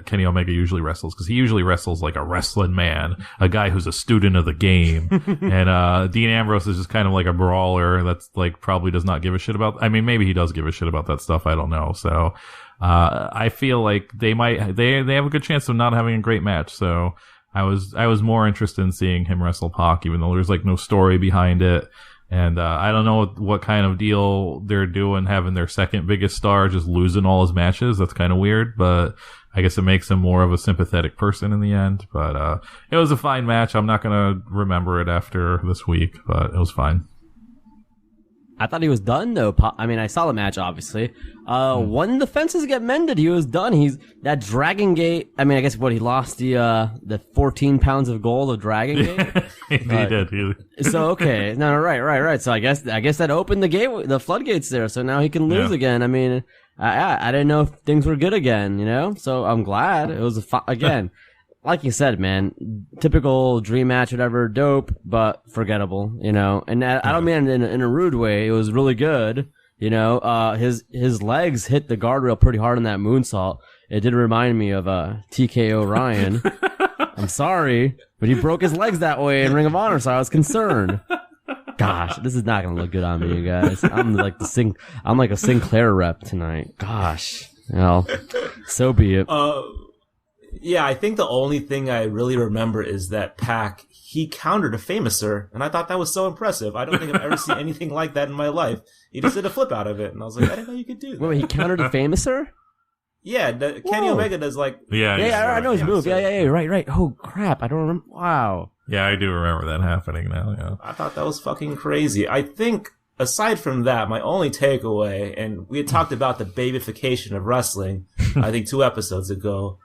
Speaker 4: Kenny Omega usually wrestles, because he usually wrestles like a wrestling man, a guy who's a student of the game. And Dean Ambrose is just kind of like a brawler that's like probably does not give a shit about, I mean, maybe he does give a shit about that stuff, I don't know. So I feel like they have a good chance of not having a great match. So I was more interested in seeing him wrestle Pac, even though there's like no story behind it. And I don't know what kind of deal they're doing, having their second biggest star just losing all his matches. That's kind of weird, but I guess it makes him more of a sympathetic person in the end. But it was a fine match. I'm not going to remember it after this week, but it was fine.
Speaker 5: I thought he was done, though. I mean, I saw the match, obviously. When the fences get mended, he was done. That Dragon Gate. I mean, I guess he lost the 14 pounds of gold of Dragon Gate.
Speaker 4: He did.
Speaker 5: So okay, no, right. So I guess that opened the floodgates there. So now he can lose again. I mean, I didn't know if things were good again, you know? So I'm glad. It was again, like you said, man, typical dream match, whatever, dope, but forgettable, you know? And I don't mean it in a rude way. It was really good, you know? His legs hit the guardrail pretty hard in that moonsault. It did remind me of TKO Ryan. I'm sorry, but he broke his legs that way in Ring of Honor, so I was concerned. Gosh, this is not gonna look good on me, you guys. I'm like a Sinclair rep tonight. Gosh, well, so be it.
Speaker 3: Yeah, I think the only thing I really remember is that Pac, he countered a Famouser, and I thought that was so impressive. I don't think I've ever seen anything like that in my life. He just did a flip out of it, and I was like, I didn't know you could do that.
Speaker 5: Wait, he countered a Famouser?
Speaker 3: Yeah, Kenny Omega does like...
Speaker 4: Yeah,
Speaker 5: I know his move. Yeah, right. Oh, crap, I don't remember. Wow.
Speaker 4: Yeah, I do remember that happening now, yeah.
Speaker 3: I thought that was fucking crazy. I think, aside from that, my only takeaway, and we had talked about the babyfication of wrestling, I think 2 episodes ago,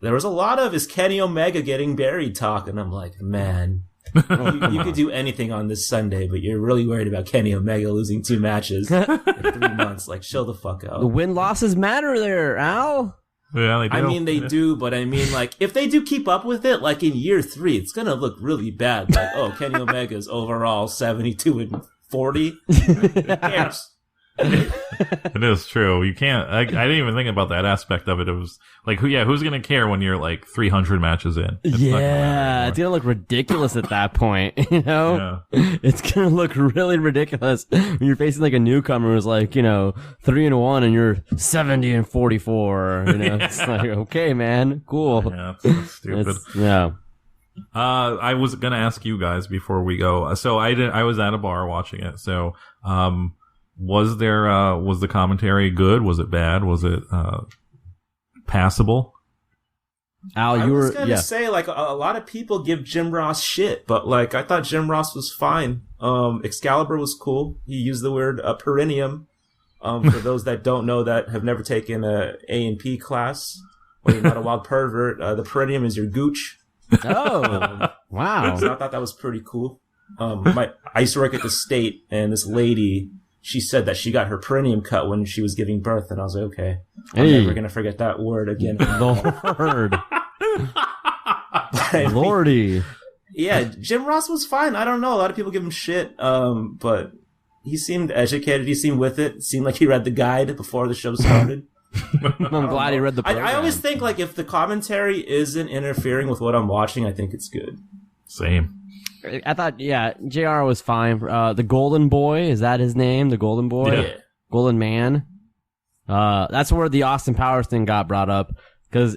Speaker 3: there was a lot of, is Kenny Omega getting buried talk? And I'm like, man, you could do anything on this Sunday, but you're really worried about Kenny Omega losing 2 matches in 3 months. Like, chill the fuck out.
Speaker 5: The win-losses matter there, Al.
Speaker 4: Yeah, they do.
Speaker 3: I mean, they do, but I mean, like, if they do keep up with it, like, in year 3, it's gonna look really bad. Like, oh, Kenny Omega's overall 72-40. Who cares?
Speaker 4: It is true. You can't. I didn't even think about that aspect of it. It was like, who's gonna care when you're like 300 matches in? It's
Speaker 5: it's gonna look ridiculous at that point. You know, it's gonna look really ridiculous when you're facing like a newcomer who's like, 3-1 and you're 70-44. You know, it's like, okay, man, cool.
Speaker 4: Yeah, that's stupid. I was gonna ask you guys before we go. So I was at a bar watching it. So, was the commentary good? Was it bad? Was it, passable?
Speaker 5: Al,
Speaker 3: I was gonna say, like, a lot of people give Jim Ross shit, but, like, I thought Jim Ross was fine. Excalibur was cool. He used the word, perineum. For those that don't know that have never taken a A&P class, or you're not a wild pervert, the perineum is your gooch.
Speaker 5: Oh, wow.
Speaker 3: So I thought that was pretty cool. I used to work at the State, and this lady, she said that she got her perineum cut when she was giving birth, and I was like, okay, I'm never going to forget that word again.
Speaker 5: Lord. Lordy.
Speaker 3: Yeah, Jim Ross was fine. I don't know. A lot of people give him shit, but he seemed educated. He seemed with it. It seemed like he read the guide before the show started.
Speaker 5: I'm glad he read the program.
Speaker 3: I always think, like, if the commentary isn't interfering with what I'm watching, I think it's good.
Speaker 4: Same.
Speaker 5: I thought, JR was fine. The Golden Boy, is that his name? The Golden Boy?
Speaker 3: Yeah.
Speaker 5: Golden Man? That's where the Austin Powers thing got brought up. Because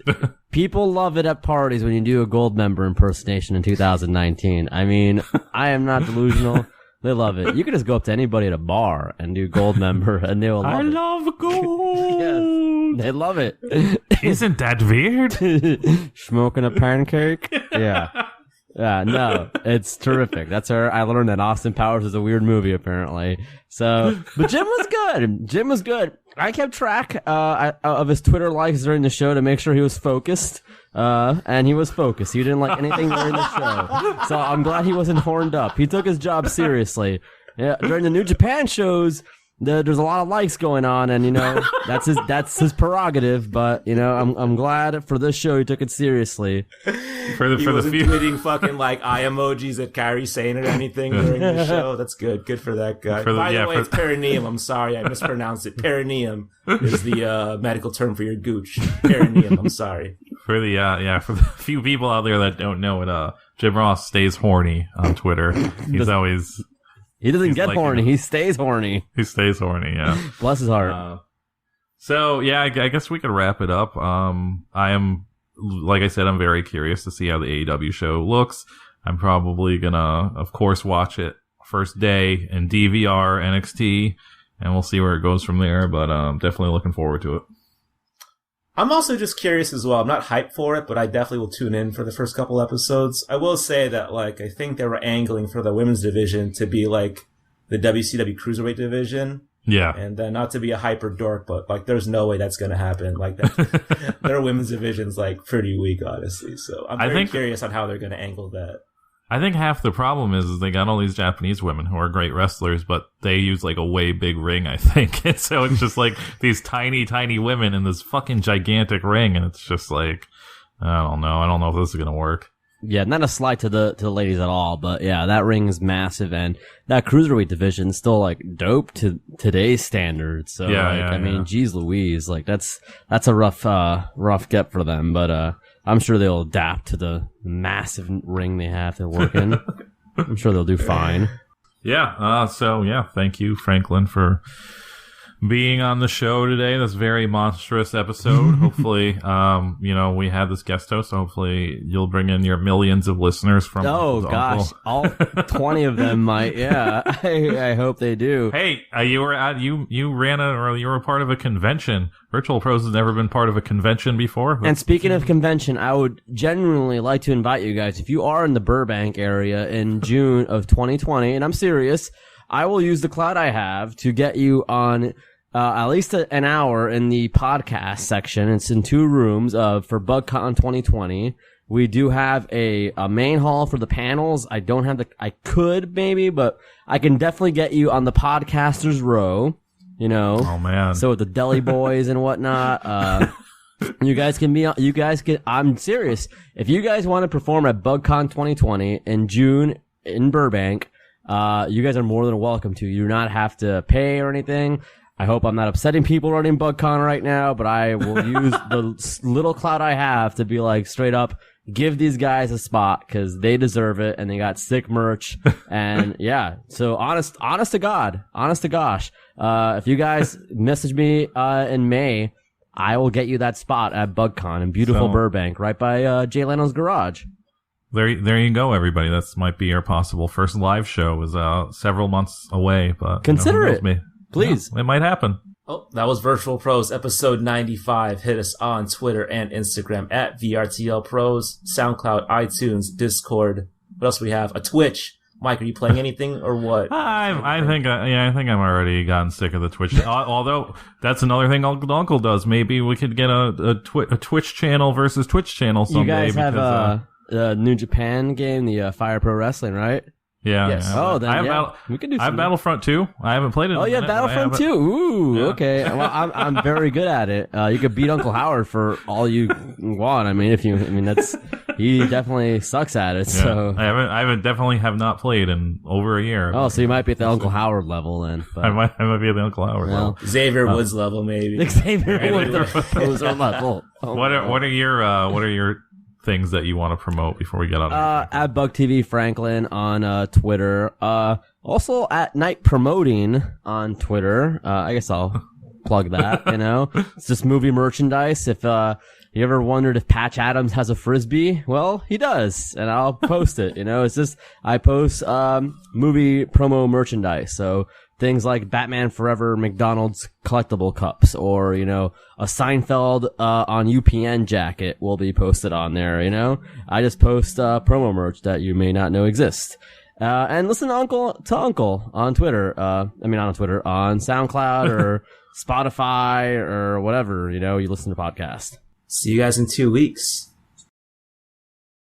Speaker 5: people love it at parties when you do a Gold Member impersonation in 2019. I mean, I am not delusional. They love it. You can just go up to anybody at a bar and do Gold Member, and they will love it.
Speaker 4: I love gold.
Speaker 5: Yes, they love it.
Speaker 4: Isn't that weird?
Speaker 5: Smoking a pancake? Yeah. Yeah, no, it's terrific. That's where I learned that Austin Powers is a weird movie, apparently. So, but Jim was good. Jim was good. I kept track of his Twitter likes during the show to make sure he was focused. And he was focused. He didn't like anything during the show. So I'm glad he wasn't horned up. He took his job seriously. Yeah, during the New Japan shows, there's a lot of likes going on, and that's his prerogative. But I'm glad for this show he took it seriously.
Speaker 3: He wasn't tweeting fucking like eye emojis at Kairi Sane or anything during the show. That's good. Good for that guy. By the way, it's perineum. I'm sorry, I mispronounced it. Perineum is the medical term for your gooch. Perineum. I'm sorry.
Speaker 4: For the few people out there that don't know it, Jim Ross stays horny on Twitter. He's always.
Speaker 5: He doesn't get horny. He stays horny.
Speaker 4: He stays horny, yeah.
Speaker 5: Bless his heart.
Speaker 4: So, yeah, I guess we could wrap it up. I am, like I said, I'm very curious to see how the AEW show looks. I'm probably gonna, of course, watch it first day in DVR, NXT, and we'll see where it goes from there, but definitely looking forward to it.
Speaker 3: I'm also just curious as well. I'm not hyped for it, but I definitely will tune in for the first couple episodes. I will say that, like, I think they were angling for the women's division to be like the WCW Cruiserweight division.
Speaker 4: Yeah.
Speaker 3: And not to be a hyper dork, but, like, there's no way that's going to happen. Like, that, their women's division's, like, pretty weak, honestly. So I'm very curious on how they're going to angle that.
Speaker 4: I think half the problem is they got all these Japanese women who are great wrestlers, but they use like a way big ring, I think. And so it's just like these tiny, tiny women in this fucking gigantic ring. And it's just like, I don't know. I don't know if this is going to work.
Speaker 5: Yeah, not a slight to the ladies at all, but yeah, that ring is massive, and that cruiserweight division is still like dope to today's standards. So I mean, geez Louise, like that's a rough get for them, but I'm sure they'll adapt to the massive ring they have to work in. I'm sure they'll do fine.
Speaker 4: Yeah. So yeah, thank you, Franklin, for being on the show today. This very monstrous episode. Hopefully, we had this guest host, so hopefully you'll bring in your millions of listeners from
Speaker 5: gosh, all 20 of them might. Yeah, I hope they do.
Speaker 4: Hey, you were part of a convention. Virtual Pros has never been part of a convention before.
Speaker 5: And speaking of convention, I would genuinely like to invite you guys, if you are in the Burbank area in June of 2020, and I'm serious, I will use the clout I have to get you on at least an hour in the podcast section. It's in 2 rooms for BugCon 2020. We do have a main hall for the panels. I don't have I could maybe, but I can definitely get you on the podcasters row,
Speaker 4: Oh man.
Speaker 5: So with the deli boys and whatnot, you guys can I'm serious. If you guys want to perform at BugCon 2020 in June in Burbank, you guys are more than welcome to. You do not have to pay or anything. I hope I'm not upsetting people running BugCon right now, but I will use the little clout I have to be like straight up, give these guys a spot because they deserve it and they got sick merch. And yeah, so honest to gosh, if you guys message me in May, I will get you that spot at BugCon in beautiful Burbank, right by Jay Leno's garage.
Speaker 4: There you go, everybody. That might be your possible first live show. Is several months away, but
Speaker 5: consider it, please.
Speaker 4: Yeah, it might happen.
Speaker 3: Oh, that was Virtual Pros episode 95. Hit us on Twitter and Instagram at VRTL Pros, SoundCloud, iTunes, Discord. What else do we have? A Twitch. Mike, are you playing anything or what?
Speaker 4: I think I'm already gotten sick of the Twitch. Although that's another thing Uncle does. Maybe we could get a Twitch channel versus Twitch channel someday.
Speaker 5: You guys have the New Japan game, the Fire Pro Wrestling, right?
Speaker 4: Yeah.
Speaker 3: Yes.
Speaker 4: Yeah.
Speaker 5: Oh, then we could do. I
Speaker 4: have Battlefront 2. I haven't played it.
Speaker 5: Oh yeah, Battlefront 2. Ooh, yeah. Okay. Well, I'm very good at it. You could beat Uncle Howard for all you want. He definitely sucks at it. Yeah. So
Speaker 4: I definitely have not played in over a year.
Speaker 5: Oh, so you might be at the Uncle Howard level then. But.
Speaker 4: I might be at the Uncle Howard level.
Speaker 3: Xavier Woods level, maybe.
Speaker 5: Xavier Woods level. Oh,
Speaker 4: what are your things that you want to promote before we get on?
Speaker 5: At BugTV Franklin on Twitter. Also at Night Promoting on Twitter. I guess I'll plug that. It's just movie merchandise. If you ever wondered if Patch Adams has a frisbee, well, he does, and I'll post it. It's just I post movie promo merchandise. So things like Batman Forever McDonald's collectible cups, or, a Seinfeld, on UPN jacket will be posted on there, I just post, promo merch that you may not know exists. And listen to Uncle on Twitter, on SoundCloud or Spotify or whatever, you listen to podcasts.
Speaker 3: See you guys in 2 weeks.